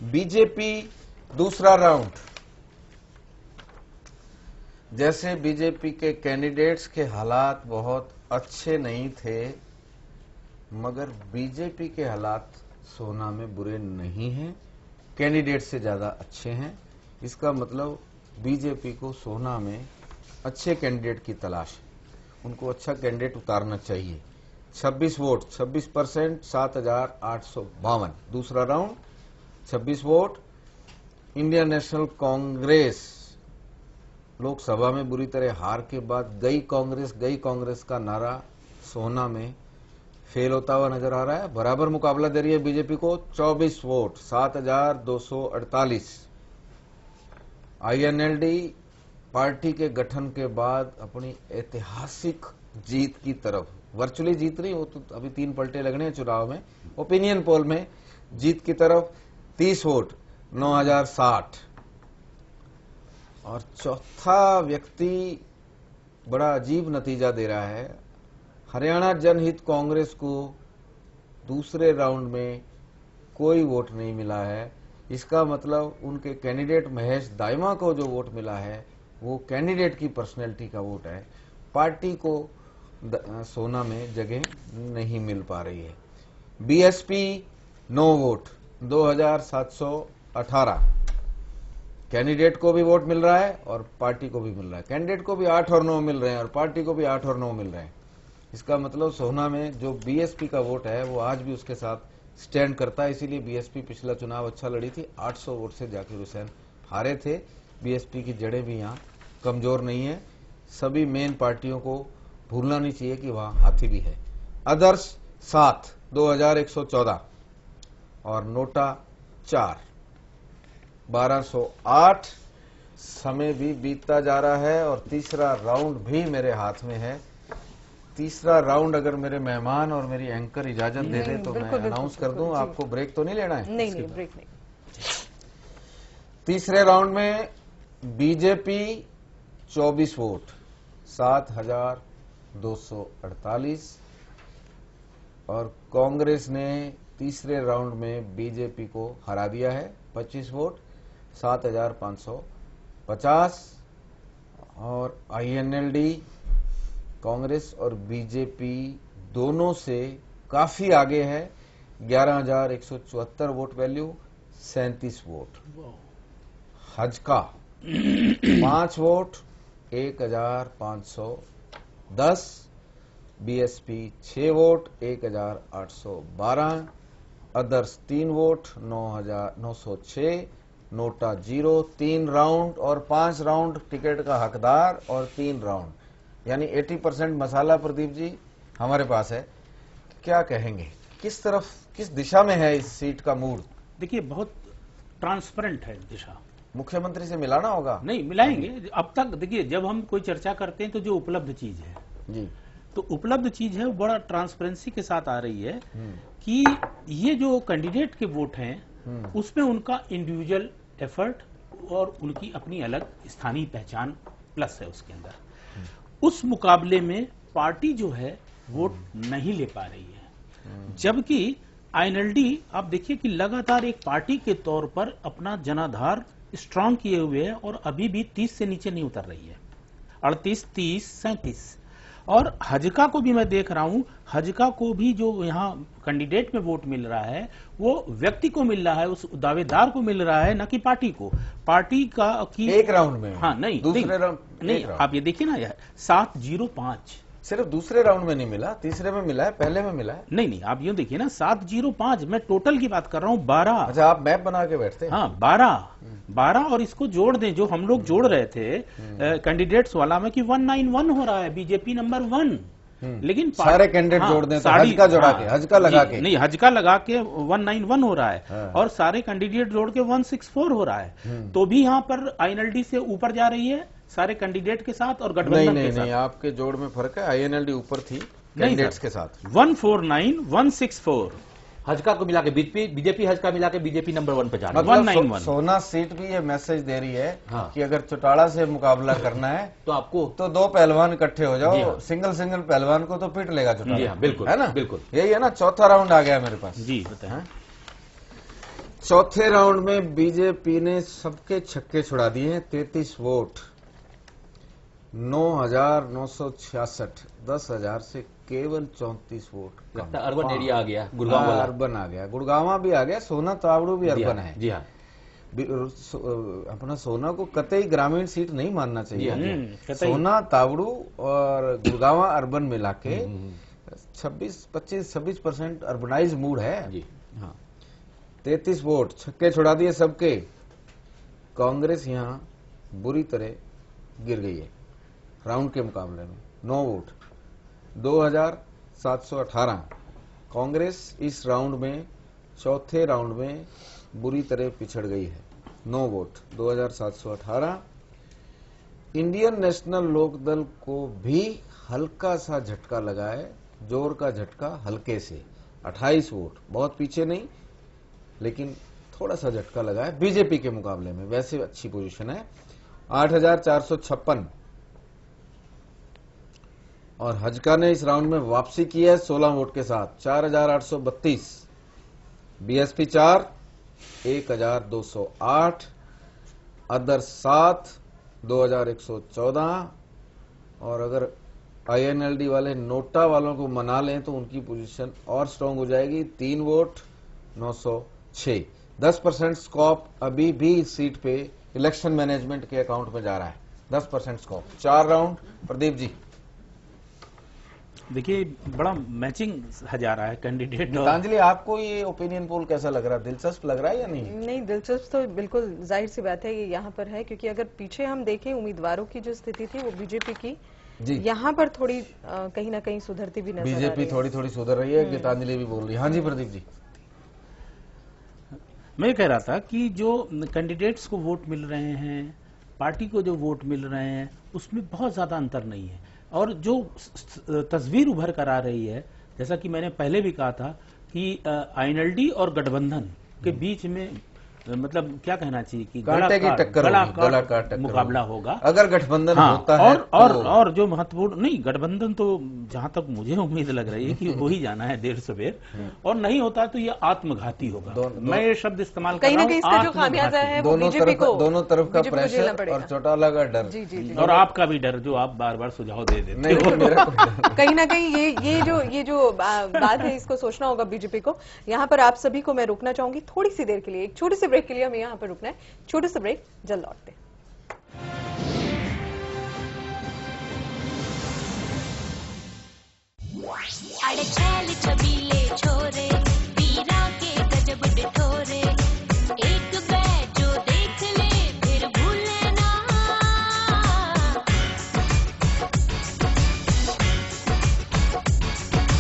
बीजेपी दूसरा राउंड, जैसे बीजेपी के कैंडिडेट्स के हालात बहुत अच्छे नहीं थे, मगर बीजेपी के हालात सोना में बुरे नहीं हैं, कैंडिडेट से ज्यादा अच्छे हैं। इसका मतलब बीजेपी को सोना में अच्छे कैंडिडेट की तलाश है, उनको अच्छा कैंडिडेट उतारना चाहिए। 26 वोट, 26%, 7,852। दूसरा round 26 vote. Indian National Congress Lok Sabha में बुरी तरह हार के बाद गई कांग्रेस का नारा सोना में फेल होता हुआ नजर आ रहा है। बराबर मुकाबला दे रही है बीजेपी को, 24 वोट, 7,248। आईएनएलडी पार्टी के गठन के बाद अपनी ऐतिहासिक जीत की तरफ, वर्चुअली जीत रही, वो तो अभी 3 पलटे लगने हैं चुनाव में, ओपिनियन पोल में जीत की तरफ 30 वोट, 9,060। और चौथा व्यक्ति बड़ा अजीब नतीजा दे रहा है, हरियाणा जनहित कांग्रेस को दूसरे राउंड में कोई वोट नहीं मिला है। इसका मतलब उनके कैंडिडेट महेश दाइमा को जो वोट मिला है वो कैंडिडेट की पर्सनैलिटी का वोट है, पार्टी को सोना में जगह नहीं मिल पा रही है। BSP 9 vote, 2,718। कैंडिडेट को भी वोट मिल रहा है और पार्टी को भी मिल रहा है। कैंडिडेट को भी 8 और 9 मिल रहे हैं और पार्टी को भी 8 और 9 मिल रहे हैं। इसका मतलब सोना में जो बीएसपी का वोट है वो आज भी उसके साथ स्टैंड करता है। इसीलिए बीएसपी पिछला चुनाव अच्छा लड़ी थी, 800 वोट से जाकिर हुसैन हारे थे। बीएसपी की जड़ें भी यहाँ कमजोर नहीं है। सभी मेन पार्टियों को भूलना नहीं चाहिए कि वहां हाथी भी है। अदर्स 7, 2,114 और नोटा 4, 1,208। समय भी बीतता जा रहा है और तीसरा राउंड भी मेरे हाथ में है। तीसरा राउंड अगर मेरे मेहमान और मेरी एंकर इजाजत दे दे तो मैं अनाउंस कर दूं। आपको ब्रेक तो नहीं लेना है? नहीं, ब्रेक नहीं। तीसरे राउंड में बीजेपी 24 वोट, 7,248 और कांग्रेस ने तीसरे राउंड में बीजेपी को हरा दिया है, 25 वोट, 7,550। और आईएनएलडी कांग्रेस और बीजेपी दोनों से काफी आगे है, 11,174 vote value, 37 vote. Hajka 5 vote, 1,510। BSP 6 vote, 1,812। Others 3 vote, 9,906। NOTA 0, 3 round और 5 राउंड टिकट का हकदार और 3 राउंड, यानी 80% मसाला प्रदीप जी हमारे पास है। क्या कहेंगे, किस तरफ, किस दिशा में है इस सीट का मूड? देखिए, बहुत ट्रांसपेरेंट है दिशा। मुख्यमंत्री से मिलाना होगा? नहीं, मिलाएंगे। अब तक देखिए, जब हम कोई चर्चा करते हैं तो जो उपलब्ध चीज है जी, तो उपलब्ध चीज है वो बड़ा ट्रांसपेरेंसी के साथ आ रही है कि ये जो कैंडिडेट के वोट हैं उसमें उनका इंडिविजुअल एफर्ट और उनकी अपनी अलग स्थानीय पहचान प्लस है उसके अंदर। उस मुकाबले में पार्टी जो है वोट नहीं ले पा रही है, जबकि आईएनएलडी आप देखिए कि लगातार एक पार्टी के तौर पर अपना जनाधार स्ट्रांग किए हुए है और अभी भी 30 से नीचे नहीं उतर रही है, 38, 30, 37। और हजका को भी मैं देख रहा हूं, हजका को भी जो यहाँ कैंडिडेट में वोट मिल रहा है वो व्यक्ति को मिल रहा है, उस दावेदार को मिल रहा है, न कि पार्टी को। पार्टी का की एक राउंड में, हाँ नहीं दूसरे राउंड नहीं, आप ये देखिए ना, 705 सिर्फ दूसरे राउंड में नहीं मिला, तीसरे में मिला है, पहले में मिला है। नहीं, आप यूं देखिए ना, 705 मैं टोटल की बात कर रहा हूँ, 12। अच्छा, आप मैप बना के बैठते हैं। हाँ, 12 और इसको जोड़ दें, जो हम लोग जोड़ रहे थे कैंडिडेट्स वाला में कि 191 हो रहा है, बीजेपी नंबर 1। लेकिन सारे कैंडिडेट जोड़ दें तो हजका जोड़ा के, हजका लगा के, नहीं हजका लगा के 191 हो रहा है और सारे कैंडिडेट जोड़ के 164 हो रहा है, तो भी यहाँ पर आईएनएलडी से ऊपर जा रही है सारे कैंडिडेट के साथ और गठबंधन के साथ। नहीं, आपके जोड़ में फर्क है, आईएनएलडी ऊपर थी कैंडिडेट्स के साथ। 149, 164 हजका को मिला के बीजेपी हजका मिला के बीजेपी नंबर 1 पे जा रही है। 191 सोना सीट भी ये मैसेज दे रही है कि अगर चौटाला से मुकाबला करना है तो आपको तो 2 पहलवान इकट्ठे हो जाओ, सिंगल पहलवान को तो पीट लेगा चौटाला। बिल्कुल, है ना, बिल्कुल यही है ना। चौथा राउंड आ गया मेरे पास जी, बताएं। चौथे राउंड में बीजेपी ने सबके छक्के छुड़ा दिए हैं, 33 वोट, 9,966, 10,000 से केवल 34 वोट। अर्बन एरिया आ गया, गुड़गांव वाला अर्बन आ गया, गुड़गांव भी आ गया, सोना तावड़ू भी अर्बन है। जी हाँ, अपना सोना को कतई ग्रामीण सीट नहीं मानना चाहिए। सोना, तावड़ू और गुड़गांव अर्बन मिला के 25-26% अर्बनाइज मूड है। जी हाँ, 33 वोट छक्के छुड़ा दिए सबके। कांग्रेस यहाँ बुरी तरह गिर गई है राउंड के मुकाबले में, 9 वोट, 2,718। कांग्रेस इस राउंड में, चौथे राउंड में बुरी तरह पिछड़ गई है, 9 वोट, 2,718। इंडियन नेशनल लोकदल को भी हल्का सा झटका लगा है, जोर का झटका हल्के से, 28 वोट, बहुत पीछे नहीं लेकिन थोड़ा सा झटका लगा है बीजेपी के मुकाबले में। वैसे अच्छी पोजीशन है, 8,456। और हजका ने इस राउंड में वापसी की है 16 वोट के साथ, 4,832। बीएसपी 4, 1,208। अदर 7, 2,114। और अगर आईएनएलडी वाले नोटा वालों को मना लें तो उनकी पोजीशन और स्ट्रांग हो जाएगी, 3 वोट, 906। 10% स्कोप अभी भी इस सीट पे इलेक्शन मैनेजमेंट के अकाउंट में जा रहा है, 10% स्कोप। 4 राउंड, प्रदीप जी। देखिए बड़ा मैचिंग जा रहा है कैंडिडेट। गीतांजलि, आपको ये ओपिनियन पोल कैसा लग रहा है, दिलचस्प लग रहा है या नहीं? नहीं, दिलचस्प तो बिल्कुल जाहिर सी बात है ये यहाँ पर है, क्योंकि अगर पीछे हम देखें उम्मीदवारों की जो स्थिति थी वो बीजेपी की यहाँ पर थोड़ी कहीं ना कहीं सुधरती भी नजर आ रही है। बीजेपी थोड़ी सुधर रही है, गीतांजलि भी बोल रही है। हाँ जी प्रदीप जी। मैं कह रहा था कि जो कैंडिडेट्स को वोट मिल रहे हैं, पार्टी को जो वोट मिल रहे हैं, उसमें बहुत ज्यादा अंतर नहीं है। और जो तस्वीर उभर कर आ रही है, जैसा कि मैंने पहले भी कहा था कि आईएनएलडी और गठबंधन के बीच में मतलब क्या कहना चाहिए कि कांटे की टक्कर होगी, मुकाबला होगा अगर गठबंधन होता है। और जो महत्वपूर्ण नहीं, गठबंधन तो जहां तक मुझे उम्मीद लग रही है कि हो ही जाना है देर सवेर, और नहीं होता तो ये आत्मघाती होगा। मैं ये शब्द इस्तेमाल कर रहा हूँ, दोनों तरफ का प्रेशर और चौटाला का डर, और आपका भी डर जो आप बार बार सुझाव दे देते हो। कहीं ना कहीं ये जो बात है, इसको सोचना होगा बीजेपी को। यहाँ पर आप सभी को मैं रोकना चाहूंगी थोड़ी सी देर के लिए, एक छोटी सी ब्रेक के लिए हमें यहाँ पर रुकना है। छोटे से ब्रेक, जल्द लौटते हैं। अड़े छैल छबीले छोरे, वीरा के गजब डिठोरे, एक बैजो देख ले फिर भूले ना।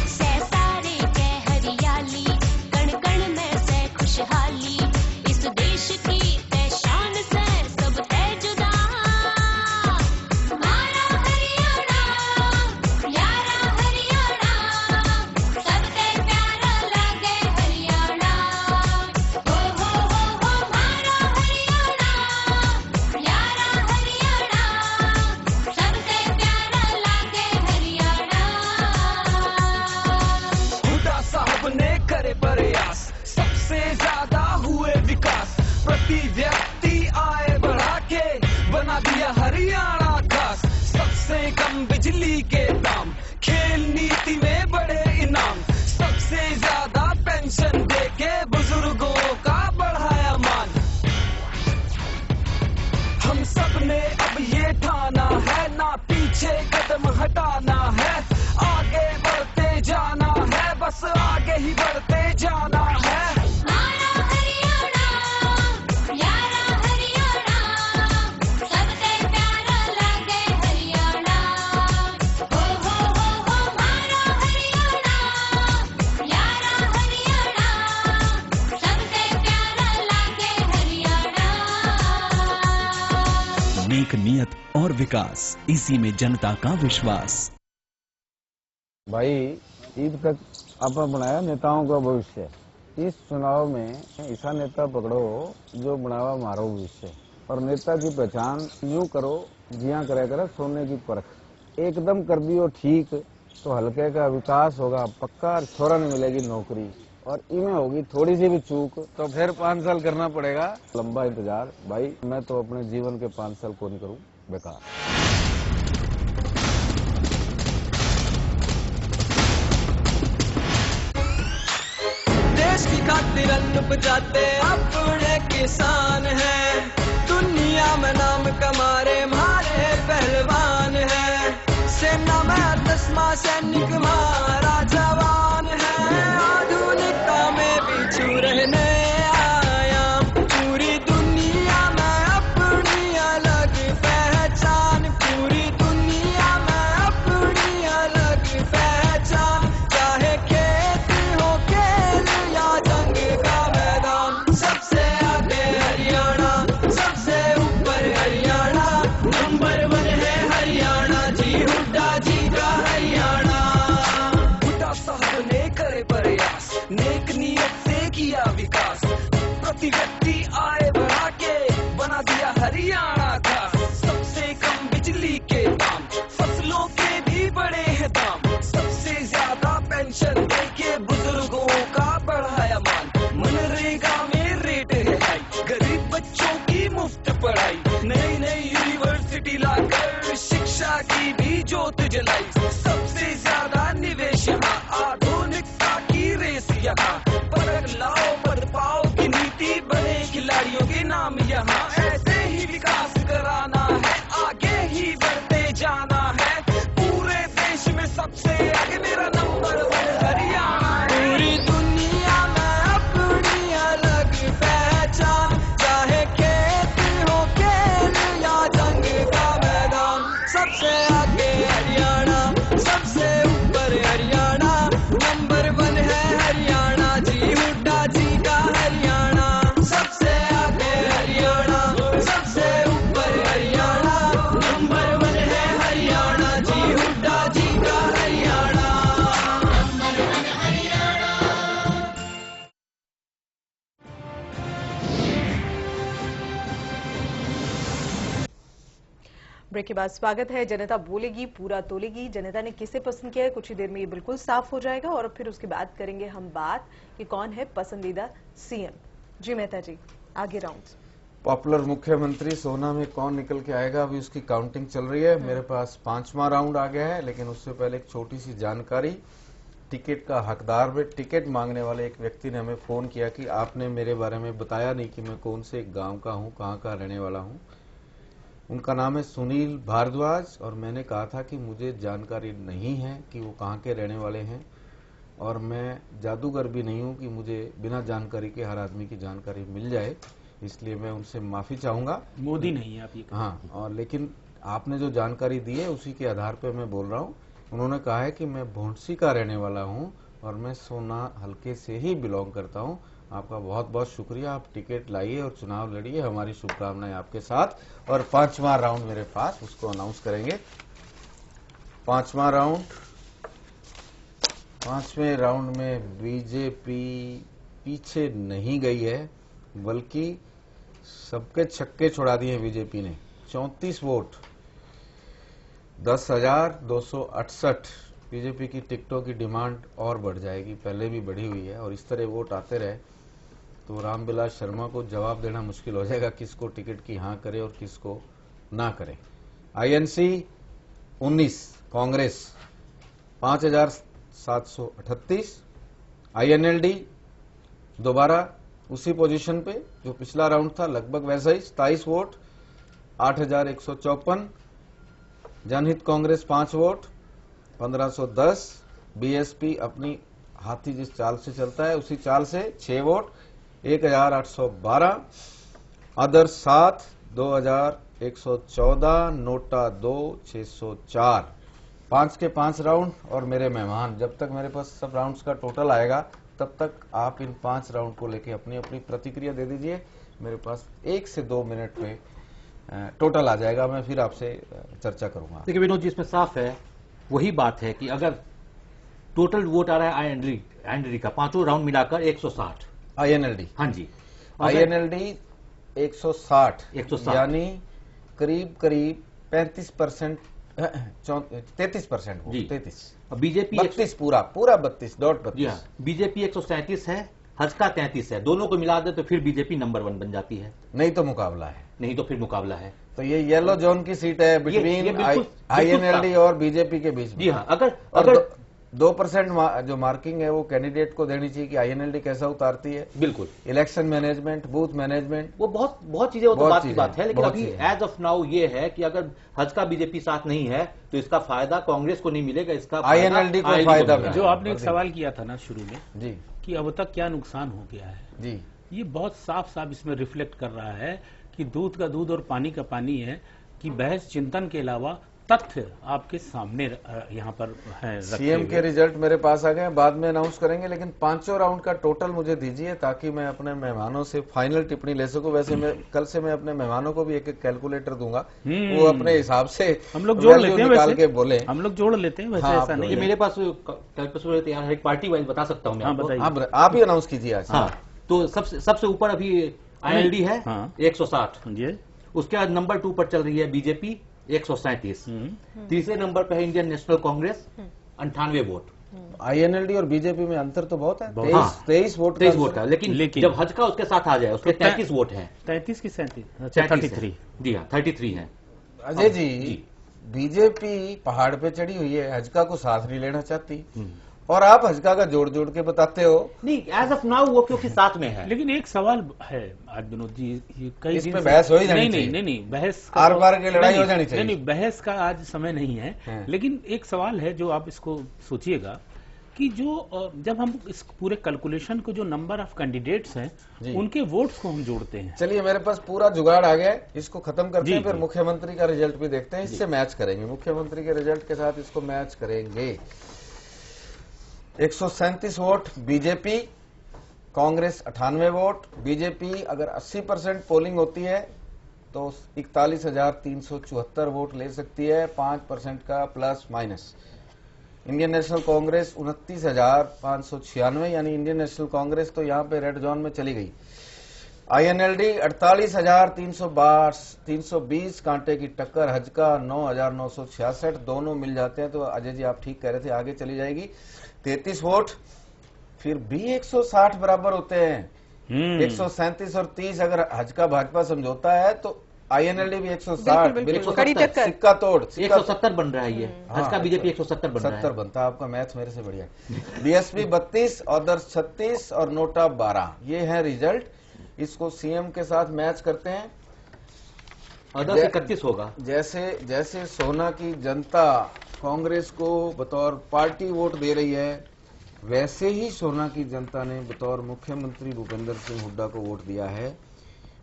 सै सारे कै हरियाली, कण कण में सै खुशहाली, इस देश की पहचान से सब है जुदा। मारा हरियाणा, यारा हरियाणा खास, सबसे कम बिजली के दाम, खेल नीति में बड़े इनाम, सबसे ज्यादा पेंशन देके बुजुर्गों का बढ़ाया मान। हम सब ने अब ये ठाना है, ना पीछे कदम हटाना है, आगे बढ़ते जाना है, बस आगे ही बढ़ते जाना है। हमारा हरियाणा, यारा हरियाणा, सबसे प्यारा लगे हरियाणा। हो हमारा हरियाणा, यारा हरियाणा, सबसे प्यारा लगे हरियाणा। नेक नियत और विकास, इसी में जनता का विश्वास। भाई ईद तक आपने बनाया नेताओं का भविष्य, इस चुनाव में ऐसा नेता पकड़ो जो बनावा मारो भविष्य। और नेता की पहचान यूं करो जिया करे करे सोने की परख, एकदम कर दियो ठीक तो हल्के का विकास होगा पक्का, छोरा नहीं मिलेगी नौकरी, और इनमें होगी थोड़ी सी भी चूक तो फिर 5 साल करना पड़ेगा लंबा इंतजार। भाई मैं तो अपने जीवन के 5 साल को नहीं करूं बेकार। देश की खातिर अन्न उपजाते अपने किसान हैं, दुनिया में नाम कमारे हमारे पहलवान हैं, सेना में 10वां सैनिक हमारा जवान है, आधुनिकता में बिछू रहने आया, पूरी दुनिया में अपनी अलग पहचान, पूरी दुनिया में अपनी अलग पहचान, चाहे खेत हो खेल या जंग का मैदान, सबसे आगे हरियाणा, सबसे ऊपर हरियाणा, नंबर 1 है हरियाणा जी, हुड्डा जी का हरियाणा। हुड्डा साहब ने करे प्रयास, नेक नियत से किया विकास, प्रति व्यक्ति आय बढ़ा के बना दिया हरियाणा का, सबसे कम बिजली के दाम, फसलों के भी बड़े हैं दाम, सबसे ज्यादा पेंशन देके बुजुर्गों का बढ़ाया मान, मनरेगा में रेट है हाई, गरीब बच्चों की मुफ्त पढ़ाई, नई नई यूनिवर्सिटी लाकर शिक्षा की भी ज्योत जलाई, सबसे ज्यादा निवेश यहाँ, आधुनिकता की रेस यहाँ, परख लाओ पद पाओ की नीति, बड़े खिलाड़ियों के नाम यहाँ, ऐसे ही विकास कराना है, आगे ही बढ़ते जाना है, पूरे देश में सबसे आगे मेरा नंबर 1 हरियाणा है। पूरी दुनिया में अपनी अलग पहचान, चाहे खेत हो खेल या जंग का मैदान, सबसे आगे हरियाणा, सबसे ऊपर हरियाणा, नंबर 1 है हरियाणा जी, हुड्डा जी का हरियाणा, सबसे आगे हरियाणा, सबसे ऊपर हरियाणा, नंबर 1 है हरियाणा जी, हुड्डा जी का हरियाणा, नंबर 1 हरियाणा। ब्रेक के बाद स्वागत है। जनता बोलेगी पूरा तोलेगी, जनता ने किसे पसंद किया है कुछ ही देर में ये बिल्कुल साफ हो जाएगा, और फिर उसके बाद करेंगे हम बात कि कौन है पसंदीदा सीएम। जी मेहता जी, आगे राउंड्स। पॉपुलर मुख्यमंत्री सोना में कौन निकल के आएगा, अभी उसकी काउंटिंग चल रही है। मेरे पास 5वां राउंड आ गया है, लेकिन उससे पहले एक छोटी सी जानकारी। टिकट का हकदार में टिकट मांगने वाले एक व्यक्ति ने हमें फोन किया कि आपने मेरे बारे में बताया नहीं कि मैं कौन से गांव का हूं, कहां का रहने वाला हूं। उनका नाम है सुनील भारद्वाज, और मैंने कहा था कि मुझे जानकारी नहीं है कि वो कहां के रहने वाले हैं, और मैं जादूगर भी नहीं हूं कि मुझे बिना जानकारी के हर आदमी की जानकारी मिल जाए, इसलिए मैं उनसे माफी चाहूंगा। मोदी नहीं है आप ये। हाँ, और लेकिन आपने जो जानकारी दी है उसी के आधार पर मैं बोल रहा हूँ। उन्होंने कहा है कि मैं भोंडसी का रहने वाला हूँ और मैं सोना हल्के से ही बिलोंग करता हूँ। आपका बहुत बहुत शुक्रिया, आप टिकट लाइए और चुनाव लड़िए, हमारी शुभकामनाएं आपके साथ। और 5वां राउंड मेरे पास, उसको अनाउंस करेंगे। 5वां राउंड, 5वें राउंड में बीजेपी पीछे नहीं गई है, बल्कि सबके छक्के छुड़ा दिए बीजेपी ने। 34 वोट, 10,268। बीजेपी की टिकटों की डिमांड और बढ़ जाएगी, पहले भी बढ़ी हुई है, और इस तरह वोट आते रहे तो रामविलास शर्मा को जवाब देना मुश्किल हो जाएगा किसको टिकट की हाँ करे और किसको ना करे। INC 19 कांग्रेस 5738, INLD दोबारा उसी पोजीशन पे जो पिछला राउंड था, लगभग वैसा ही 27 वोट 8154, जनहित कांग्रेस 5 वोट 1510, BSP अपनी हाथी जिस चाल से चलता है उसी चाल से 6 वोट 1812, अदर 7 2114, नोटा 2 604, 5 के 5 राउंड और मेरे मेहमान। जब तक मेरे पास सब राउंड्स का टोटल आएगा तब तक आप इन 5 राउंड को लेके अपनी अपनी प्रतिक्रिया दे दीजिए। मेरे पास 1 से 2 मिनट में टोटल आ जाएगा, मैं फिर आपसे चर्चा करूंगा। देखिए विनोद जी, इसमें साफ है, वही बात है कि अगर टोटल वोट आ रहा है INLD का 5 राउंड मिलाकर 160, INLD, हाँ जी, INLD 160 यानी करीब 35%, 33% जी, 33, बीजेपी 32, पूरा 32.32, बीजेपी 137 है, हजका 33 है, दोनों को मिला दे तो फिर बीजेपी नंबर 1 बन जाती है। नहीं तो मुकाबला है, नहीं तो फिर मुकाबला है। तो ये येलो जोन की सीट है बिटवीन INLD और बीजेपी के बीच में। जी हाँ, अगर 2% जो मार्किंग है वो कैंडिडेट को देनी चाहिए कि INLD कैसा उतारती है। बिल्कुल, इलेक्शन मैनेजमेंट, बूथ मैनेजमेंट, वो बहुत चीजें, वो तो बात की बात है, लेकिन अभी एज ऑफ नाउ ये है कि अगर हजका बीजेपी साथ नहीं है तो इसका फायदा कांग्रेस को नहीं मिलेगा, इसका INLD को फायदा मिलेगा। जो आपने एक सवाल किया था ना शुरू में जी कि अब तक क्या नुकसान हो गया है जी, ये बहुत साफ साफ इसमें रिफ्लेक्ट कर रहा है कि दूध का दूध और पानी का पानी है, कि बहस चिंतन के अलावा तथ्य आपके सामने यहाँ पर है। CM के रिजल्ट मेरे पास आ गए, बाद में अनाउंस करेंगे, लेकिन 5 राउंड का टोटल मुझे दीजिए ताकि मैं अपने मेहमानों से फाइनल टिप्पणी ले सकूं। वैसे मैं कल से मैं अपने मेहमानों को भी एक कैलकुलेटर दूंगा, वो अपने हिसाब से हम लोग जोड़ लेते हैं, निकाल के बोले, हम लोग जोड़ लेते हैं। वैसे ऐसा नहीं है, मेरे पास कैलकुलेटर तैयार है, पार्टी वाइज बता सकता हूँ मैं। आप ही अनाउंस कीजिए आज। हाँ, तो सबसे ऊपर अभी INLD है 160, उसके बाद नंबर 2 पर चल रही है बीजेपी 137, तीसरे नंबर पर है Indian National Congress 98 vote. INLD और बीजेपी में अंतर तो बहुत है, 23 वोट का, लेकिन जब हजका उसके साथ आ जाए उसके 33 वोट हैं। 33 की 37, 33, जी हाँ 33 है। अजय जी, बीजेपी पहाड़ पे चढ़ी हुई है, हजका को साथ नहीं लेना चाहती, और आप हजका का जोड़ जोड़ के बताते हो। नहीं, एज ऑफ नाउ वो क्योंकि साथ में है। लेकिन एक सवाल है आज विनोद जी, ये कई दिन बहस हो ही जानी चाहिए। नहीं, बहस आर पार की लड़ाई हो जानी चाहिए। नहीं, बहस का आज समय नहीं है, लेकिन एक सवाल है जो आप इसको सोचिएगा कि जो जब हम इस पूरे कैलकुलेशन को, जो नंबर ऑफ कैंडिडेट्स हैं उनके वोट्स को हम जोड़ते हैं। चलिए, मेरे पास पूरा जुगाड़ आ गया, इसको खत्म करते हैं, फिर मुख्यमंत्री का रिजल्ट भी देखते हैं, इससे मैच करेंगे, मुख्यमंत्री के रिजल्ट के साथ इसको मैच करेंगे। 137 vote BJP, Congress 98 vote. BJP अगर 80% पोलिंग होती है तो 41,374 वोट ले सकती है, 5% का plus minus. Indian National Congress 29,596, यानी इंडियन नेशनल कांग्रेस तो यहाँ पे रेड जोन में चली गई। INLD 48,320 कांटे की टक्कर, हजका 9,966, दोनों मिल जाते हैं तो अजय जी आप ठीक कह रहे थे, आगे चली जाएगी। 33 वोट, फिर भी 160 बराबर होते हैं। 137 और 30 अगर हजका भाजपा समझौता है तो INLD भी 160, सिक्का तोड़ 170 बन रहा है ये, हजका बीजेपी 170 बन रहा है। 70 बनता है, आपका मैथ मेरे से बढ़िया। BSP 32, अदर्स 36 और नोटा 12, ये है रिजल्ट। इसको CM के साथ मैच करते हैं, अदर्स 31 होगा। जैसे सोना की जनता कांग्रेस को बतौर पार्टी वोट दे रही है, वैसे ही सोना की जनता ने बतौर मुख्यमंत्री भूपेंद्र सिंह हुड्डा को वोट दिया है।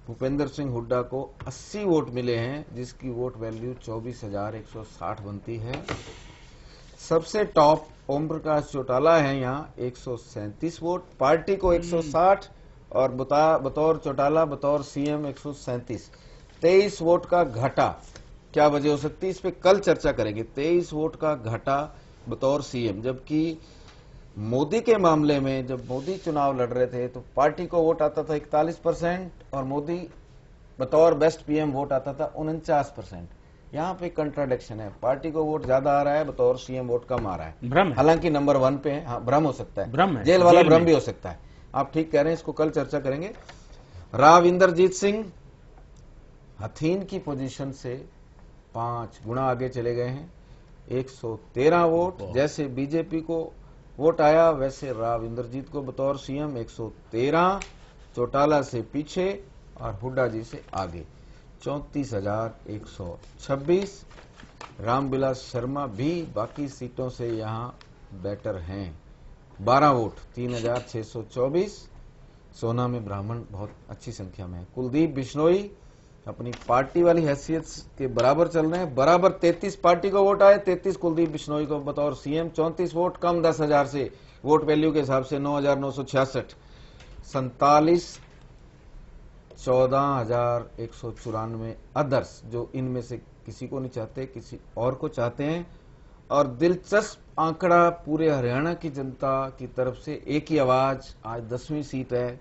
भूपेंद्र सिंह हुड्डा को 80 वोट मिले हैं, जिसकी वोट वैल्यू 24,160 बनती है। सबसे टॉप ओम प्रकाश चौटाला है यहाँ 137 वोट, पार्टी को 160 और बतौर चौटाला बतौर CM 137। 23 वोट का घाटा, क्या वजह हो सकती है, इस पे कल चर्चा करेंगे। 23 वोट का घाटा बतौर CM, जबकि मोदी के मामले में जब मोदी चुनाव लड़ रहे थे तो पार्टी को वोट आता था 41% और मोदी बतौर बेस्ट PM वोट आता था 49%। यहाँ पे कंट्राडिक्शन है, पार्टी को वोट ज्यादा आ रहा है, बतौर CM वोट कम आ रहा है। हालांकि नंबर 1 पे है, हाँ भ्रम हो सकता है, जेल वाला भ्रम भी हो सकता है। आप ठीक कह रहे हैं, इसको कल चर्चा करेंगे। राव इंदरजीत सिंह हथीन की पोजीशन से 5 गुना आगे चले गए हैं। 113 वोट। जैसे बीजेपी को वोट आया वैसे राव इंद्रजीत को बतौर सीएम 113, चौटाला से पीछे और हुड्डा जी से आगे 34,126। रामविलास शर्मा भी बाकी सीटों से यहां बेटर हैं, 12 वोट 3,624। सोना में ब्राह्मण बहुत अच्छी संख्या में है। कुलदीप बिश्नोई अपनी पार्टी वाली हैसियत के बराबर चल रहे हैं, बराबर 33 पार्टी को वोट आए, 33 कुलदीप बिश्नोई को बतौर सीएम, 34 वोट कम 10,000 से, वोट वैल्यू के हिसाब से 9,966। 47 14,194 अदर्स, जो इनमें से किसी को नहीं चाहते, किसी और को चाहते हैं। और दिलचस्प आंकड़ा पूरे हरियाणा की जनता की तरफ से एक ही आवाज, आज 10वीं सीट है,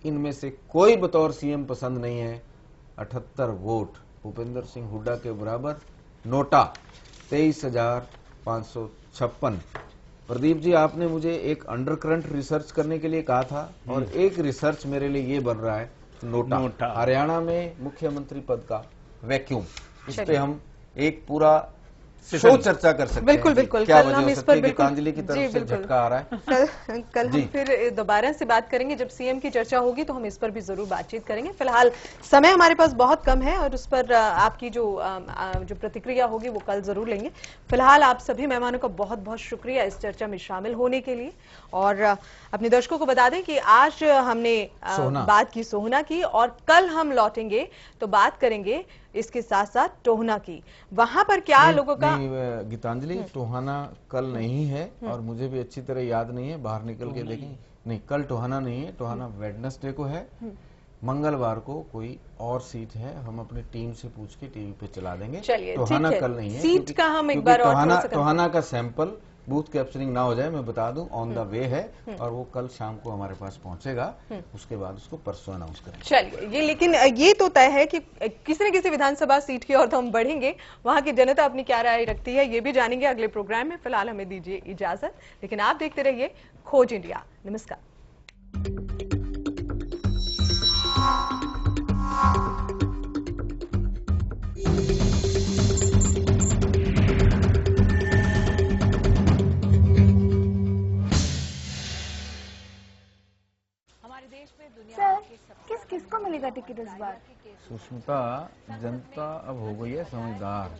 इनमें से कोई बतौर सीएम पसंद नहीं है। 78 वोट भूपेंद्र सिंह हुड्डा के बराबर। नोटा 23,556। प्रदीप जी, आपने मुझे एक अंडरकरंट रिसर्च करने के लिए कहा था और एक रिसर्च मेरे लिए ये बन रहा है, नोटा हरियाणा में मुख्यमंत्री पद का वैक्यूम, इस पे हम एक पूरा शो चर्चा कर सकते बिल्कुल, हैं। बिल्कुल क्या कल हम इस पर गीतांजलि की तरफ से झटका आ रहा है। कल हम फिर दोबारा से बात करेंगे, जब सीएम की चर्चा होगी तो हम इस पर भी जरूर बातचीत करेंगे। फिलहाल समय हमारे पास बहुत कम है और उस पर आपकी जो प्रतिक्रिया होगी वो कल जरूर लेंगे। फिलहाल आप सभी मेहमानों का बहुत बहुत शुक्रिया इस चर्चा में शामिल होने के लिए। और अपने दर्शकों को बता दें कि आज हमने बात की सोहना की और कल हम लौटेंगे तो बात करेंगे इसके साथ साथ टोहना की। वहां पर क्या लोगों का गीतांजलि, टोहाना कल नहीं है और मुझे भी अच्छी तरह याद नहीं है, बाहर निकल के देखें। नहीं, कल टोहाना नहीं है, टोहाना वेडनेसडे को है। मंगलवार को कोई और सीट है, हम अपनी टीम से पूछ के टीवी पे चला देंगे। टोहाना कल नहीं है, सीट का हम एक बार टोहाना का सैंपल बूथ कैप्चरिंग ना हो जाए, मैं बता दूं, ऑन द वे है और वो कल शाम को हमारे पास पहुंचेगा। उसके बाद उसको परसों अनाउंस करेंगे। चलिए, ये लेकिन ये तो तय है कि किसी न किसी विधानसभा सीट की ओर तो हम बढ़ेंगे। वहां की जनता अपनी क्या राय रखती है ये भी जानेंगे अगले प्रोग्राम में। फिलहाल हमें दीजिए इजाजत, लेकिन आप देखते रहिए खोज इंडिया। नमस्कार। सर, किसको मिलेगा टिकट इस बार? सुष्मिता, जनता अब हो गई है समझदार।